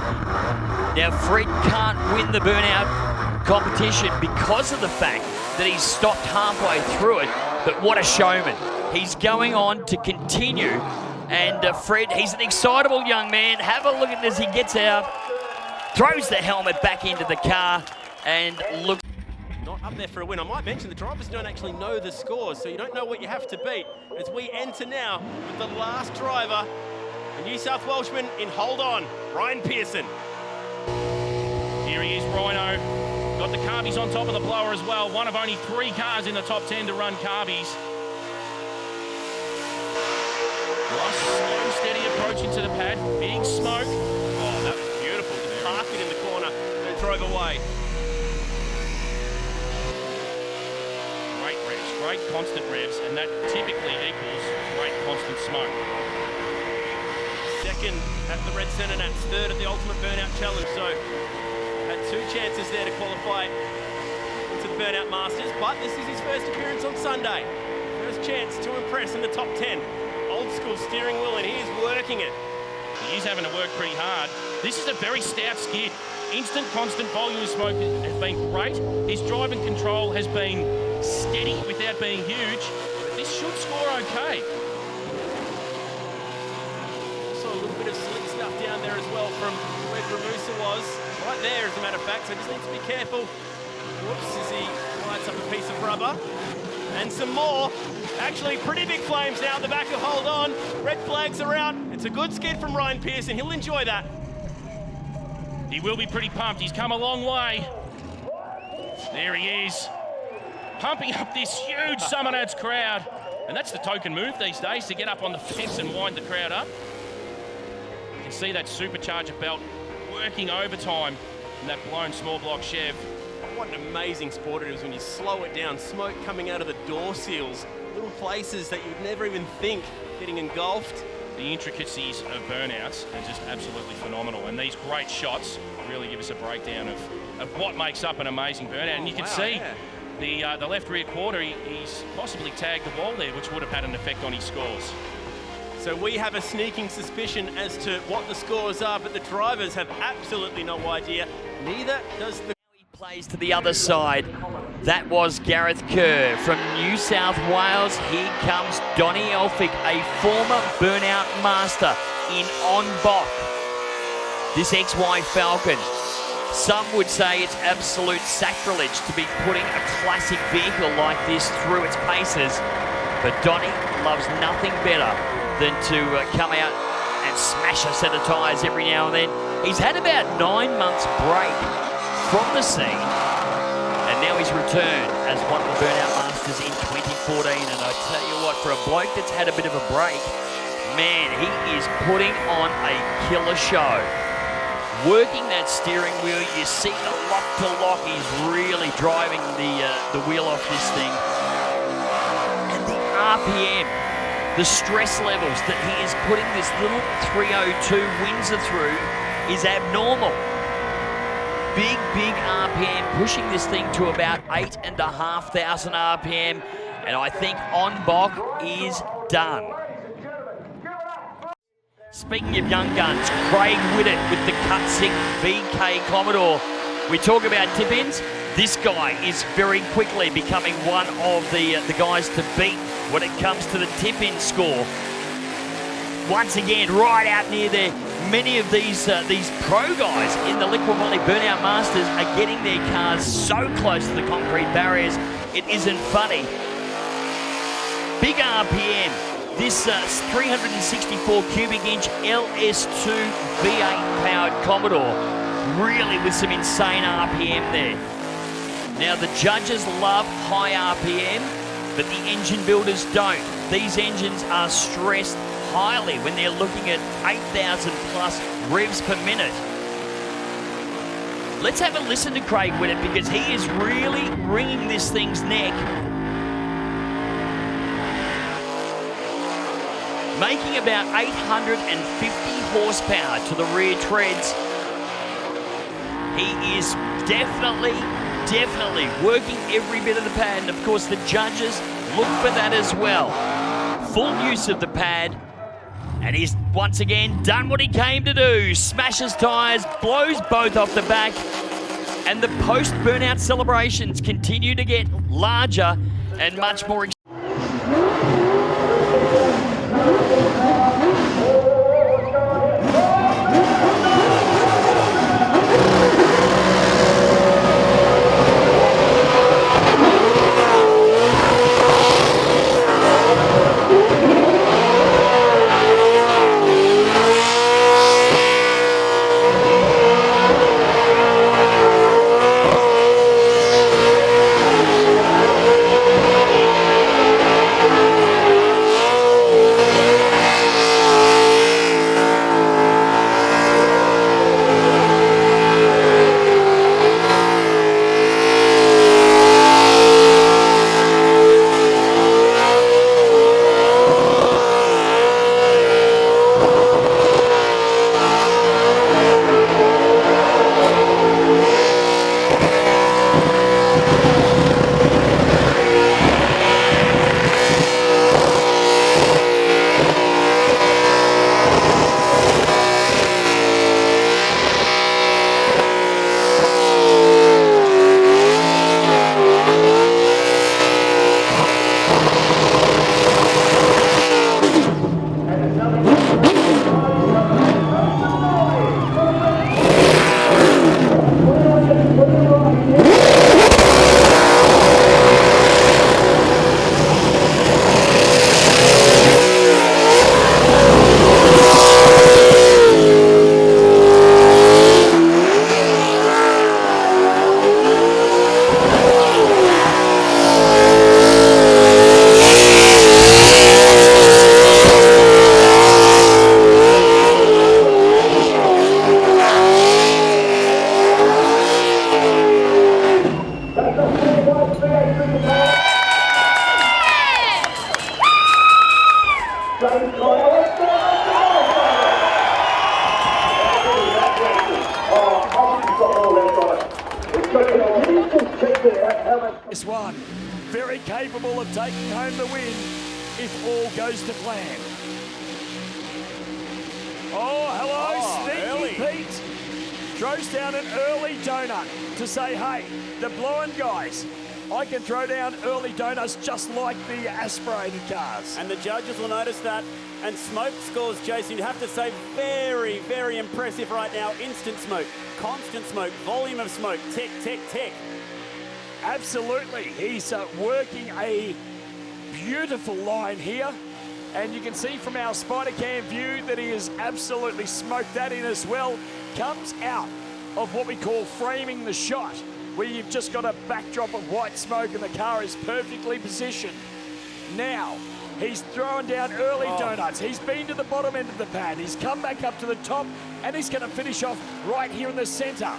S19: Now, Fred can't win the burnout competition because of the fact that he's stopped halfway through it, but what a showman. He's going on to continue, and Fred, he's an excitable young man. Have a look at this. He gets out, throws the helmet back into the car, and looks...
S5: Not up there for a win. I might mention the drivers don't actually know the scores, so you don't know what you have to beat. As we enter now with the last driver, the New South Welshman in Hold On, Ryan Pearson.
S4: Here he is, Rhino. Got the carbies on top of the blower as well. One of only 3 cars in the top 10 to run carbies. Nice, slow, steady approach into the pad. Big smoke. Oh, that was beautiful. Just park it in the corner and drove away. Great revs, great constant revs, and that typically equals great constant smoke.
S5: Second at the Red Summernats, third at the Ultimate Burnout Challenge, so had 2 chances there to qualify into the Burnout Masters, but this is his first appearance on Sunday. First chance to impress in the top 10. Old school steering wheel, and he is working it.
S4: He is having to work pretty hard. This is a very stout skid. Instant constant volume of smoke has been great. His driving control has been steady without being huge, but this should score okay.
S5: Also a little bit of slick stuff down there as well from where Gramusa was. Right there, as a matter of fact, so just needs to be careful. Whoops, as he lights up a piece of rubber. And some more. Actually, pretty big flames now at the back of Hold On. Red flags are out. It's a good skid from Ryan Pearson. He'll enjoy that.
S4: He will be pretty pumped. He's come a long way. There he is. Pumping up this huge Summernats crowd. And that's the token move these days, to get up on the fence and wind the crowd up. You can see that supercharger belt working overtime in that blown small block Chev.
S5: What an amazing sport it is when you slow it down. Smoke coming out of the door seals. Little places that you'd never even think getting engulfed.
S4: The intricacies of burnouts are just absolutely phenomenal. And these great shots really give us a breakdown of of what makes up an amazing burnout. And you can see the left rear quarter, he's possibly tagged the wall there, which would have had an effect on his scores.
S5: So we have a sneaking suspicion as to what the scores are, but the drivers have absolutely no idea. Neither does the...
S19: Plays to the other side. That was Gareth Kerr from New South Wales. Here comes Donnie Elphick, a former burnout master in on Bok. This XY Falcon. Some would say it's absolute sacrilege to be putting a classic vehicle like this through its paces, but Donnie loves nothing better than to come out and smash a set of tyres every now and then. He's had about 9 months break from the scene, and now he's returned as one of the burnout masters in 2014. And I tell you what, for a bloke that's had a bit of a break, man, he is putting on a killer show. Working that steering wheel, you see the lock to lock, he's really driving the wheel off this thing. And the RPM, the stress levels that he is putting this little 302 Windsor through is abnormal. Big RPM, pushing this thing to about 8,500 RPM, and I think On Bok is done. Speaking of young guns, Craig Whittett with the Cutsick VK Commodore. We talk about tip-ins. This guy is very quickly becoming one of the guys to beat when it comes to the tip-in score. Once again, right out near there. Many of these pro guys in the Liquid Valley Burnout Masters are getting their cars so close to the concrete barriers, it isn't funny. Big RPM. This 364 cubic inch LS2 V8 powered Commodore, really with some insane RPM there. Now the judges love high RPM, but the engine builders don't. These engines are stressed highly when they're looking at 8,000 plus revs per minute. Let's have a listen to Craig Whittett, because he is really wringing this thing's neck. Making about 850 horsepower to the rear treads. He is definitely working every bit of the pad, and of course the judges look for that as well. Full use of the pad, and he's once again done what he came to do. Smashes tyres, blows both off the back, and the post-burnout celebrations continue to get larger and much more exciting.
S6: This one, very capable of taking home the win if all goes to plan. Oh, hello, Sneaky
S5: early.
S6: Pete. Throws down an early donut to say, hey, the blowing guys, I can throw down early donuts just like the aspirated cars.
S5: And the judges will notice that. And Smoke scores, Jason, you'd have to say very, very impressive right now. Instant smoke, constant smoke, volume of smoke, tick, tick, tick.
S6: Absolutely. He's working a beautiful line here. And you can see from our Spider Cam view that he has absolutely smoked that in as well. Comes out of what we call framing the shot, where you've just got a backdrop of white smoke and the car is perfectly positioned. Now, he's throwing down early donuts. He's been to the bottom end of the pad. He's come back up to the top, and he's going to finish off right here in the centre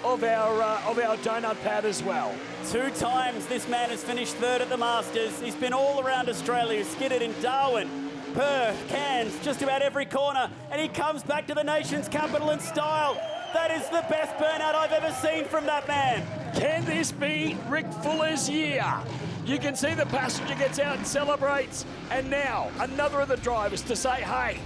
S6: of our donut pad as well.
S5: 2 times this man has finished third at the Masters. He's been all around Australia. He's skidded in Darwin, Perth, Cairns, just about every corner, and he comes back to the nation's capital in style. That is the best burnout I've ever seen from that man.
S6: Can this be Rick Fuller's year? You can see the passenger gets out and celebrates, and now another of the drivers to say, hey,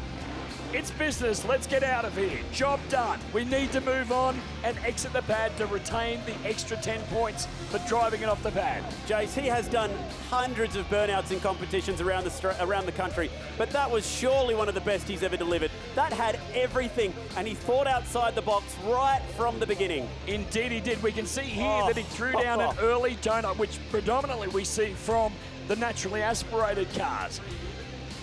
S6: it's business, let's get out of here. Job done. We need to move on and exit the pad to retain the extra 10 points for driving it off the pad.
S5: Jace, he has done hundreds of burnouts in competitions around the country, but that was surely one of the best he's ever delivered. That had everything, and he thought outside the box right from the beginning.
S6: Indeed he did. We can see here that he threw down an early donut, which predominantly we see from the naturally aspirated cars.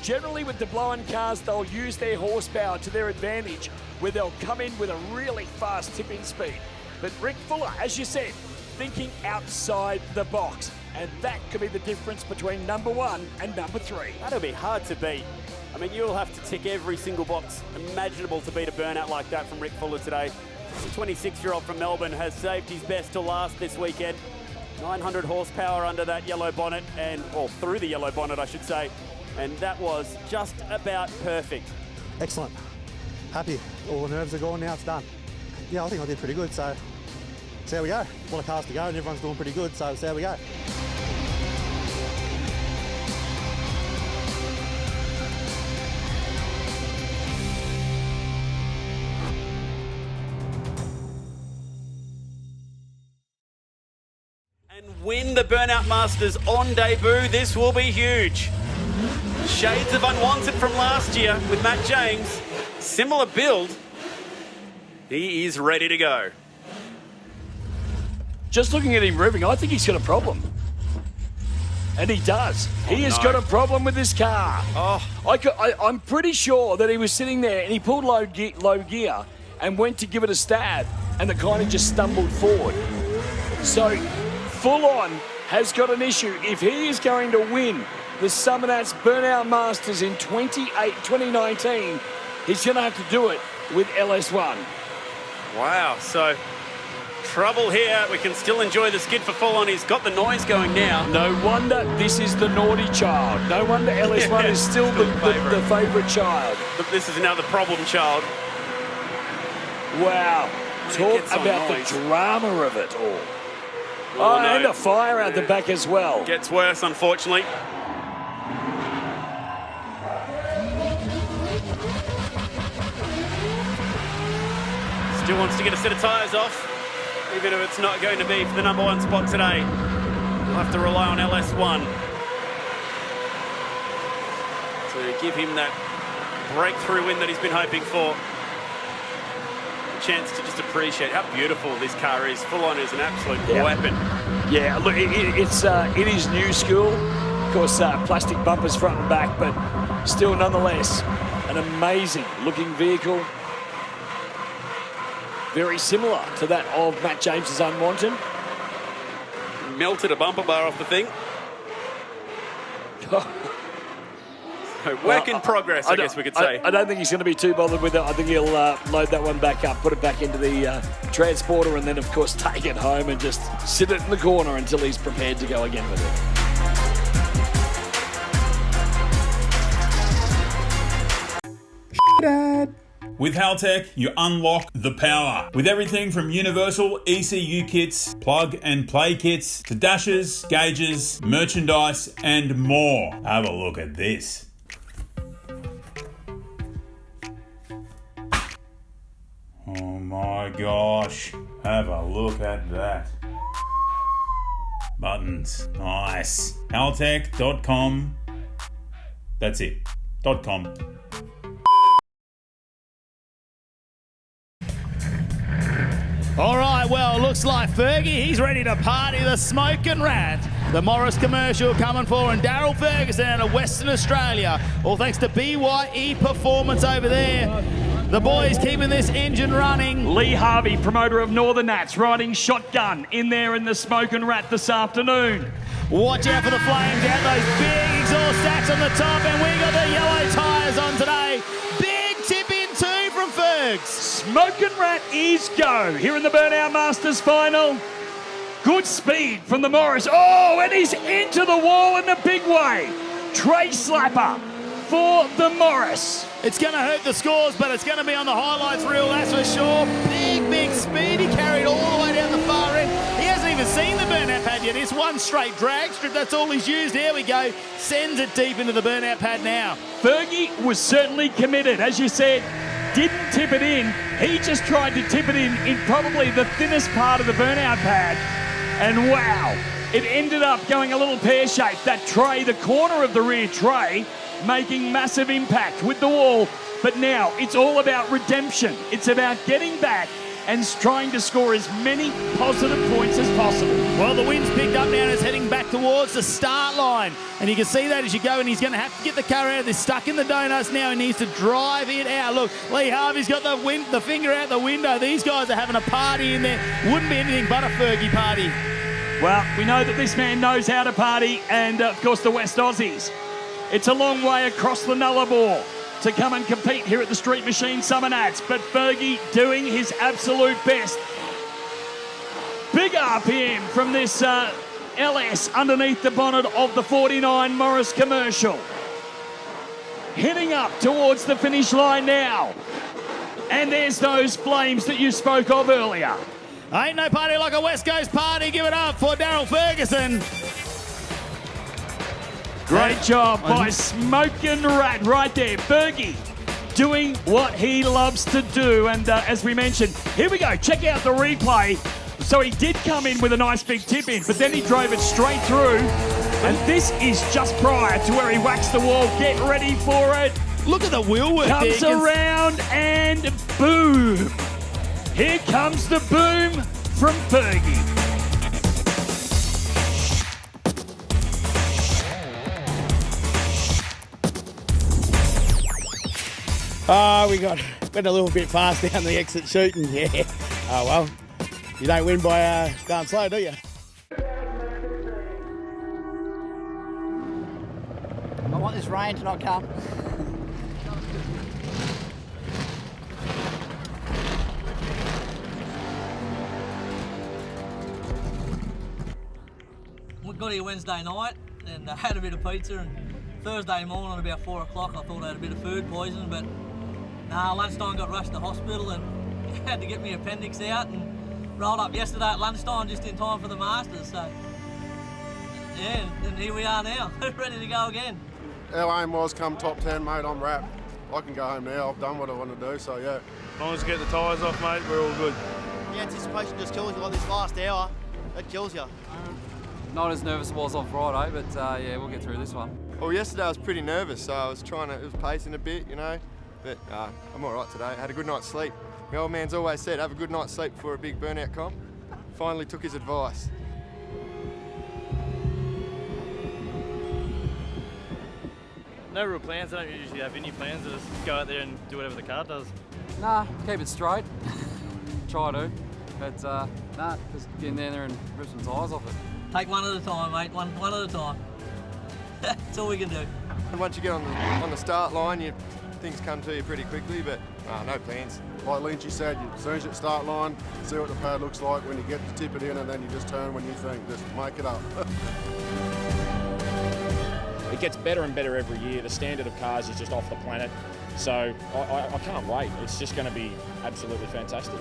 S6: Generally with the blowing cars, they'll use their horsepower to their advantage, where they'll come in with a really fast tipping speed. But Rick Fuller, as you said, thinking outside the box. And that could be the difference between number 1 and number 3.
S5: That'll be hard to beat. I mean, you'll have to tick every single box imaginable to beat a burnout like that from Rick Fuller today. The 26-year-old from Melbourne has saved his best to last this weekend. 900 horsepower under that yellow bonnet, or through the yellow bonnet, I should say. And that was just about perfect.
S18: Excellent. Happy. All the nerves are gone now, it's done. Yeah, I think I did pretty good, so there we go. A lot of cars to go and everyone's doing pretty good, so there we go.
S5: And win the Burnout Masters on debut, this will be huge. Shades of unwanted from last year with Matt James. Similar build. He is ready to go.
S6: Just looking at him revving, I think he's got a problem. And he does. He has got a problem with this car. I'm pretty sure that he was sitting there and he pulled low gear and went to give it a stab, and the kind of just stumbled forward. So, full on has got an issue. If he is going to win the Summernats Burnout Masters in 2019, he's going to have to do it with LS1.
S5: Wow, so trouble here. We can still enjoy the skid for full on. He's got the noise going now.
S6: No wonder this is the naughty child. No wonder LS1 is still the favourite child.
S5: But this is now the problem child.
S6: Wow. Talk about the drama of it all. Oh, no. And a fire out the back as well.
S5: Gets worse, unfortunately. Still wants to get a set of tyres off, even if it's not going to be for the number 1 spot today. We'll have to rely on LS1 to give him that breakthrough win that he's been hoping for. A chance to just appreciate how beautiful this car is. Full on is an absolute weapon.
S6: Yeah, look, it is new school. Of course, plastic bumpers front and back, but still nonetheless, an amazing looking vehicle. Very similar to that of Matt James's Unwanted.
S5: Melted a bumper bar off the thing. So work in progress, I guess we could say.
S6: I don't think he's going to be too bothered with it. I think he'll load that one back up, put it back into the transporter, and then, of course, take it home and just sit it in the corner until he's prepared to go again with it.
S11: Dad.
S1: With Haltech, you unlock the power. With everything from universal ECU kits, plug and play kits, to dashes, gauges, merchandise, and more. Have a look at this. Oh my gosh, have a look at that. Buttons, nice. Haltech.com. That's it. .com.
S9: All right, well, looks like Fergie, he's ready to party the Smoking Rat. The Morris commercial coming for, and Daryl Ferguson out of Western Australia. All thanks to BYE Performance over there. The boys keeping this engine running.
S6: Lee Harvey, promoter of Northern Nats, riding shotgun in there in the Smoking Rat this afternoon.
S9: Watch out for the flames out those big exhaust stacks on the top, and we got the yellow tyres on today. Big tip in two from Fergs.
S6: Smoking Rat is go here in the Burnout Masters final. Good speed from the Morris. Oh, and he's into the wall in the big way. Tray slapper for the Morris.
S9: It's going to hurt the scores, but it's going to be on the highlights reel, that's for sure. Big speed. He carried all the way down the far end. He hasn't even seen the burnout pad yet. It's one straight drag strip. That's all he's used. There we go. Sends it deep into the burnout pad now.
S6: Fergie was certainly committed. As you said, didn't tip it in. He just tried to tip it in probably the thinnest part of the burnout pad. And wow, it ended up going a little pear-shaped. That tray, the corner of the rear tray, making massive impact with the wall. But now it's all about redemption. It's about getting back and trying to score as many positive points as possible.
S9: Well, the wind's picked up now and is heading back towards the start line. And you can see that as you go, and he's going to have to get the car out. They're stuck in the donuts now. He needs to drive it out. Look, Lee Harvey's got the finger out the window. These guys are having a party in there. Wouldn't be anything but a Fergie party.
S6: Well, we know that this man knows how to party, and of course the West Aussies. It's a long way across the Nullarbor to come and compete here at the Street Machine Summernats, but Fergie doing his absolute best. Big RPM from this LS underneath the bonnet of the 49 Morris commercial. Heading up towards the finish line now. And there's those flames that you spoke of earlier.
S9: Ain't no party like a West Coast party. Give it up for Daryl Ferguson.
S6: Great job by Smoking Rat right there. Fergie doing what he loves to do. And as we mentioned, here we go. Check out the replay. So he did come in with a nice big tip in, but then he drove it straight through. And this is just prior to where he waxed the wall. Get ready for it.
S9: Look at the wheel work.
S6: Comes around and boom. Here comes the boom from Fergie.
S10: Went a little bit fast down the exit shooting, yeah. Oh well, you don't win by going slow, do you?
S16: I want this rain to not come.
S11: We got here Wednesday night and had a bit of pizza, and Thursday morning about 4 o'clock I thought I had a bit of food poisoning, but lunchtime got rushed to hospital and had to get my appendix out, and rolled up yesterday at lunchtime just in time for the Masters. So yeah, and here we are now, ready to go again.
S22: Our aim was come top 10, mate. I'm wrapped. I can go home now. I've done what I want to do, so yeah.
S23: As long as you get the tyres off, mate, we're all good.
S24: The anticipation just kills you like this last hour. It kills you.
S25: Not as nervous as I was on Friday, but yeah, we'll get through this one.
S22: Well, yesterday I was pretty nervous, so I was it was pacing a bit, you know. But I'm all right today. I had a good night's sleep. My old man's always said, have a good night's sleep before a big burnout comp. Finally took his advice.
S26: No real plans. I don't usually have any plans. I just go out there and do whatever the car does.
S25: Nah, keep it straight. Try to. But nah, just get in there and rip some tyres off it.
S11: Take one at a time, mate. One at a time. That's all we can do.
S22: And once you get on the start line, things come to you pretty quickly, but no plans. Like Lynchy said, as soon as you start line, see what the pad looks like when you get to tip it in, and then you just turn when you think. Just make it up.
S3: it gets better and better every year. The standard of cars is just off the planet. So I can't wait. It's just going to be absolutely fantastic.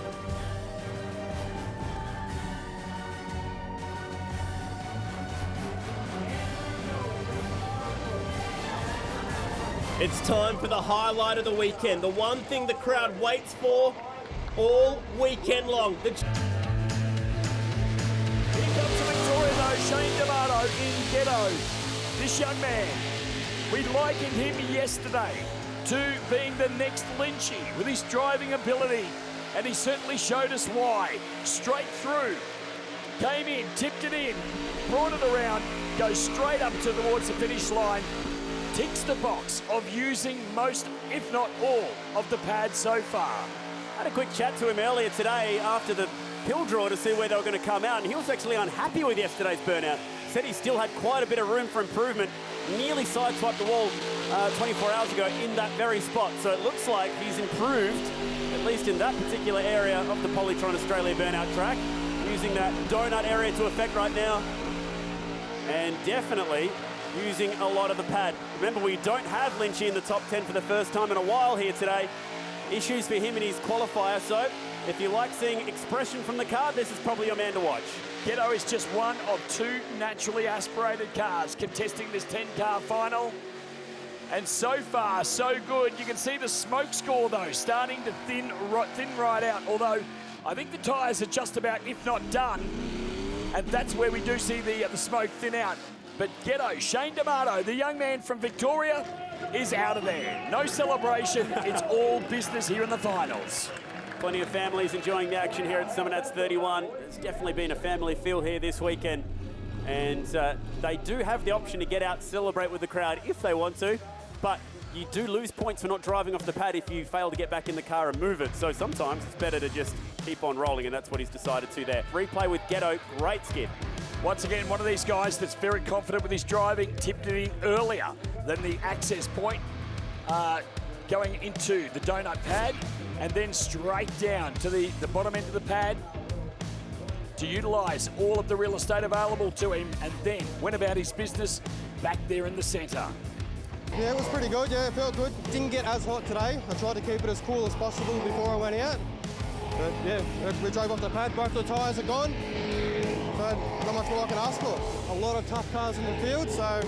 S5: It's time for the highlight of the weekend. The one thing the crowd waits for all weekend long.
S6: Here comes to Victoria though, Shane D'Amato in Ghetto. This young man, we likened him yesterday to being the next Lynchy with his driving ability, and he certainly showed us why. Straight through, came in, tipped it in, brought it around, goes straight up towards the finish line. Ticks the box of using most, if not all, of the pad so far.
S5: I had a quick chat to him earlier today after the pill draw to see where they were going to come out, and he was actually unhappy with yesterday's burnout. Said he still had quite a bit of room for improvement. Nearly sideswiped the wall 24 hours ago in that very spot. So it looks like he's improved, at least in that particular area of the Polytron Australia burnout track, using that donut area to effect right now. And definitely using a lot of the pad. Remember, we don't have Lynchy in the top 10 for the first time in a while here today. Issues for him in his qualifier, so if you like seeing expression from the car, this is probably your man to watch.
S6: Ghetto is just one of two naturally aspirated cars contesting this 10-car final. And so far, so good. You can see the smoke score, though, starting to thin right out, although I think the tyres are just about, if not done, and that's where we do see the smoke thin out. But Ghetto, Shane D'Amato, the young man from Victoria, is out of there. No celebration, it's all business here in the finals.
S5: Plenty of families enjoying the action here at Summernats 31. There's definitely been a family feel here this weekend. And they do have the option to get out, celebrate with the crowd if they want to. But you do lose points for not driving off the pad if you fail to get back in the car and move it. So sometimes it's better to just keep on rolling, and that's what he's decided to there. Replay with Ghetto, great skid.
S6: Once again, one of these guys that's very confident with his driving, tipped it in earlier than the access point, going into the donut pad, and then straight down to the bottom end of the pad to utilise all of the real estate available to him, and then went about his business back there in the centre.
S18: Yeah, it was pretty good. Yeah, it felt good. Didn't get as hot today. I tried to keep it as cool as possible before I went out. But yeah, we drove off the pad. Both the tyres are gone. So not much more I can ask for. A lot of tough cars in the field, so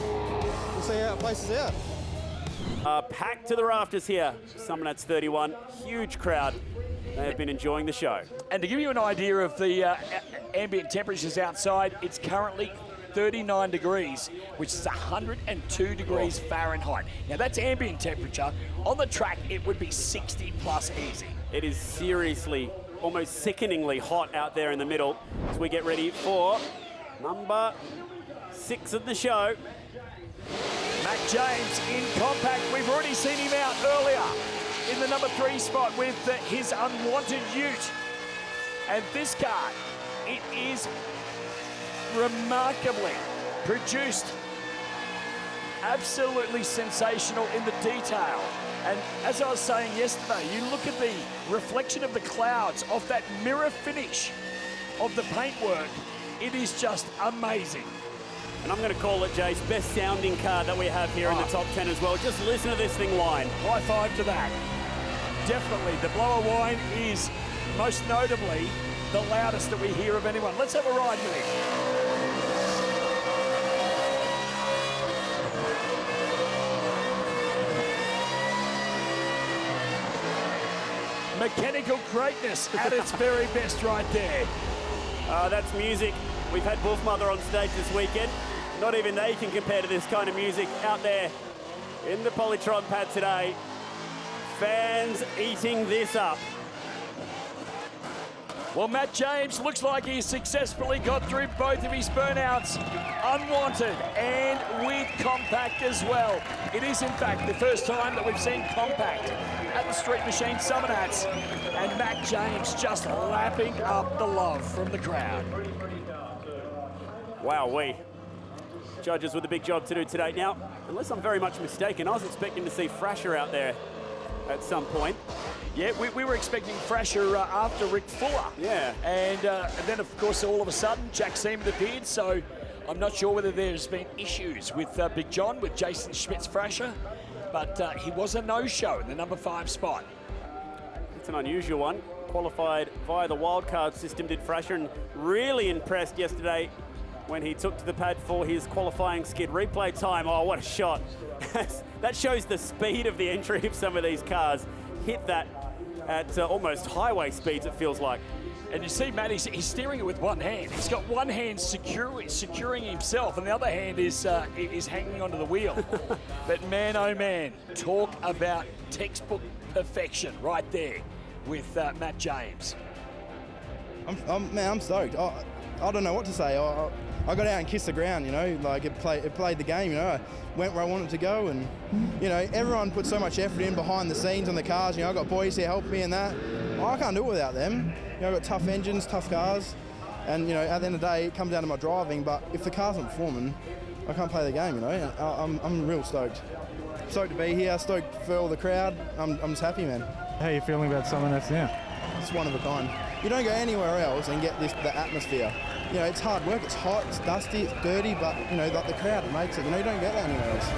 S18: we'll see how it places out.
S5: Packed to the rafters here, Summernats 31. Huge crowd. They have been enjoying the show.
S6: And to give you an idea of the ambient temperatures outside, it's currently 39 degrees, which is 102 degrees Fahrenheit. Now that's ambient temperature. On the track, it would be 60 plus easy.
S5: It is seriously, almost sickeningly hot out there in the middle as we get ready for number 6 of the show.
S6: Mac James in compact. We've already seen him out earlier in the number 3 spot with his unwanted ute. And this car, it is remarkably produced. Absolutely sensational in the detail. And as I was saying yesterday, you look at the reflection of the clouds off that mirror finish of the paintwork. It is just amazing.
S5: And I'm going to call it, Jace, best sounding car that we have here in the top 10 as well. Just listen to this thing whine.
S6: High five to that. Definitely, the blower whine is most notably the loudest that we hear of anyone. Let's have a ride with him. Mechanical greatness at its very best right there.
S5: That's music. We've had Wolfmother on stage this weekend. Not even they can compare to this kind of music out there in the Polytron pad today. Fans eating this up.
S6: Well, Matt James looks like he's successfully got through both of his burnouts, unwanted and with compact as well. It is, in fact, the first time that we've seen compact at the Street Machine Summernats, and Matt James just lapping up the love from the crowd.
S5: Wowee. Judges with a big job to do today. Now, unless I'm very much mistaken, I was expecting to see Thrasher out there at some point.
S6: Yeah, we were expecting Thrasher after Rick Fuller.
S5: Yeah.
S6: And then, of course, all of a sudden, Jack Seaman appeared. So
S7: I'm not sure whether there's been issues with Big John, with Jason Schmitz-Frasher, but he was a no-show in the number 5 spot.
S5: It's an unusual one. Qualified via the wildcard system, did Frasher, and really impressed yesterday when he took to the pad for his qualifying skid. Replay time, oh, what a shot. That shows the speed of the entry of some of these cars. Hit that at almost highway speeds, it feels like.
S7: And you see, Matt, he's steering it with one hand. He's got one hand securing himself, and the other hand is hanging onto the wheel. But man, oh man, talk about textbook perfection right there with Matt James.
S2: I'm stoked. I don't know what to say. I got out and kissed the ground, you know, like it played the game, you know. I went where I wanted to go, and, you know, everyone put so much effort in behind the scenes on the cars. You know, I got boys here helping me and that. I can't do it without them. You know, I've got tough engines, tough cars, and, you know, at the end of the day, it comes down to my driving, but if the car's not performing, I can't play the game, you know. I'm real stoked. Stoked to be here, stoked for all the crowd. I'm just happy, man.
S8: How are you feeling about Summernats now?
S2: It's one of a kind. You don't go anywhere else and get the atmosphere. You know, it's hard work, it's hot, it's dusty, it's dirty, but, you know, like the crowd, it makes it. You know, you don't get that anywhere else.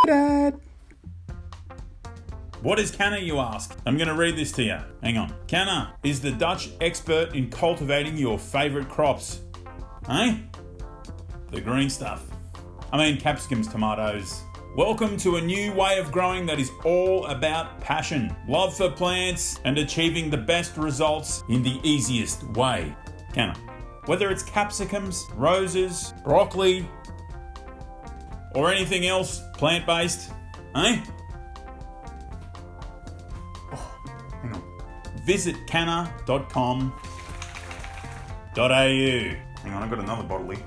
S1: Dad. What is canna, you ask? I'm going to read this to you. Hang on. Canna is the Dutch expert in cultivating your favourite crops. Eh? The green stuff. I mean capsicums, tomatoes. Welcome to a new way of growing that is all about passion, love for plants, and achieving the best results in the easiest way. Canna. Whether it's capsicums, roses, broccoli, or anything else plant-based, eh? Hang on. Visit canna.com.au. Hang on, I've got another bottle here.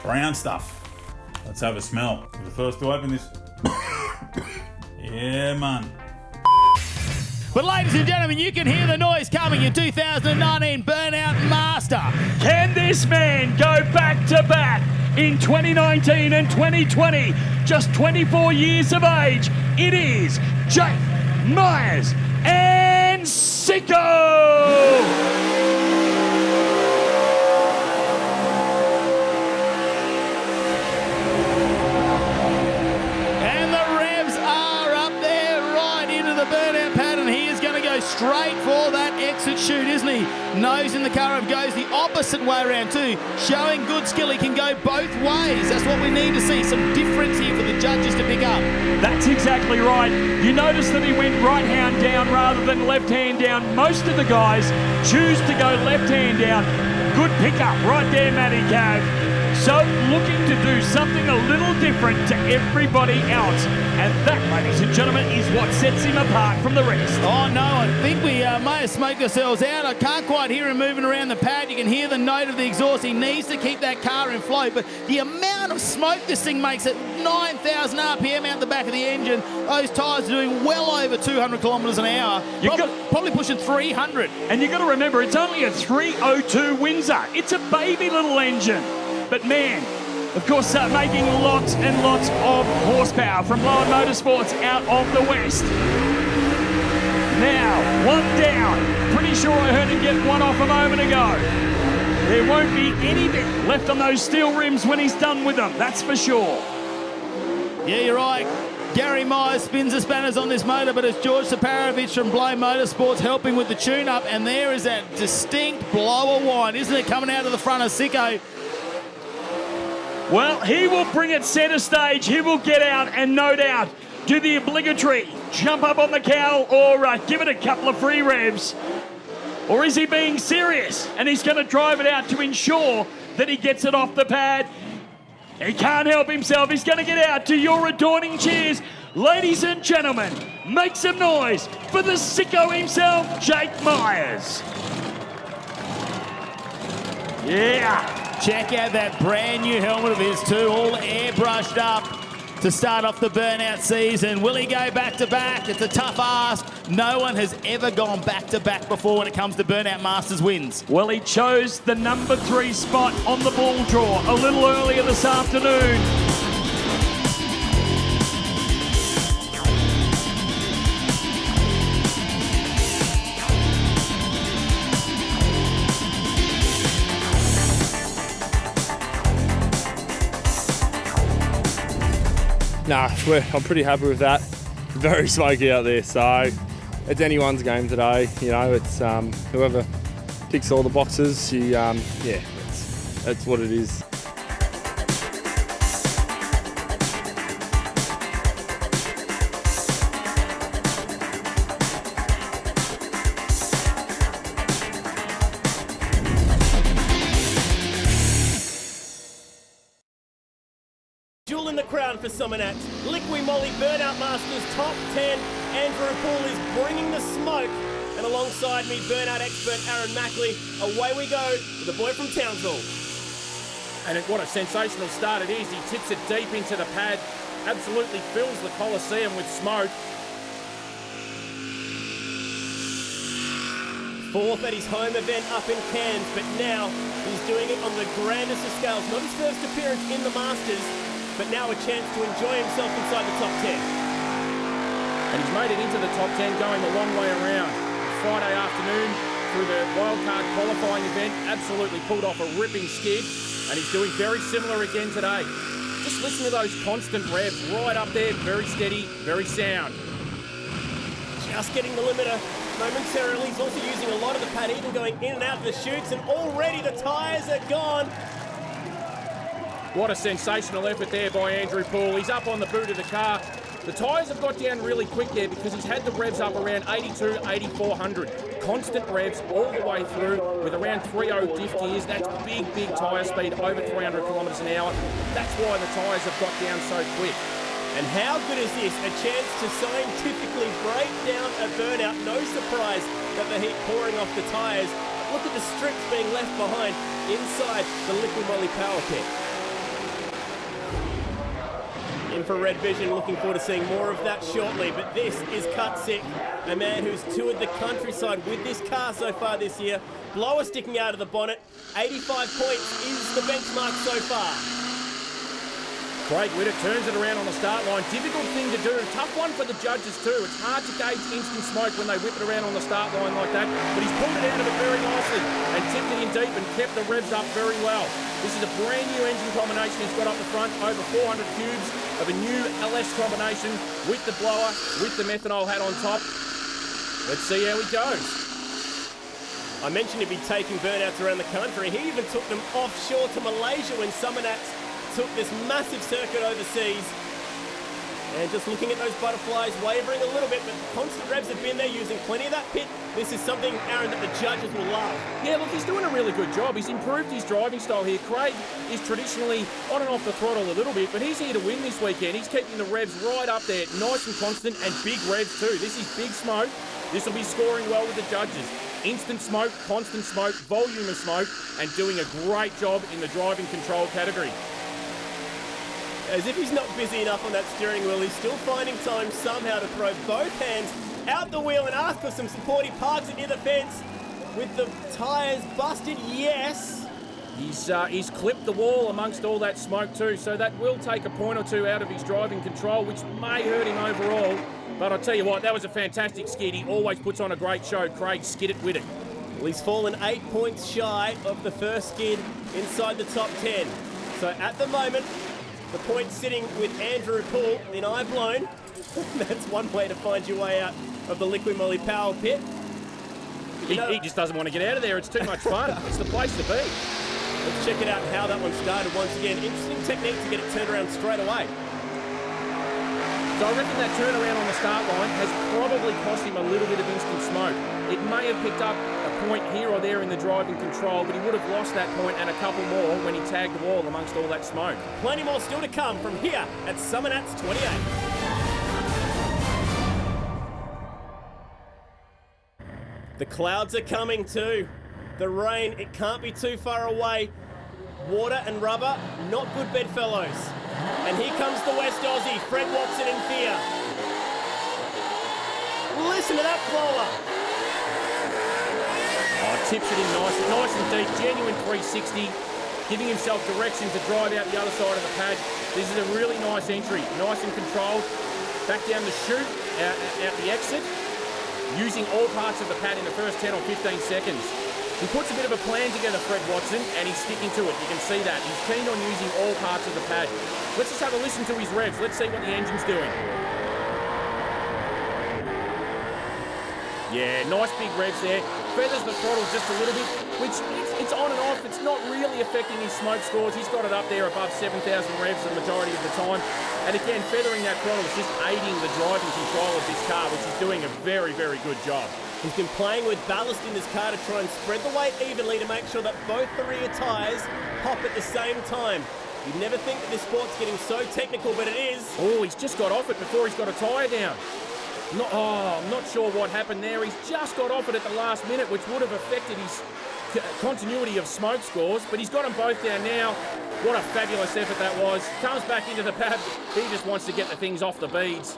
S1: Brown stuff. Let's have a smell. You're the first to open this. Yeah, man.
S9: But ladies and gentlemen, you can hear the noise coming in 2019 Burnout Master.
S6: Can this man go back to back in 2019 and 2020? Just 24 years of age. It is Jake Myers and Sicko.
S9: Straight for that exit chute, isn't he? Nose in the car of goes the opposite way around too, showing good skill. He can go both ways. That's what we need to see. Some difference here for the judges to pick up.
S6: That's exactly right. You notice that he went right hand down rather than left hand down. Most of the guys choose to go left hand down. Good pickup right there, Matty Cav. So looking to do something a little different to everybody else. And that, ladies and gentlemen, is what sets him apart from the rest.
S9: Oh no, I think we may have smoked ourselves out. I can't quite hear him moving around the pad. You can hear the note of the exhaust. He needs to keep that car in flow, but the amount of smoke this thing makes at 9,000 RPM out the back of the engine, those tyres are doing well over 200 kilometres an hour. Probably pushing 300.
S6: And you've got to remember, it's only a 302 Windsor. It's a baby little engine. But man, of course, making lots and lots of horsepower from Lowen Motorsports out of the west. Now, one down. Pretty sure I heard him get one off a moment ago. There won't be anything left on those steel rims when he's done with them, that's for sure.
S9: Yeah, you're right. Gary Myers spins the spanners on this motor, but it's George Saparovich from Blow Motorsports helping with the tune-up, and there is that distinct blower whine, isn't it, coming out of the front of Sicko.
S6: Well, he will bring it centre stage. He will get out and no doubt do the obligatory jump up on the cowl or give it a couple of free revs. Or is he being serious and he's going to drive it out to ensure that he gets it off the pad? He can't help himself. He's going to get out to your adorning cheers. Ladies and gentlemen, make some noise for the Sicko himself, Jake Myers. Yeah.
S9: Check out that brand new helmet of his too, all airbrushed up to start off the burnout season. Will he go back to back? It's a tough ask. No one has ever gone back to back before when it comes to Burnout Masters wins.
S6: Well, he chose the number 3 spot on the ball draw a little earlier this afternoon.
S23: Nah, I'm pretty happy with that. Very smoky out there, so it's anyone's game today. You know, it's whoever ticks all the boxes. Yeah, that's what it is.
S12: Jewel in the crown for Summernats. Liqui Moly Burnout Masters top 10. Andrew Poole is bringing the smoke. And alongside me, burnout expert Aaron Mackley. Away we go with the boy from Townsville.
S3: And what a sensational start it is. He tips it deep into the pad. Absolutely fills the Coliseum with smoke.
S12: Fourth at his home event up in Cairns, but now he's doing it on the grandest of scales. Not his first appearance in the Masters, but now a chance to enjoy himself inside the top 10.
S3: And he's made it into the top 10 going a long way around. Friday afternoon through the wildcard qualifying event, absolutely pulled off a ripping skid, and he's doing very similar again today. Just listen to those constant revs right up there, very steady, very sound.
S12: Just getting the limiter momentarily. He's also using a lot of the pad, even going in and out of the chutes, and already the tyres are gone.
S3: What a sensational effort there by Andrew Poole. He's up on the boot of the car. The tyres have got down really quick there because he's had the revs up around 82, 8400. Constant revs all the way through with around 3.0 diff gears. That's big tyre speed, over 300 kilometres an hour. That's why the tyres have got down so quick.
S12: And how good is this? A chance to scientifically break down a burnout. No surprise that the heat pouring off the tyres. Look at the strips being left behind inside the Liqui Moly power pit. Infrared vision, looking forward to seeing more of that shortly, but this is Cut Sick, a man who's toured the countryside with this car so far this year. Blower sticking out of the bonnet, 85 points is the benchmark so far.
S3: Craig Witter turns it around on the start line. Difficult thing to do. Tough one for the judges too. It's hard to gauge instant smoke when they whip it around on the start line like that. But he's pulled it out of it very nicely and tipped it in deep and kept the revs up very well. This is a brand new engine combination he's got up the front. Over 400 cubes of a new LS combination with the blower, with the methanol hat on top. Let's see how he goes.
S12: I mentioned he'd be taking burnouts around the country. He even took them offshore to Malaysia when Summernats took this massive circuit overseas. And just looking at those butterflies, wavering a little bit, but constant revs have been there, using plenty of that pit. This is something, Aaron, that the judges will love.
S3: Yeah, look, he's doing a really good job. He's improved his driving style here. Craig is traditionally on and off the throttle a little bit, but he's here to win this weekend. He's keeping the revs right up there, nice and constant, and big revs too. This is big smoke. This will be scoring well with the judges. Instant smoke, constant smoke, volume of smoke, and doing a great job in the driving control category.
S12: As if he's not busy enough on that steering wheel, he's still finding time somehow to throw both hands out the wheel and ask for some support. He parks it near the fence with the tyres busted, yes.
S3: He's clipped the wall amongst all that smoke too, so that will take a point or two out of his driving control, which may hurt him overall. But I'll tell you what, that was a fantastic skid. He always puts on a great show. Craig, skid it with it.
S12: Well, he's fallen 8 points shy of the first skid inside the top 10. So at the moment, the point sitting with Andrew Poole in eye blown. That's one way to find your way out of the Liqui Moly power pit.
S3: He just doesn't want to get out of there. It's too much fun. It's the place to be.
S12: Let's check it out how that one started once again. Interesting technique to get it turned around straight away.
S3: So I reckon that turnaround on the start line has probably cost him a little bit of instant smoke. It may have picked up a point here or there in the driving control, but he would have lost that point and a couple more when he tagged the wall amongst all that smoke.
S12: Plenty more still to come from here at Summernats 28. The clouds are coming too. The rain, it can't be too far away. Water and rubber, not good bedfellows. And here comes the West Aussie, Fred Watson in fear. Listen to that blower.
S3: Oh, tips it in nice and deep, genuine 360, giving himself direction to drive out the other side of the pad. This is a really nice entry, nice and controlled. Back down the chute, out the exit, using all parts of the pad in the first 10 or 15 seconds. He puts a bit of a plan together, Fred Watson, and he's sticking to it. You can see that. He's keen on using all parts of the pad. Let's just have a listen to his revs. Let's see what the engine's doing. Yeah, nice big revs there. Feathers the throttle just a little bit, which it's on and off. It's not really affecting his smoke scores. He's got it up there above 7,000 revs the majority of the time. And again, feathering that throttle is just aiding the driving control of this car, which is doing a very, very good job.
S12: He's been playing with ballast in this car to try and spread the weight evenly to make sure that both the rear tyres pop at the same time. You'd never think that this sport's getting so technical, but it is.
S3: Oh, he's just got off it before he's got a tyre down. I'm not sure what happened there. He's just got off it at the last minute, which would have affected his continuity of smoke scores, but he's got them both down now. What a fabulous effort that was. Comes back into the pad. He just wants to get the things off the beads.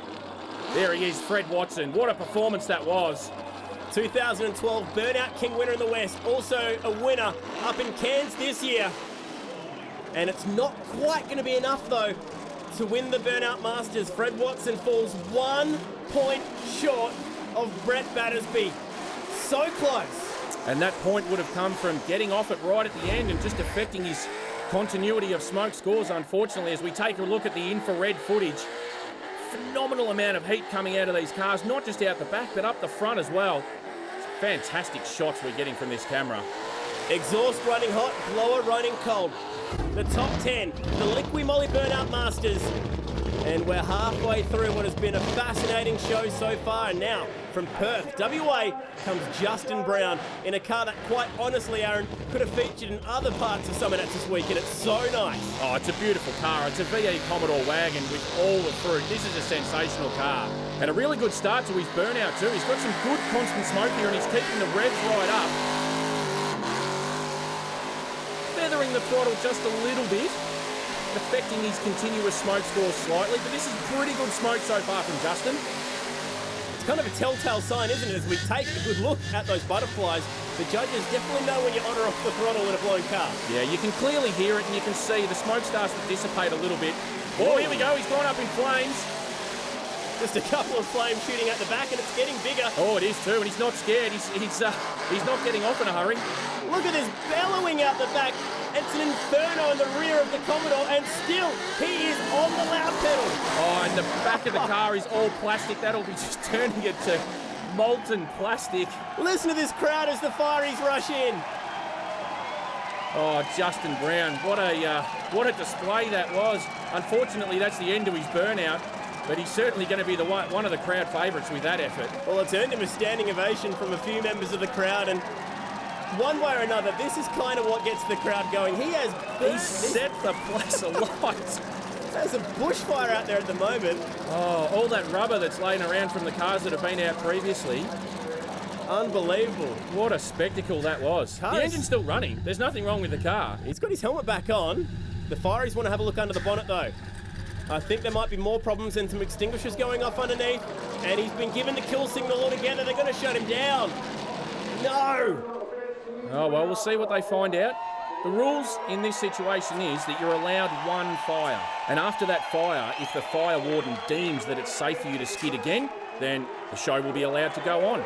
S3: There he is, Fred Watson. What a performance that was.
S12: 2012 Burnout King winner in the West. Also a winner up in Cairns this year. And it's not quite going to be enough, though, to win the Burnout Masters. Fred Watson falls 1 point short of Brett Battersby. So close.
S3: And that point would have come from getting off it right at the end and just affecting his continuity of smoke scores, unfortunately. As we take a look at the infrared footage, phenomenal amount of heat coming out of these cars, not just out the back, but up the front as well. Fantastic shots we're getting from this camera.
S12: Exhaust running hot, blower running cold. The top 10, the Liqui Moly Burnout Masters. And we're halfway through what has been a fascinating show so far. And now, from Perth, WA, comes Justin Brown in a car that, quite honestly, Aaron, could have featured in other parts of Summernats this week, and it's so nice.
S3: Oh, it's a beautiful car. It's a VE Commodore wagon with all the fruit. This is a sensational car. And a really good start to his burnout too. He's got some good constant smoke here, and he's keeping the revs right up. Feathering the throttle just a little bit, affecting his continuous smoke scores slightly, but this is pretty good smoke so far from Justin.
S12: It's kind of a telltale sign, isn't it? As we take a good look at those butterflies, the judges definitely know when you honour off the throttle in a blown car.
S3: Yeah, you can clearly hear it, and you can see the smoke starts to dissipate a little bit. Oh, here we go, he's gone up in flames.
S12: Just a couple of flames shooting at the back, and it's getting bigger.
S3: Oh, it is too, and he's not scared. He's not getting off in a hurry.
S12: Look at this bellowing out the back. It's an inferno in the rear of the Commodore, and still he is on the loud pedal.
S3: Oh, and the back of the car is all plastic. That'll be just turning it to molten plastic.
S12: Listen to this crowd as the fireys rush in.
S3: Oh, Justin Brown, what a display that was. Unfortunately, that's the end of his burnout, but he's certainly going to be one of the crowd favourites with that effort.
S12: Well, it's earned him a standing ovation from a few members of the crowd, and one way or another, this is kind of what gets the crowd going. He
S3: set the place alight.
S12: There's a bushfire out there at the moment.
S3: Oh, all that rubber that's laying around from the cars that have been out previously.
S12: Unbelievable.
S3: What a spectacle that was. The engine's still running. There's nothing wrong with the car.
S12: He's got his helmet back on. The fireys want to have a look under the bonnet, though. I think there might be more problems than some extinguishers going off underneath. And he's been given the kill signal altogether. They're going to shut him down. No!
S3: Oh, well, we'll see what they find out. The rules in this situation is that you're allowed one fire. And after that fire, if the fire warden deems that it's safe for you to skid again, then the show will be allowed to go on.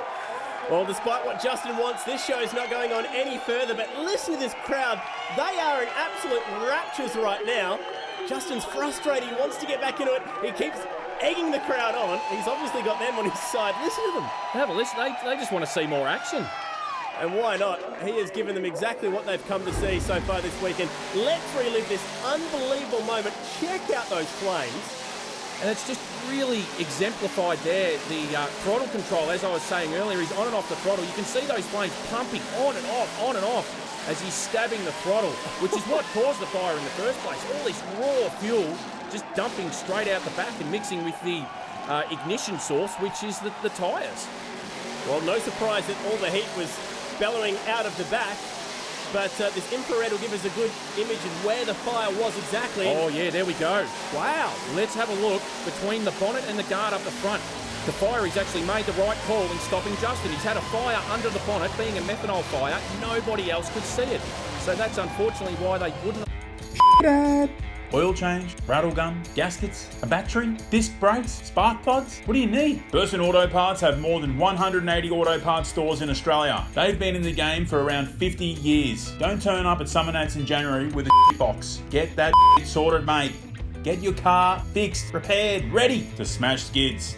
S12: Well, despite what Justin wants, this show is not going on any further, but listen to this crowd. They are in absolute raptures right now. Justin's frustrated. He wants to get back into it. He keeps egging the crowd on. He's obviously got them on his side. Listen to them.
S3: Have a listen. They just want to see more action.
S12: And why not? He has given them exactly what they've come to see so far this weekend. Let's relive this unbelievable moment. Check out those flames.
S3: And it's just really exemplified there. The throttle control, as I was saying earlier, he's on and off the throttle. You can see those flames pumping on and off as he's stabbing the throttle, which is what caused the fire in the first place. All this raw fuel just dumping straight out the back and mixing with the ignition source, which is the tyres.
S12: Well, no surprise that all the heat was bellowing out of the back, but this infrared will give us a good image of where the fire was exactly.
S3: Oh yeah, there we go.
S12: Wow.
S3: Let's have a look between the bonnet and the guard up the front. The fire's actually made the right call in stopping Justin. He's had a fire under the bonnet, being a methanol fire. Nobody else could see it. So that's unfortunately why they wouldn't...
S1: Oil change, rattle gun, gaskets, a battery, disc brakes, spark plugs? What do you need? Burson Auto Parts have more than 180 auto parts stores in Australia. They've been in the game for around 50 years. Don't turn up at Summernats in January with a box. Get that sorted, mate. Get your car fixed, repaired, ready to smash skids.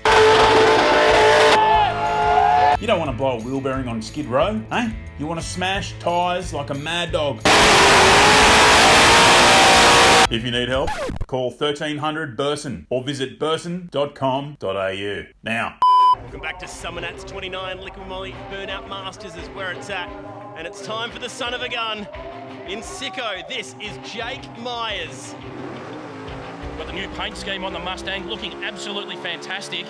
S1: You don't want to blow a wheel bearing on Skid Row, eh? You want to smash tyres like a mad dog. If you need help, call 1300 Burson or visit burson.com.au. Now.
S12: Welcome back to Summernats 29. Liquid Molly Burnout Masters is where it's at. And it's time for the son of a gun. In Sicko, this is Jake Myers.
S4: Got the new paint scheme on the Mustang, looking absolutely fantastic.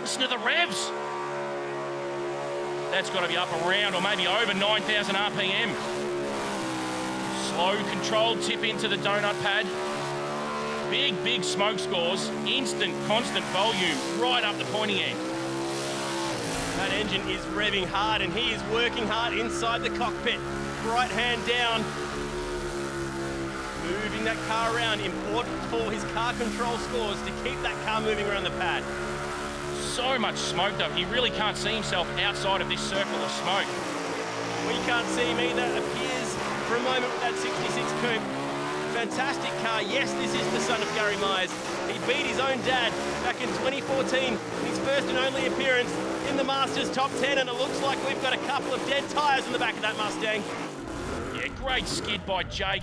S4: Listen to the revs. That's got to be up around or maybe over 9,000 RPM. Slow, controlled tip into the donut pad. Big smoke scores. Instant, constant volume right up the pointy end.
S12: That engine is revving hard and he is working hard inside the cockpit. Right hand down. Moving that car around, important for his car control scores to keep that car moving around the pad.
S4: So much smoke though, he really can't see himself outside of this circle of smoke.
S12: We can't see him either. Appears for a moment with that 66 coupe. Fantastic car. Yes, this is the son of Gary Myers. He beat his own dad back in 2014, his first and only appearance in the Masters top 10, and it looks like we've got a couple of dead tyres in the back of that Mustang.
S4: Yeah, great skid by Jake.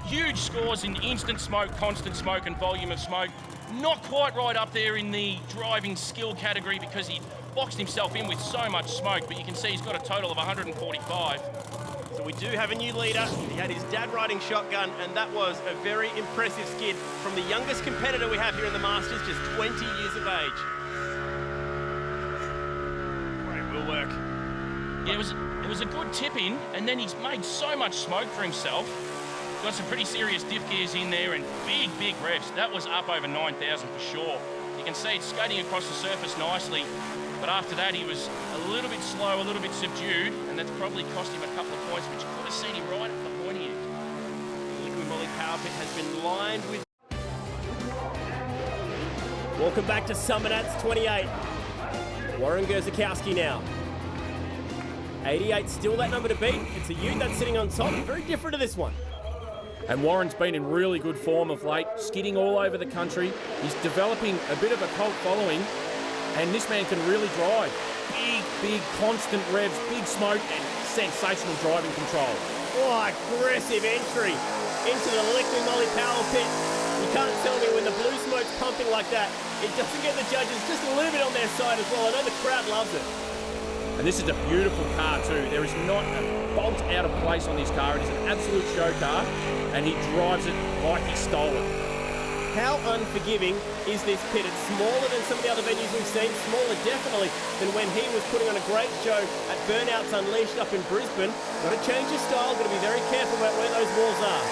S4: Huge scores in instant smoke, constant smoke and volume of smoke. Not quite right up there in the driving skill category because he boxed himself in with so much smoke, but you can see he's got a total of 145.
S12: So we do have a new leader. He had his dad riding shotgun, and that was a very impressive skid from the youngest competitor we have here in the Masters, just 20 years of age. Great wheel work.
S4: Yeah, it was a good tip in, and then he's made so much smoke for himself. Got some pretty serious diff gears in there and big revs. That was up over 9,000 for sure. You can see it's skating across the surface nicely, but after that he was a little bit slow, a little bit subdued, and that's probably cost him a couple of points, which could have seen him right at the pointy end.
S12: The Liquid Molly power pit has been lined with... Welcome back to Summernats 28. Warren Grzykowski now. 88 still that number to beat. It's a ute that's sitting on top. Very different to this one.
S3: And Warren's been in really good form of late, skidding all over the country. He's developing a bit of a cult following, and this man can really drive. Big, constant revs, big smoke, and sensational driving control.
S12: Oh, aggressive entry into the Liquid Molly power pit. You can't tell me when the blue smoke's pumping like that, it doesn't get the judges just a little bit on their side as well. I know the crowd loves it.
S3: And this is a beautiful car too. There is not a bolt out of place on this car. It is an absolute show car, and he drives it like he stole it.
S12: How unforgiving is this pit? It's smaller than some of the other venues we've seen, smaller definitely than when he was putting on a great show at Burnouts Unleashed up in Brisbane. Got to change your style, got to be very careful about where those walls are.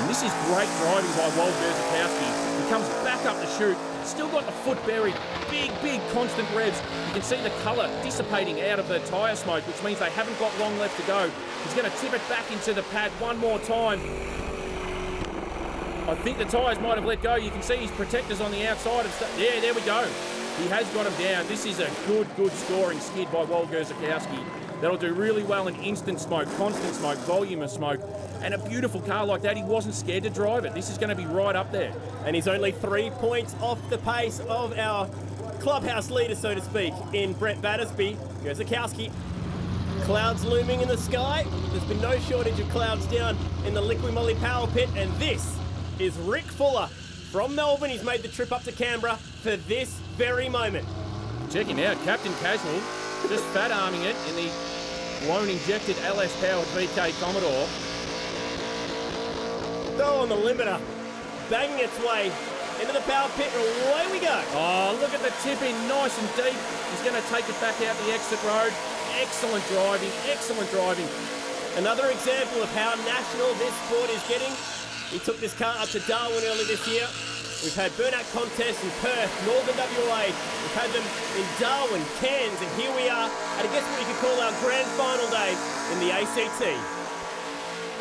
S3: And this is great driving by Walt Grzykowski. He comes back up the chute, still got the foot buried, big constant revs. You can see the colour dissipating out of the tyre smoke, which means they haven't got long left to go. He's going to tip it back into the pad one more time. I think the tyres might have let go. You can see his protectors on the outside of stuff. Yeah, there we go. He has got him down. This is a good scoring skid by Walt Grzykowski. That'll do really well in instant smoke, constant smoke, volume of smoke, and a beautiful car like that. He wasn't scared to drive it. This is going to be right up there.
S12: And he's only 3 points off the pace of our clubhouse leader, so to speak, in Brett Battersby. Grzykowski. Clouds looming in the sky. There's been no shortage of clouds down in the Liquid Molly power pit, and this is Rick Fuller from Melbourne. He's made the trip up to Canberra for this very moment.
S3: Check him out, Captain Casual, just fat arming it in the blown injected LS powered VK Commodore.
S12: Though on the limiter, banging its way into the power pit, and away we go.
S3: Oh, look at the tip in, nice and deep. He's going to take it back out the exit road. Excellent driving.
S12: Another example of how national this sport is getting. He took this car up to Darwin early this year. We've had burnout contests in Perth, Northern WA. We've had them in Darwin, Cairns, and here we are at, I guess what you could call our grand final day in the ACT.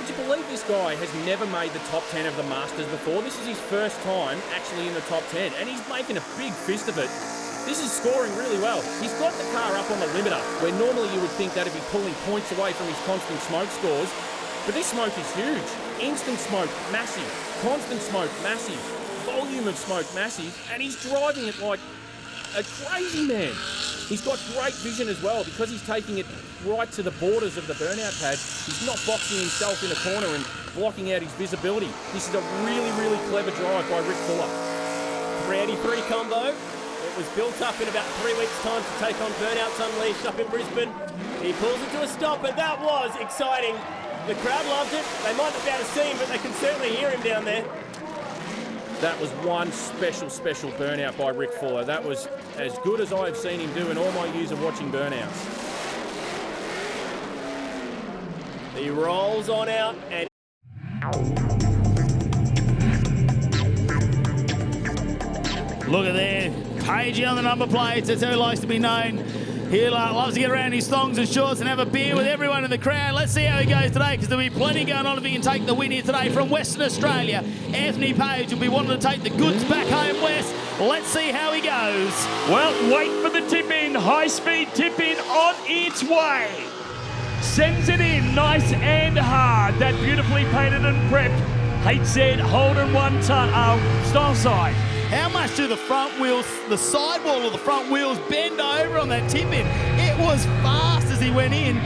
S3: Would you believe this guy has never made the top 10 of the Masters before? This is his first time actually in the top 10, and he's making a big fist of it. This is scoring really well. He's got the car up on the limiter, where normally you would think that'd be pulling points away from his constant smoke scores. But this smoke is huge. Instant smoke, massive. Constant smoke, massive. Volume of smoke, massive. And he's driving it like a crazy man. He's got great vision as well, because he's taking it right to the borders of the burnout pad. He's not boxing himself in a corner and blocking out his visibility. This is a really, really clever drive by Rick Fuller.
S12: 383 combo. It was built up in about 3 weeks' time to take on Burnouts Unleashed up in Brisbane. He pulls it to a stop, and that was exciting. The crowd loved it. They might not be able to see him, but they can certainly hear him down there.
S3: That was one special burnout by Rick Fuller. That was as good as I've seen him do in all my years of watching burnouts.
S12: He rolls on out and...
S9: Look at there. Pagey on the number plates. That's how he likes to be known. He loves to get around his thongs and shorts and have a beer with everyone in the crowd. Let's see how he goes today, because there'll be plenty going on if he can take the win here today from Western Australia. Anthony Page will be wanting to take the goods back home west. Let's see how he goes.
S6: Well, wait for the tip-in. High-speed tip-in on its way. Sends it in nice and hard. That beautifully painted and prepped HZ Holden 1 ton style side.
S9: How much do the front wheels, the sidewall or the front wheels bend over on that tip-in? It was fast as he went in.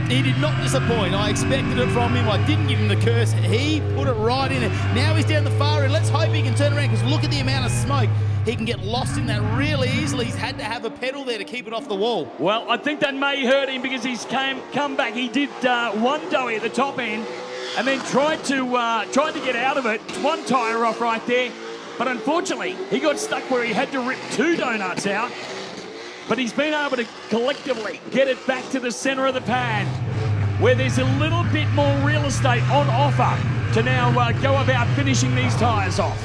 S9: He did not disappoint. I expected it from him. I didn't give him the curse. He put it right in there. Now he's down the far end. Let's hope he can turn around, because look at the amount of smoke. He can get lost in that really easily. He's had to have a pedal there to keep it off the wall.
S6: Well, I think that may hurt him, because he's come back. He did one doughy at the top end and then tried to get out of it. One tyre off right there. But unfortunately, he got stuck where he had to rip 2 donuts out. But he's been able to collectively get it back to the centre of the pad, where there's a little bit more real estate on offer to now go about finishing these tyres off.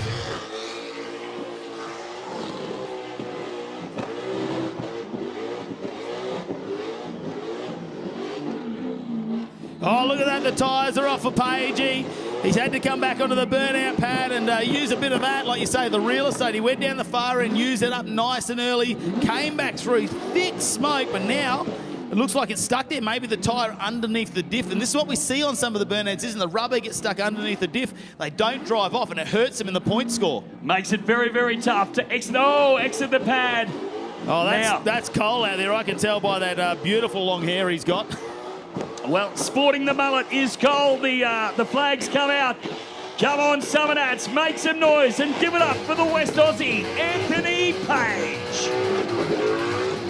S9: Oh, look at that. The tyres are off for Pagey. He's had to come back onto the burnout pad and use a bit of that, like you say, the real estate. He went down the far end, used it up nice and early, came back through thick smoke, but now it looks like it's stuck there. Maybe the tyre underneath the diff. And this is what we see on some of the burnouts, isn't the rubber gets stuck underneath the diff. They don't drive off, and it hurts them in the point score.
S6: Makes it very, very tough to exit the pad.
S9: Oh, that's Cole out there. I can tell by that beautiful long hair he's got.
S6: Well, sporting the mullet is Cole. The flags come out. Come on, Summernats, make some noise and give it up for the West Aussie, Anthony Page.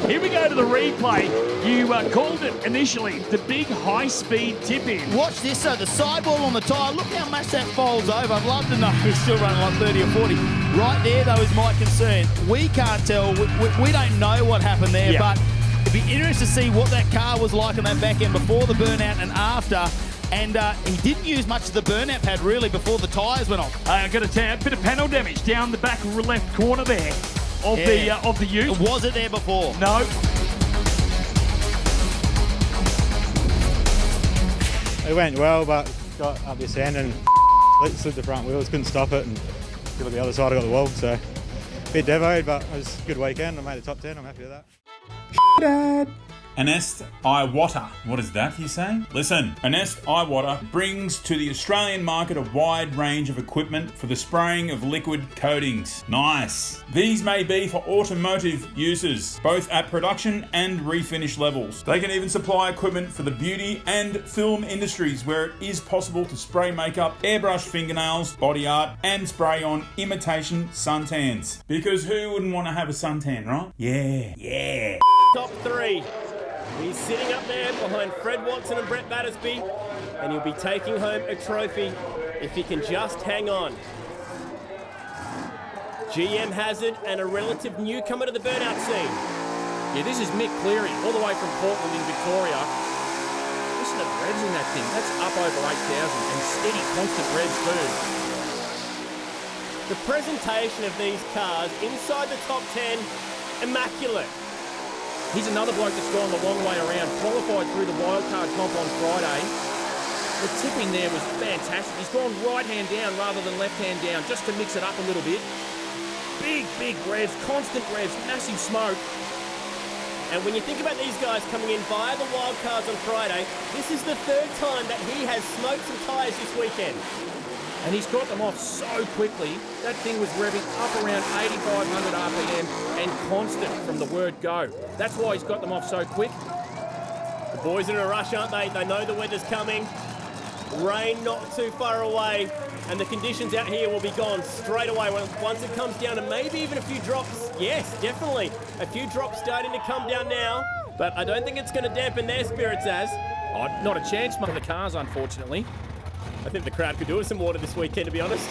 S6: Here we go to the replay. You called it initially, the big high-speed tip-in.
S9: Watch this, though, the sidewall on the tyre. Look how much that folds over. I'd love to know who's still running like 30 or 40. Right there, though, is my concern. We can't tell. We don't know what happened there, but it'd be interesting to see what that car was like on that back end before the burnout and after. And he didn't use much of the burnout pad, really, before the tyres went off.
S6: I've got to tell you, a bit of panel damage down the back left corner there of the ute.
S9: Was it there before?
S6: No.
S8: It went well, but got up this end and slid the front wheels, couldn't stop it, and look at the other side, I got the wall, so a bit devoed, but it was a good weekend. I made the top 10, I'm happy with that.
S1: Dad. Anest Iwater. What is that he's saying? Listen, Anest Iwater brings to the Australian market a wide range of equipment for the spraying of liquid coatings. Nice. These may be for automotive uses, both at production and refinish levels. They can even supply equipment for the beauty and film industries, where it is possible to spray makeup, airbrush fingernails, body art, and spray on imitation suntans. Because who wouldn't want to have a suntan, right? Yeah.
S12: Top 3. He's sitting up there behind Fred Watson and Brett Battersby, and he'll be taking home a trophy if he can just hang on. GM Hazard and a relative newcomer to the burnout scene.
S3: Yeah, this is Mick Cleary, all the way from Portland in Victoria. Listen to the revs in that thing. That's up over 8,000 and steady, constant revs too.
S12: The presentation of these cars inside the top 10, immaculate.
S3: He's another bloke that's gone the long way around, qualified through the wildcard comp on Friday. The tipping there was fantastic. He's gone right hand down rather than left hand down just to mix it up a little bit. Big revs, constant revs, massive smoke.
S12: And when you think about these guys coming in via the wild cards on Friday, this is the third time that he has smoked some tyres this weekend.
S3: And he's got them off so quickly. That thing was revving up around 8,500 RPM and constant from the word go. That's why he's got them off so quick.
S12: The boys are in a rush, aren't they? They know the weather's coming. Rain not too far away, and the conditions out here will be gone straight away once it comes down, and maybe even a few drops. Yes, definitely. A few drops starting to come down now, but I don't think it's going to dampen their spirits, as.
S3: Oh, not a chance for the cars, unfortunately.
S12: I think the crowd could do with some water this weekend, to be honest.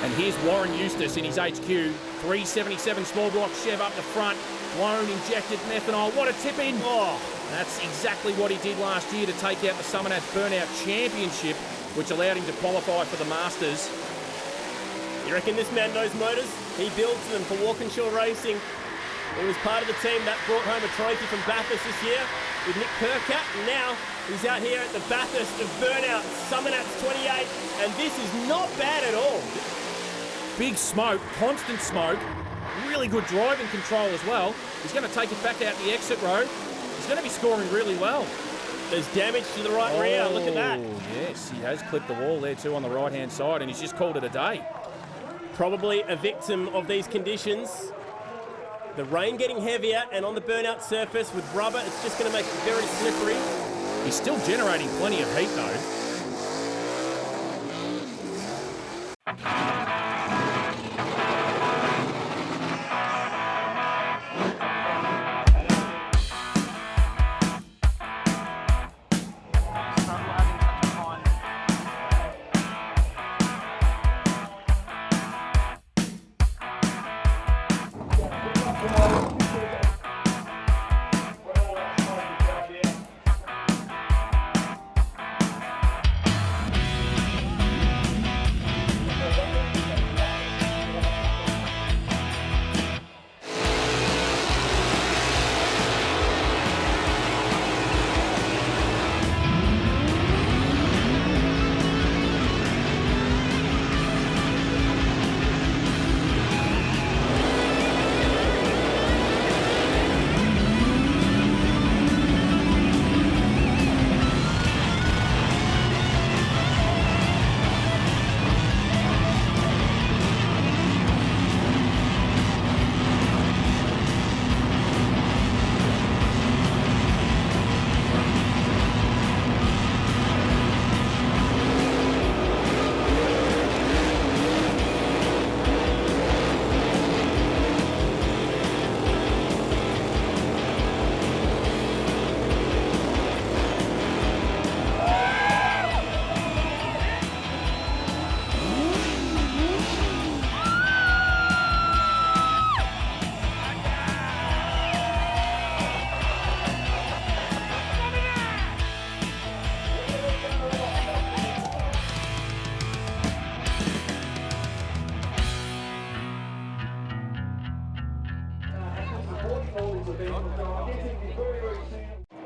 S3: And here's Warren Eustace in his HQ. 377 small block Chev up the front. Blown injected methanol. What a tip in. Oh, that's exactly what he did last year to take out the Summernats Burnout Championship, which allowed him to qualify for the Masters.
S12: You reckon this man knows motors? He builds them for Walkinshaw Racing. He was part of the team that brought home a trophy from Bathurst this year with Nick Percat, and now he's out here at the Bathurst of Burnout, Summernats 28, and this is not bad at all.
S3: Big smoke, constant smoke, really good driving control as well. He's going to take it back out the exit road. He's going to be scoring really well.
S12: There's damage to the right rear, look at that.
S3: Yes, he has clipped the wall there too on the right-hand side, and he's just called it a day.
S12: Probably a victim of these conditions. The rain getting heavier, and on the burnout surface with rubber, it's just going to make it very slippery.
S3: He's still generating plenty of heat though.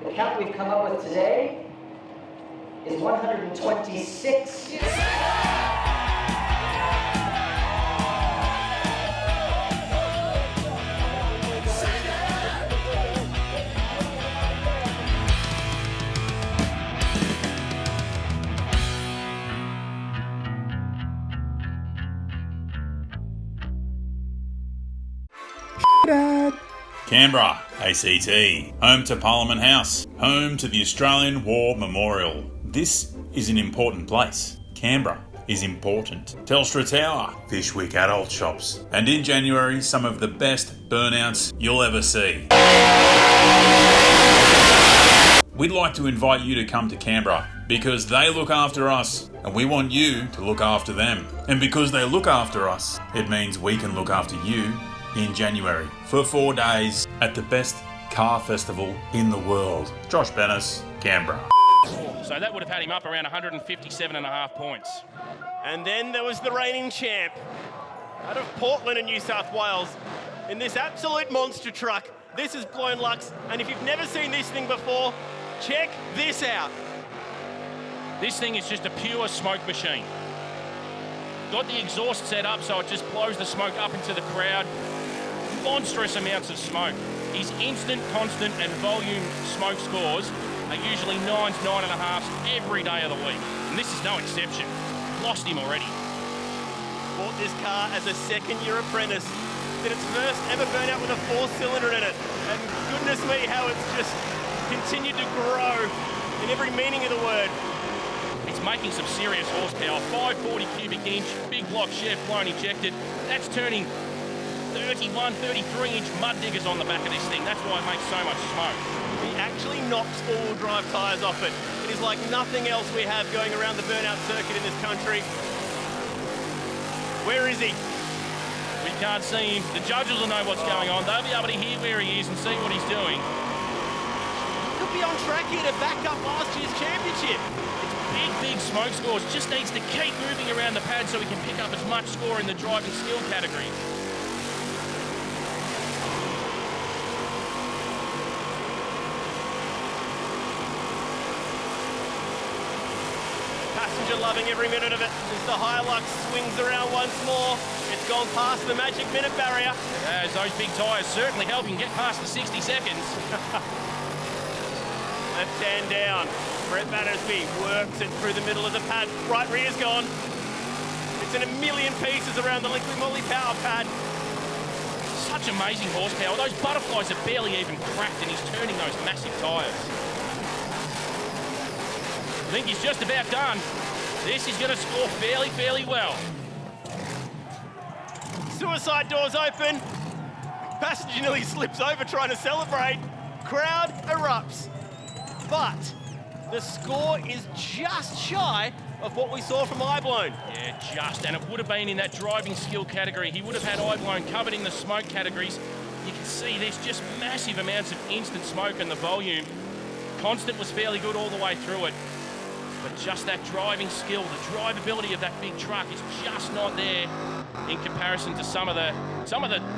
S13: The count we've come up with today is 126.
S1: Canberra, ACT, home to Parliament House, home to the Australian War Memorial. This is an important place. Canberra is important. Telstra Tower, Fishwick adult shops, and in January, some of the best burnouts you'll ever see. We'd like to invite you to come to Canberra because they look after us and we want you to look after them. And because they look after us, it means we can look after you in January for 4 days at the best car festival in the world. Josh Bennis, Canberra.
S4: So that would have had him up around 157.5 points.
S12: And then there was the reigning champ out of Portland in New South Wales in this absolute monster truck. This is Blown Lux, and if you've never seen this thing before, check this out.
S4: This thing is just a pure smoke machine. Got the exhaust set up so it just blows the smoke up into the crowd. Monstrous amounts of smoke. His instant, constant and volume smoke scores are usually 9s, 9.5s every day of the week. And this is no exception. Lost him already.
S12: Bought this car as a second-year apprentice. Did its first ever burnout with a 4-cylinder in it. And goodness me, how it's just continued to grow in every meaning of the word.
S4: It's making some serious horsepower. 540 cubic inch, big block chef blown ejected. That's turning 31, 33-inch mud diggers on the back of this thing. That's why it makes so much smoke.
S12: He actually knocks all-wheel drive tyres off it. It is like nothing else we have going around the burnout circuit in this country. Where is he?
S4: We can't see him. The judges will know what's going on. They'll be able to hear where he is and see what he's doing.
S12: Could be on track here to back up last year's championship.
S4: Big smoke scores. Just needs to keep moving around the pad so he can pick up as much score in the driving skill category.
S12: Passenger loving every minute of it as the Hilux swings around once more. It's gone past the magic minute barrier.
S4: As those big tyres certainly help him get past the 60 seconds.
S12: Left hand down. Brett Battersby works it through the middle of the pad. Right rear's gone. It's in a million pieces around the liquid moly power pad.
S4: Such amazing horsepower. Those butterflies are barely even cracked and he's turning those massive tyres. I think he's just about done. This is going to score fairly well.
S12: Suicide doors open. Passenger nearly slips over trying to celebrate. Crowd erupts. But the score is just shy of what we saw from Eyeblown.
S4: Yeah, just. And it would have been in that driving skill category. He would have had Eyeblown covered in the smoke categories. You can see there's just massive amounts of instant smoke and the volume. Constant was fairly good all the way through it. But just that driving skill, the drivability of that big truck is just not there in comparison to some of the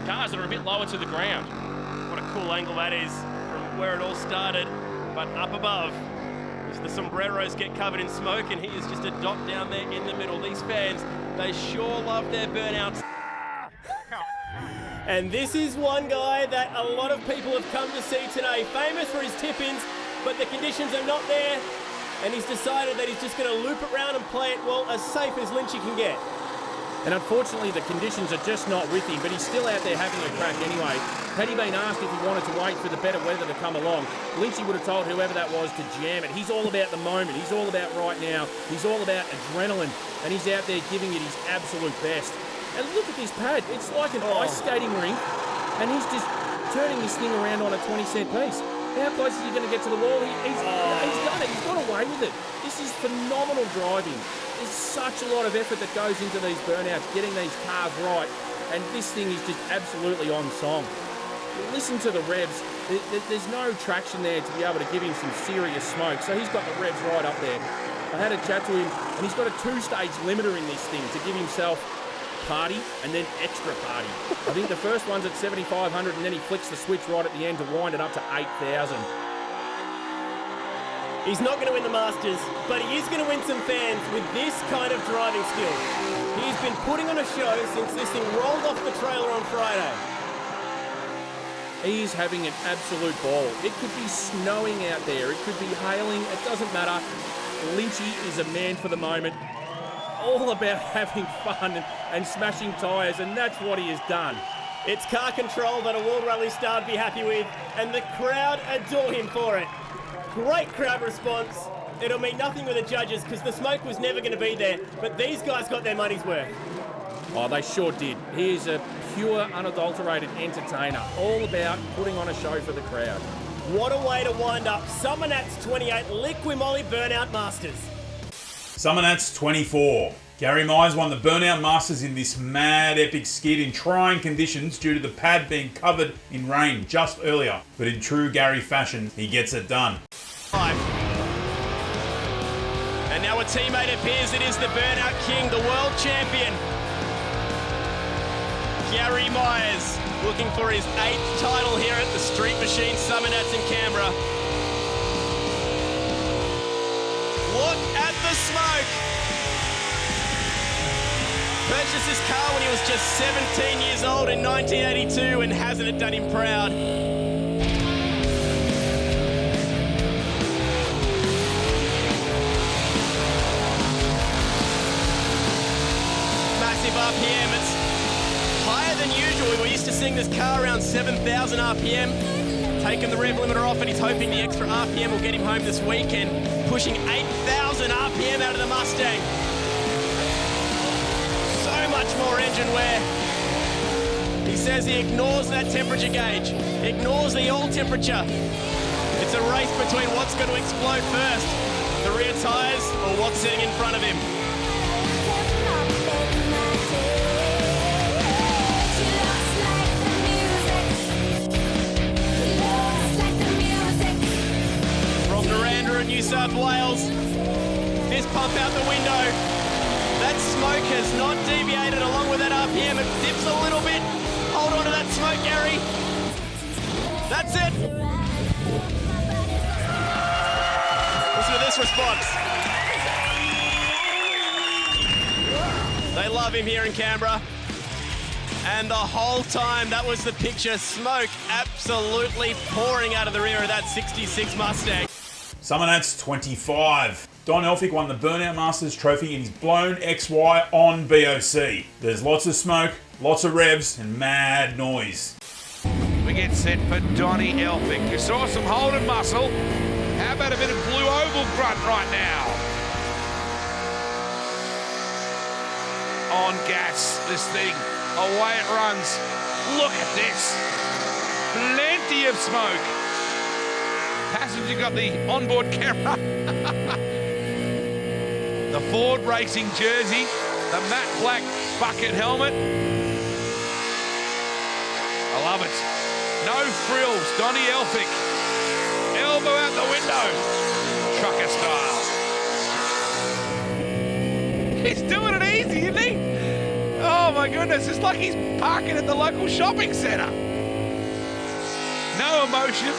S4: cars that are a bit lower to the ground.
S12: What a cool angle that is from where it all started. But up above, as the sombreros get covered in smoke, and he is just a dot down there in the middle. These fans, they sure love their burnouts. And this is one guy that a lot of people have come to see today. Famous for his tip-ins, but the conditions are not there. And he's decided that he's just going to loop it round and play it, well, as safe as Lynchy can get.
S3: And unfortunately, the conditions are just not with him, but he's still out there having a crack anyway. Had he been asked if he wanted to wait for the better weather to come along, Lynchy would have told whoever that was to jam it. He's all about the moment. He's all about right now. He's all about adrenaline, and he's out there giving it his absolute best. And look at this pad. It's like an ice skating rink, and he's just turning this thing around on a 20-cent piece. How close is he going to get to the wall? He's done it. He's got away with it. This is phenomenal driving. There's such a lot of effort that goes into these burnouts, getting these cars right, and this thing is just absolutely on song. Listen to the revs. There's no traction there to be able to give him some serious smoke, so he's got the revs right up there. I had a chat to him, and he's got a 2-stage limiter in this thing to give himself party and then extra party. I think the first one's at 7,500 and then he flicks the switch right at the end to wind it up to 8,000.
S12: He's not going to win the Masters, but he is going to win some fans with this kind of driving skill. He's been putting on a show since this thing rolled off the trailer on Friday.
S3: He is having an absolute ball. It could be snowing out there, it could be hailing, it doesn't matter. Lynchy is a man for the moment. All about having fun and smashing tyres, and that's what he has done.
S12: It's car control that a World Rally star would be happy with, and the crowd adore him for it. Great crowd response. It'll mean nothing with the judges because the smoke was never going to be there, but these guys got their money's worth.
S3: Oh, they sure did. He is a pure, unadulterated entertainer, all about putting on a show for the crowd.
S12: What a way to wind up Summernats 28 Liquid Moly Burnout Masters.
S1: Summernats 24. Gary Myers won the Burnout Masters in this mad epic skid in trying conditions due to the pad being covered in rain just earlier. But in true Gary fashion, he gets it done.
S12: And now a teammate appears. It is the Burnout King, the world champion. Gary Myers looking for his 8th title here at the Street Machine Summernats in Canberra. Look at the
S5: Smoke. Purchased this car when he was just 17 years old in 1982, and hasn't it done him proud? Massive RPM. It's higher than usual. We're used to seeing this car around 7,000 RPM. Taking the rev limiter off, and he's hoping the extra RPM will get him home this weekend. Pushing 8,000 RPM out of the Mustang. So much more engine wear. He says he ignores that temperature gauge, ignores the oil temperature. It's a race between what's going to explode first, the rear tyres or what's sitting in front of him. From Naranda in New South Wales, fist pump out the window. That smoke has not deviated along with that RPM. It dips a little bit. Hold on to that smoke, Gary. That's it. Listen to this response. They love him here in Canberra. And the whole time, that was the picture. Smoke absolutely pouring out of the rear of that 66 Mustang.
S1: Summernats 25. Don Elphick won the Burnout Masters trophy in his blown XY on BOC. There's lots of smoke, lots of revs, and mad noise.
S14: We get set for Donnie Elphick. You saw some Holden muscle. How about a bit of blue oval grunt right now? On gas, this thing. Away it runs. Look at this. Plenty of smoke. Passenger got the onboard camera. The Ford racing jersey. The matte black bucket helmet. I love it. No frills. Donnie Elphick. Elbow out the window. Trucker style. He's doing it easy, isn't he? Oh my goodness, it's like he's parking at the local shopping centre. No emotion.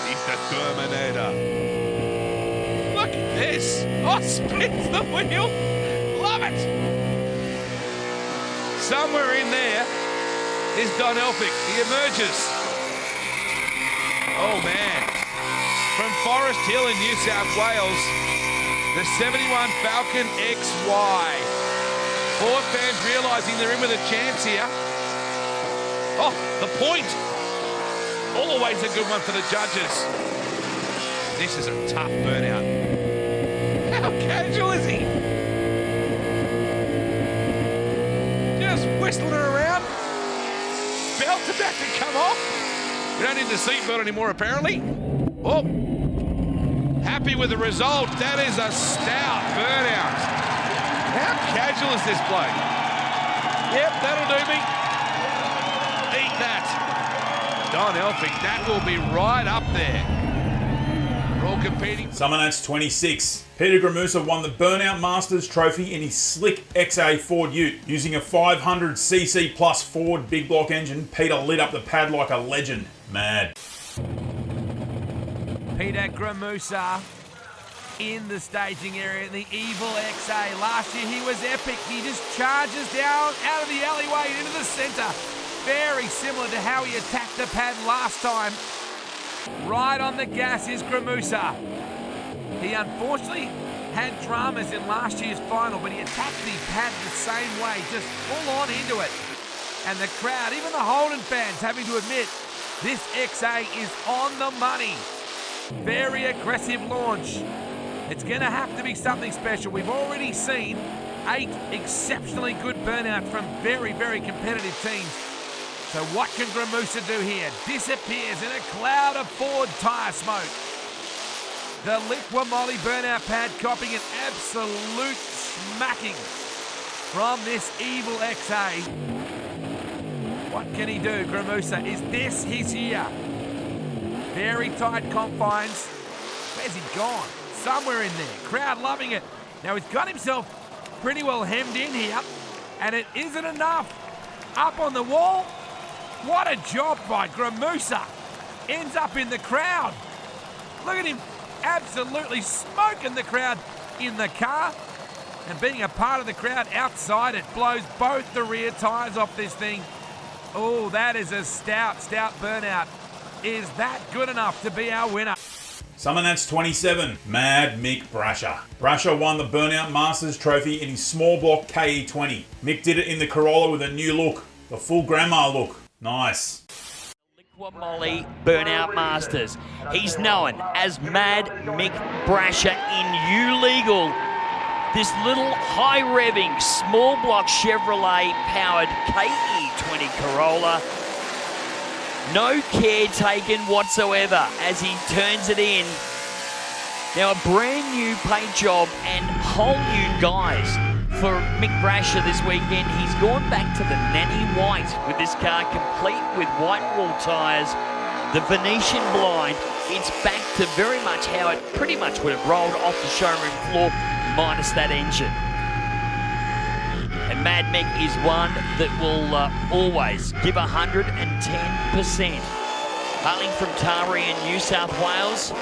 S14: He's the Terminator. Look at this. Oh, spins the wheel. Love it. Somewhere in there is Don Elphick. He emerges. Oh man. From Forest Hill in New South Wales, the 71 Falcon XY. Ford fans realising they're in with a chance here. Oh, the point. Always a good one for the judges. This is a tough burnout. How casual is he? Just whistling her around. Belt's about to come off. We don't need the seatbelt anymore, apparently. Oh, happy with the result. That is a stout burnout. How casual is this bloke? Yep, that'll do me. Eat that. Don Elphick, that will be right up there. We're all competing.
S1: Summernats 26. Peter Gramusa won the Burnout Masters trophy in his slick XA Ford Ute. Using a 500cc plus Ford big block engine, Peter lit up the pad like a legend. Mad.
S15: Peter Gramusa in the staging area in the Evil XA. Last year he was epic. He just charges down out of the alleyway into the centre. Very similar to how he attacked the pad last time. Right on the gas is Gramusa. He unfortunately had dramas in last year's final, but he attacked the pad the same way, just full on into it. And the crowd, even the Holden fans, having to admit, this XA is on the money. Very aggressive launch. It's going to have to be something special. We've already seen 8 exceptionally good burnouts from very, very competitive teams. So what can Gramusa do here? Disappears in a cloud of Ford tyre smoke. The Liqua Moly burnout pad copying an absolute smacking from this Evil XA. What can he do, Gramusa? Is this his year? Very tight confines. Where's he gone? Somewhere in there. Crowd loving it. Now he's got himself pretty well hemmed in here, and it isn't enough. Up on the wall. What a job by Gramusa. Ends up in the crowd. Look at him absolutely smoking the crowd in the car. And being a part of the crowd outside it blows both the rear tyres off this thing. Oh, that is a stout burnout. Is that good enough to be our winner?
S1: Summernats 27, Mad Mick Brasher. Brasher won the Burnout Masters trophy in his small block KE20. Mick did it in the Corolla with a new look, the full grandma look. Nice.
S7: Molly Burnout Masters. He's known as Mad Mick Brasher in U-Legal. This little high-revving, small block Chevrolet-powered KE20 Corolla. No care taken whatsoever as he turns it in. Now a brand new paint job and whole new guys for Mick Brasher this weekend. He's gone back to the nanny white with this car, complete with white wall tyres, the Venetian blind. It's back to very much how it pretty much would have rolled off the showroom floor, minus that engine. And Mad Mick is one that will always give 110%. Hailing from Taree in New South Wales,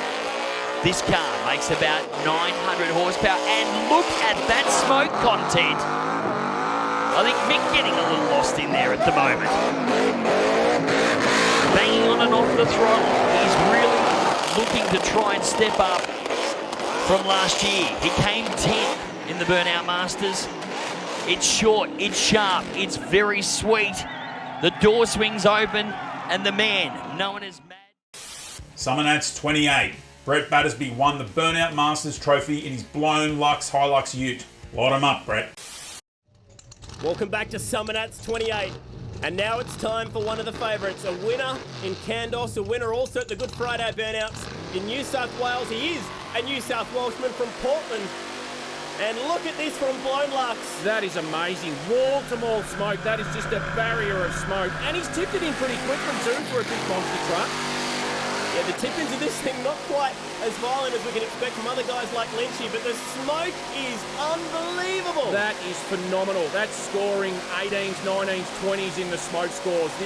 S7: this car makes about 900 horsepower. And look at that smoke content. I think Mick getting a little lost in there at the moment. Banging on and off the throttle. He's really looking to try and step up from last year. He came 10th in the Burnout Masters. It's short, it's sharp, it's very sweet. The door swings open and the man known as Mad.
S1: Summernats 28. Brett Battersby won the Burnout Masters trophy in his blown Lux Hilux ute. Light him up, Brett.
S12: Welcome back to Summernats 28. And now it's time for one of the favourites, a winner in Candos, a winner also at the Good Friday Burnouts in New South Wales. He is a New South Welshman from Portland. And look at this from Blown Lux.
S3: That is amazing. Wall-to-wall smoke. That is just a barrier of smoke. And he's tipped it in pretty quickly too for a big monster truck.
S12: Yeah, the tip-ins of this thing not quite as violent as we can expect from other guys like Lynchy, but the smoke is unbelievable.
S3: That is phenomenal. That's scoring 18s, 19s, 20s in the smoke scores.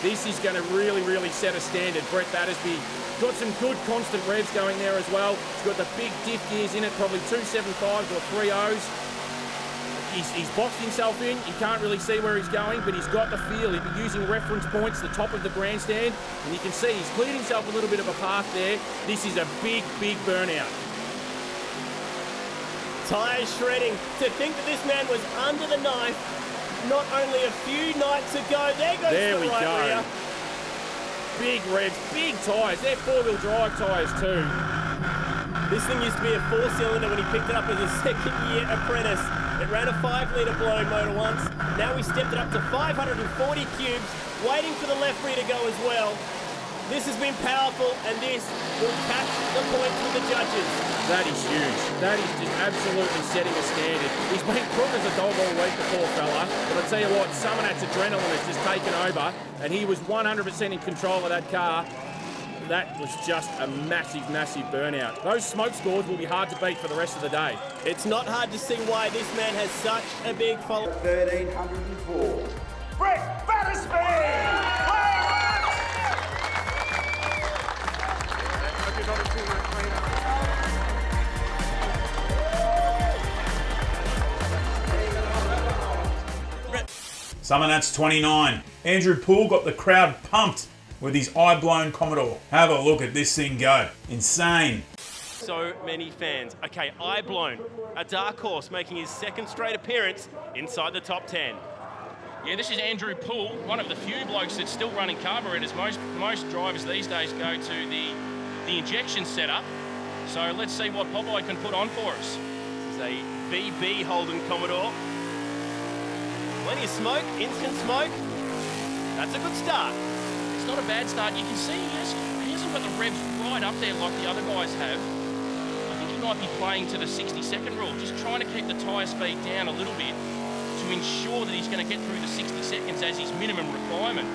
S3: This is going to really set a standard. Brett Battersby got some good constant revs going there as well. He's got the big diff gears in it, probably 275s or 3.0s. He's boxed himself in. You can't really see where he's going, but he's got the feel. He'll be using reference points, the top of the grandstand, and you can see he's cleared himself a little bit of a path there. This is a big burnout.
S12: Tyres shredding. To think that this man was under the knife not only a few nights ago. There we go. Rear.
S3: Big revs, big tyres. They're four-wheel drive tyres too.
S12: This thing used to be a four-cylinder when he picked it up as a second-year apprentice. It ran a 5-litre blown motor once. Now we stepped it up to 540 cubes, waiting for the left rear to go as well. This has been powerful, and this will catch the points with the judges.
S3: That is huge. That is just absolutely setting a standard. He's been crook as a dog all week, the poor fella. But I tell you what, Summernats adrenaline has just taken over, and he was 100% in control of that car. That was just a massive burnout. Those smoke scores will be hard to beat for the rest of the day.
S12: It's not hard to see why this man has such a big following.
S10: 1304. Brett Battersby!
S1: Summernats 29. Andrew Poole got the crowd pumped with his eye-blown Commodore. Have a look at this thing go. Insane.
S5: So many fans. Okay, eye-blown. A dark horse making his second straight appearance inside the top 10.
S4: Yeah, this is Andrew Poole, one of the few blokes that's still running carburetors. Most drivers these days go to the injection setup. So let's see what Popeye can put on for us.
S5: This is a VB Holden Commodore. Plenty of smoke, instant smoke. That's a good start.
S4: It's not a bad start. You can see he hasn't got the revs right up there like the other guys have. I think he might be playing to the 60-second rule, just trying to keep the tyre speed down a little bit to ensure that he's going to get through the 60 seconds as his minimum requirement.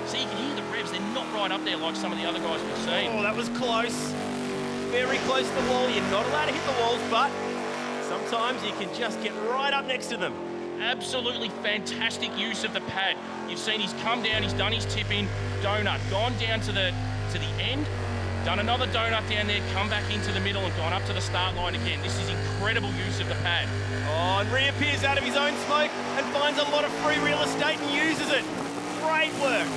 S4: So you can hear the revs, they're not right up there like some of the other guys we've seen.
S5: Oh, that was close. Very close to the wall. You're not allowed to hit the walls, but sometimes you can just get right up next to them.
S4: Absolutely fantastic use of the pad. You've seen he's come down, he's done his tip-in, donut, gone down to the end, Done another donut down there, come back into the middle and gone up to the start line again. This is incredible use of the pad.
S12: Oh, and reappears out of his own smoke and finds a lot of free real estate and uses it. Great work.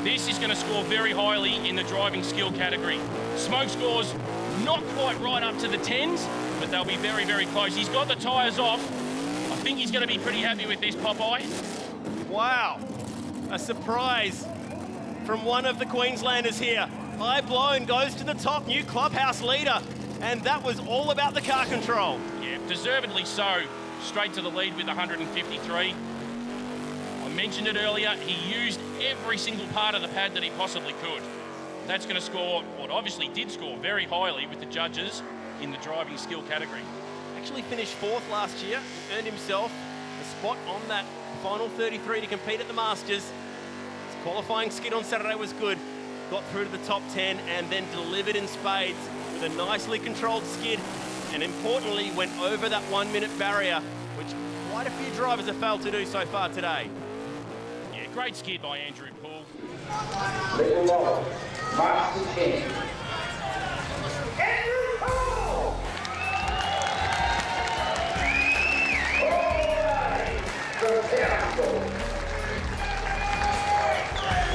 S4: This is going to score very highly in the driving skill category. Smoke scores not quite right up to the 10s, but they'll be very, very close. He's got the tyres off. I think he's going to be pretty happy with this, Popeye.
S12: Wow, a surprise from one of the Queenslanders here. High blown, goes to the top, new clubhouse leader, and that was all about the car control.
S4: Yeah, deservedly so. Straight to the lead with 153. I mentioned it earlier, he used every single part of the pad that he possibly could. That's going to score, what obviously did score very highly with the judges in the driving skill category.
S12: Actually finished fourth last year, earned himself a spot on that final 33 to compete at the Masters. His qualifying skid on Saturday was good, got through to the top 10 and then delivered in spades with a nicely controlled skid, and importantly went over that 1 minute barrier, which quite a few drivers have failed to do so far today.
S4: Yeah, great skid by Andrew Poole.
S10: Little ball, march to 10. Andrew Poole!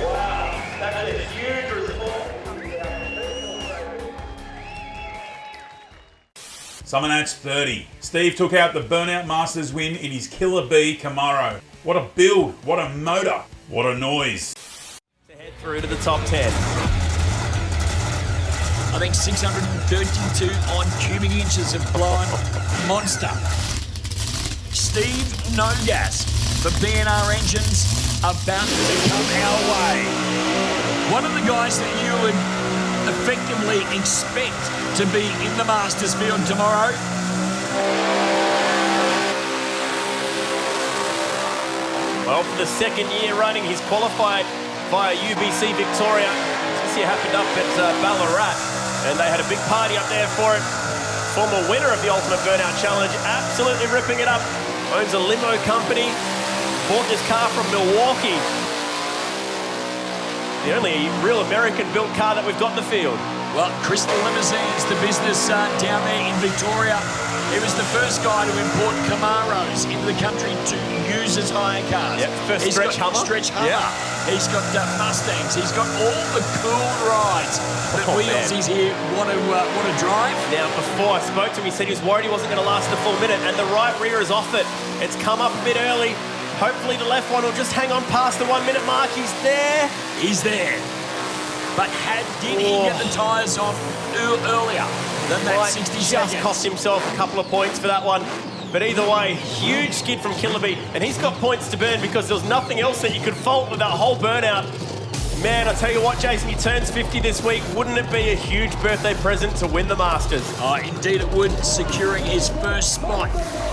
S12: Wow, that's a huge result.
S1: Summernats 30. Steve took out the Burnout Masters win in his Killer Bee Camaro. What a build, what a motor, what a noise.
S12: To head through to the top 10.
S7: I think 632 odd cubic inches of blown monster. Steve No Gas for BNR Engines about to come our way. One of the guys that you would effectively expect to be in the Masters field tomorrow.
S12: Well, for the second year running, he's qualified via UBC Victoria. This year happened up at Ballarat, and they had a big party up there for it. Former winner of the Ultimate Burnout Challenge, absolutely ripping it up. Owns a limo company, bought this car from Milwaukee. The only real American-built car that we've got in the field.
S7: Well, Crystal Limousines, the business down there in Victoria. He was the first guy to import Camaros into the country to use as hire cars.
S12: Yep, first
S7: He's
S12: stretch
S7: got
S12: Hummer.
S7: Stretch Hummer.
S12: Yep.
S7: He's got Mustangs. He's got all the cool rides that we Aussies here want to drive.
S12: Now, before I spoke to him, he said he was worried he wasn't going to last the full minute, and the right rear is off it. It's come up a bit early. Hopefully the left one will just hang on past the 1 minute mark. He's there.
S7: He's there. But did he get the tyres off earlier than that 60
S12: just
S7: seconds?
S12: Cost himself a couple of points for that one. But either way, huge skid from Killaby, and he's got points to burn because there was nothing else that you could fault with that whole burnout. Man, I tell you what, Jason, he turns 50 this week. Wouldn't it be a huge birthday present to win the Masters?
S7: Oh, indeed it would, securing his first spot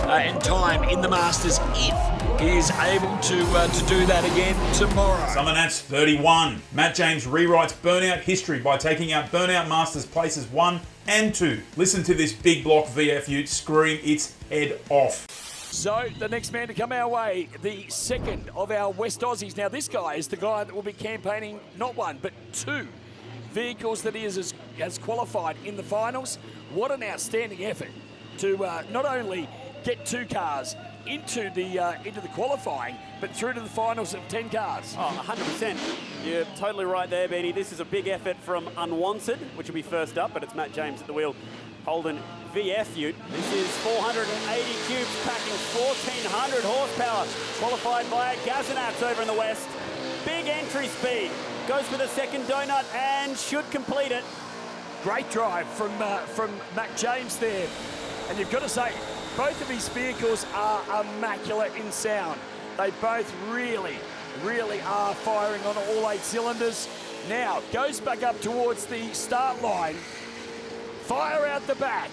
S7: and time in the Masters if he is able to do that again tomorrow.
S1: Summernats 31. Matt James rewrites Burnout history by taking out Burnout Masters places 1 and 2. Listen to this big block VF ute scream its head off.
S7: So, the next man to come our way, the second of our West Aussies. Now, this guy is the guy that will be campaigning not one, but 2 vehicles that he has qualified in the finals. What an outstanding effort to not only get 2 cars into the qualifying, but through to the finals of 10 cars.
S5: Oh, 100%. You're totally right there, Beatty. This is a big effort from Unwanted, which will be first up, but it's Matt James at the wheel. Holden VF ute. This is 480 cubes, packing 1,400 horsepower. Qualified by Summernats over in the west. Big entry speed. Goes for the second donut and should complete it.
S7: Great drive from Matt James there. And you've got to say, both of his vehicles are immaculate in sound. They both really, really are firing on all 8 cylinders. Now, goes back up towards the start line. Fire out the back.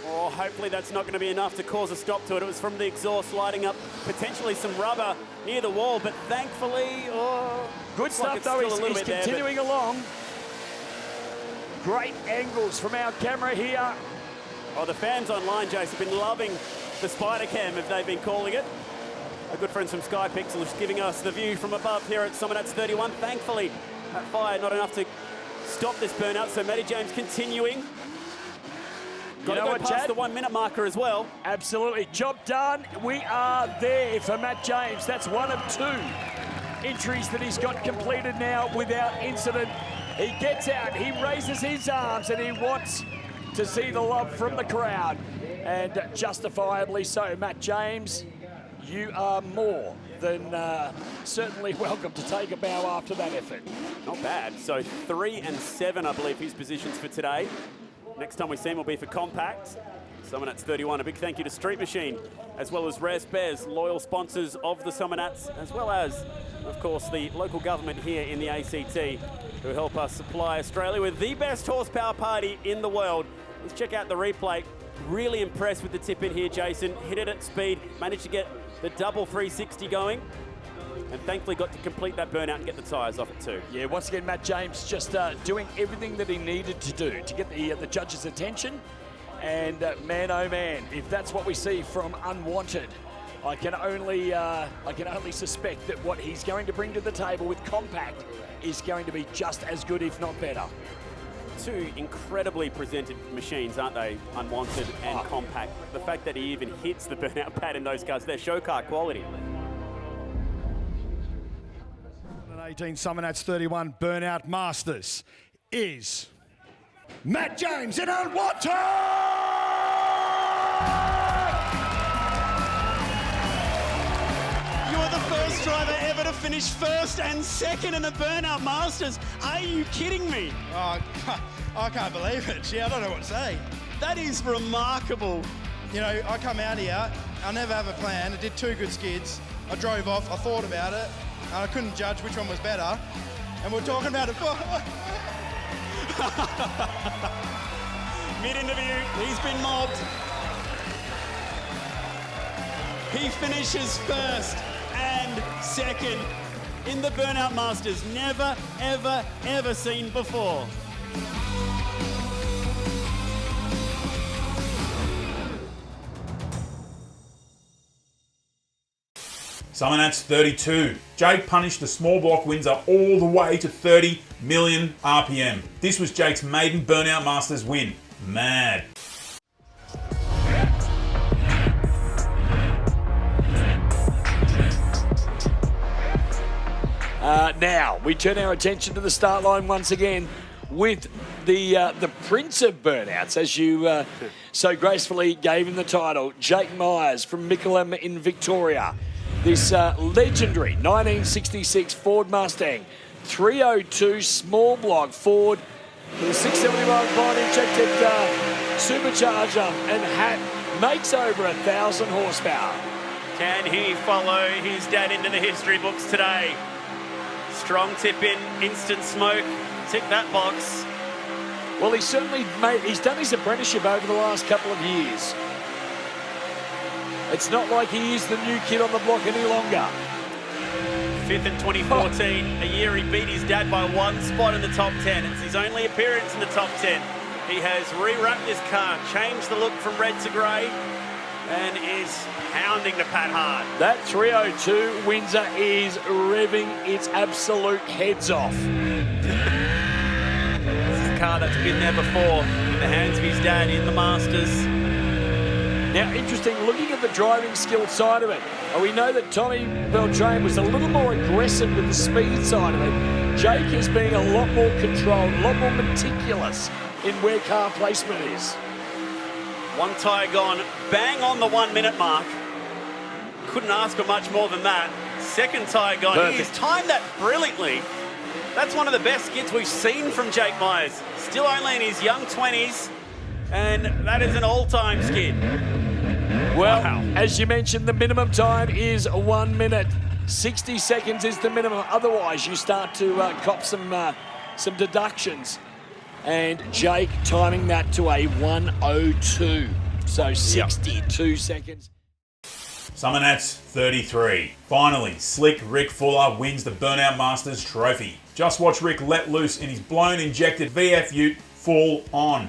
S5: Oh, hopefully that's not going to be enough to cause a stop to it. It was from the exhaust lighting up potentially some rubber near the wall, but thankfully,
S7: good stuff though. He's continuing along. Great angles from our camera here.
S5: Oh, the fans online, Jace, have been loving the spider cam, if they've been calling it. Our good friends from Sky Pixel is giving us the view from above here at Summernats 31. Thankfully, that fire not enough to stop this burnout. So Matty James continuing. Got to go past the 1 minute marker as well.
S6: Absolutely. Job done. We are there for Matt James. That's one of 2 entries that he's got completed now without incident. He gets out, he raises his arms, and he wants to see the love from the crowd. And justifiably so. Matt James, you are more than certainly welcome to take a bow after that effort.
S5: Not bad. So 3 and 7, I believe, his positions for today. Next time we see him will be for Compact. Summernats 31. A big thank you to Street Machine, as well as Rare Spares, loyal sponsors of the Summernats, as well as, of course, the local government here in the ACT, who help us supply Australia with the best horsepower party in the world. Let's check out the replay. Really impressed with the tip in here, Jason. Hit it at speed, managed to get the double 360 going, and thankfully got to complete that burnout and get the tyres off it too.
S6: Yeah, once again, Matt James just doing everything that he needed to do to get the judges' attention. And man, oh man, if that's what we see from Unwanted, I can only suspect that what he's going to bring to the table with Compact is going to be just as good, if not better.
S5: 2 incredibly presented machines, aren't they? Unwanted and Compact. The fact that he even hits the burnout pad in those cars, they're show car quality.
S16: 18 Summernats 31 Burnout Masters is Matt James in Unwanted!
S5: You're the first driver ever to finish first and second in the Burnout Masters. Are you kidding me?
S2: Oh, I can't believe it. Gee, I don't know what to say.
S5: That is remarkable.
S2: You know, I come out here, I never have a plan. I did 2 good skids. I drove off, I thought about it, and I couldn't judge which one was better. And we're talking about it.
S5: Mid-interview, he's been mobbed. He finishes first and second in the Burnout Masters. Never, ever, ever seen before.
S1: Summernats 32. Jake punished the small block Windsor all the way to 30 million RPM. This was Jake's maiden Burnout Masters win. Mad.
S6: Now, we turn our attention to the start line once again with the Prince of Burnouts, as you so gracefully gave him the title, Jake Myers from Mickleham in Victoria. This legendary 1966 Ford Mustang 302 small block Ford with a 671 bond-injected supercharger and hat makes over 1,000 horsepower.
S5: Can he follow his dad into the history books today? Strong tip in, instant smoke, tick that box.
S6: Well, he's done his apprenticeship over the last couple of years. It's not like he is the new kid on the block any longer.
S5: 5th in 2014, a year he beat his dad by 1 spot in the top 10. It's his only appearance in the top 10. He has rewrapped this car, changed the look from red to grey, and is pounding the pad hard.
S6: That 302 Windsor is revving its absolute heads off.
S5: This is a car that's been there before, in the hands of his dad in the Masters.
S6: Now, interesting, looking at the driving skill side of it, we know that Tommy Beltrame was a little more aggressive with the speed side of it. Jake is being a lot more controlled, a lot more meticulous in where car placement is.
S5: 1 tyre gone, bang on the 1 minute mark. Couldn't ask for much more than that. 2nd tyre gone.
S6: Perfect.
S5: He's timed that brilliantly. That's one of the best skids we've seen from Jake Myers. Still only in his young 20s, and that is an all-time skid.
S6: Well, as you mentioned, the minimum time is 1 minute. 60 seconds is the minimum. Otherwise, you start to cop some deductions. And Jake timing that to a 1:02. So 62 seconds.
S1: Summernats 33. Finally, slick Rick Fuller wins the Burnout Masters trophy. Just watch Rick let loose in his blown injected VF ute full on.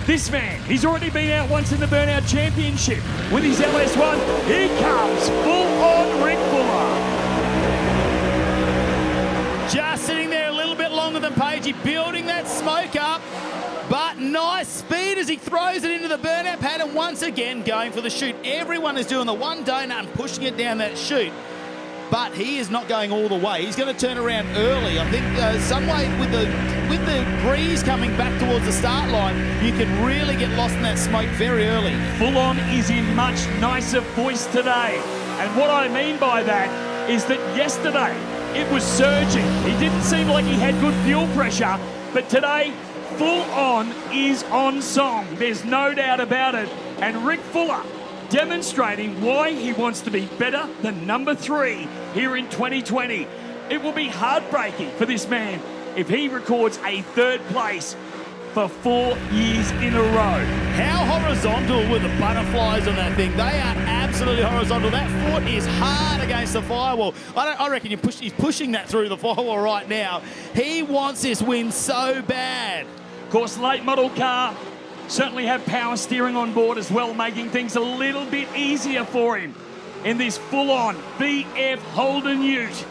S6: This man, he's already been out once in the Burnout Championship with his LS1. Here comes full on Rick Fuller.
S9: sitting there a little bit longer than Pagey, building that smoke up. But nice speed as he throws it into the burnout pad, and once again going for the chute. Everyone is doing the one donut and pushing it down that chute. But he is not going all the way. He's going to turn around early. I think some way with the breeze coming back towards the start line, you can really get lost in that smoke very early.
S6: Full On is in much nicer voice today. And what I mean by that is that yesterday it was surging. He didn't seem like he had good fuel pressure, but today Full On is on song. There's no doubt about it. And Rick Fuller demonstrating why he wants to be better than number 3 here in 2020. It will be heartbreaking for this man if he records a 3rd place for 4 years in a row.
S9: How horizontal were the butterflies on that thing? They are absolutely horizontal. That foot is hard against the firewall. I reckon he's pushing that through the firewall right now. He wants this win so bad.
S6: Of course, late model car certainly have power steering on board as well, making things a little bit easier for him in this full-on VF Holden Ute.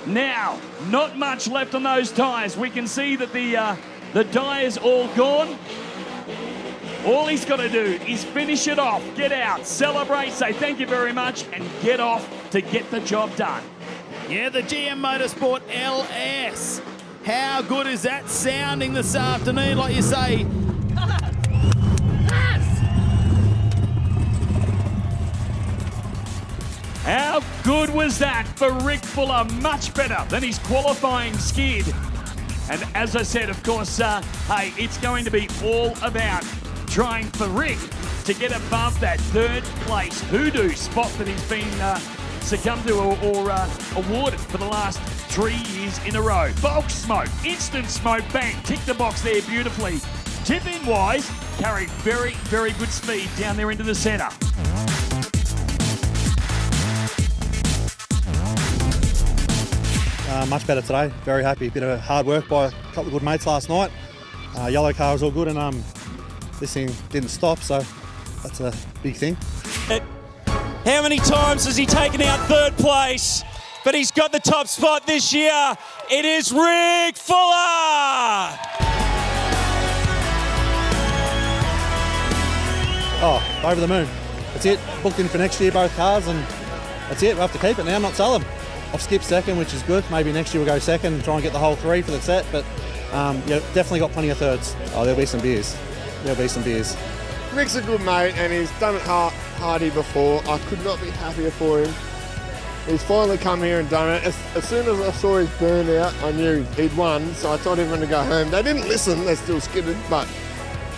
S6: Now, not much left on those tyres. We can see that the dye is all gone. All he's got to do is finish it off, get out, celebrate, say thank you very much, and get off to get the job done.
S9: Yeah, the GM Motorsport LS. How good is that sounding this afternoon, like you say?
S6: How good was that for Rick Fuller? Much better than his qualifying skid. And as I said, of course, hey, it's going to be all about trying for Rick to get above that 3rd place hoodoo spot that he's been succumbed to or awarded for the last 3 years in a row. Bulk smoke, instant smoke, bang, tick the box there beautifully. Tip-in wise, carried very, very good speed down there into the centre.
S8: Much better today. Very happy. Bit of hard work by a couple of good mates last night. Yellow car was all good, and this thing didn't stop, so that's a big thing.
S17: How many times has he taken out 3rd place? But he's got the top spot this year. It is Rick Fuller!
S8: Oh, over the moon. That's it. Booked in for next year, both cars, and that's it. We'll have to keep it now, not sell them. I've skipped 2nd, which is good. Maybe next year we'll go 2nd and try and get the whole 3 for the set, but yeah, definitely got plenty of 3rds. Oh, there'll be some beers. There'll be some beers.
S22: Rick's a good mate and he's done it hardy before. I could not be happier for him. He's finally come here and done it. As soon as I saw his burnout, I knew he'd won, so I told everyone to go home. They didn't listen, they still skidded, but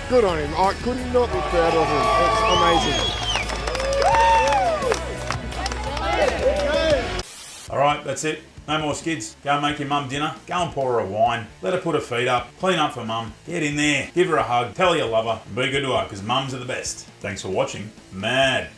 S22: good on him. I could not be proud of him. It's amazing.
S1: All right, that's it. No more skids. Go and make your mum dinner. Go and pour her a wine. Let her put her feet up. Clean up for mum. Get in there. Give her a hug. Tell her you love her. And be good to her, because mums are the best. Thanks for watching. Mad.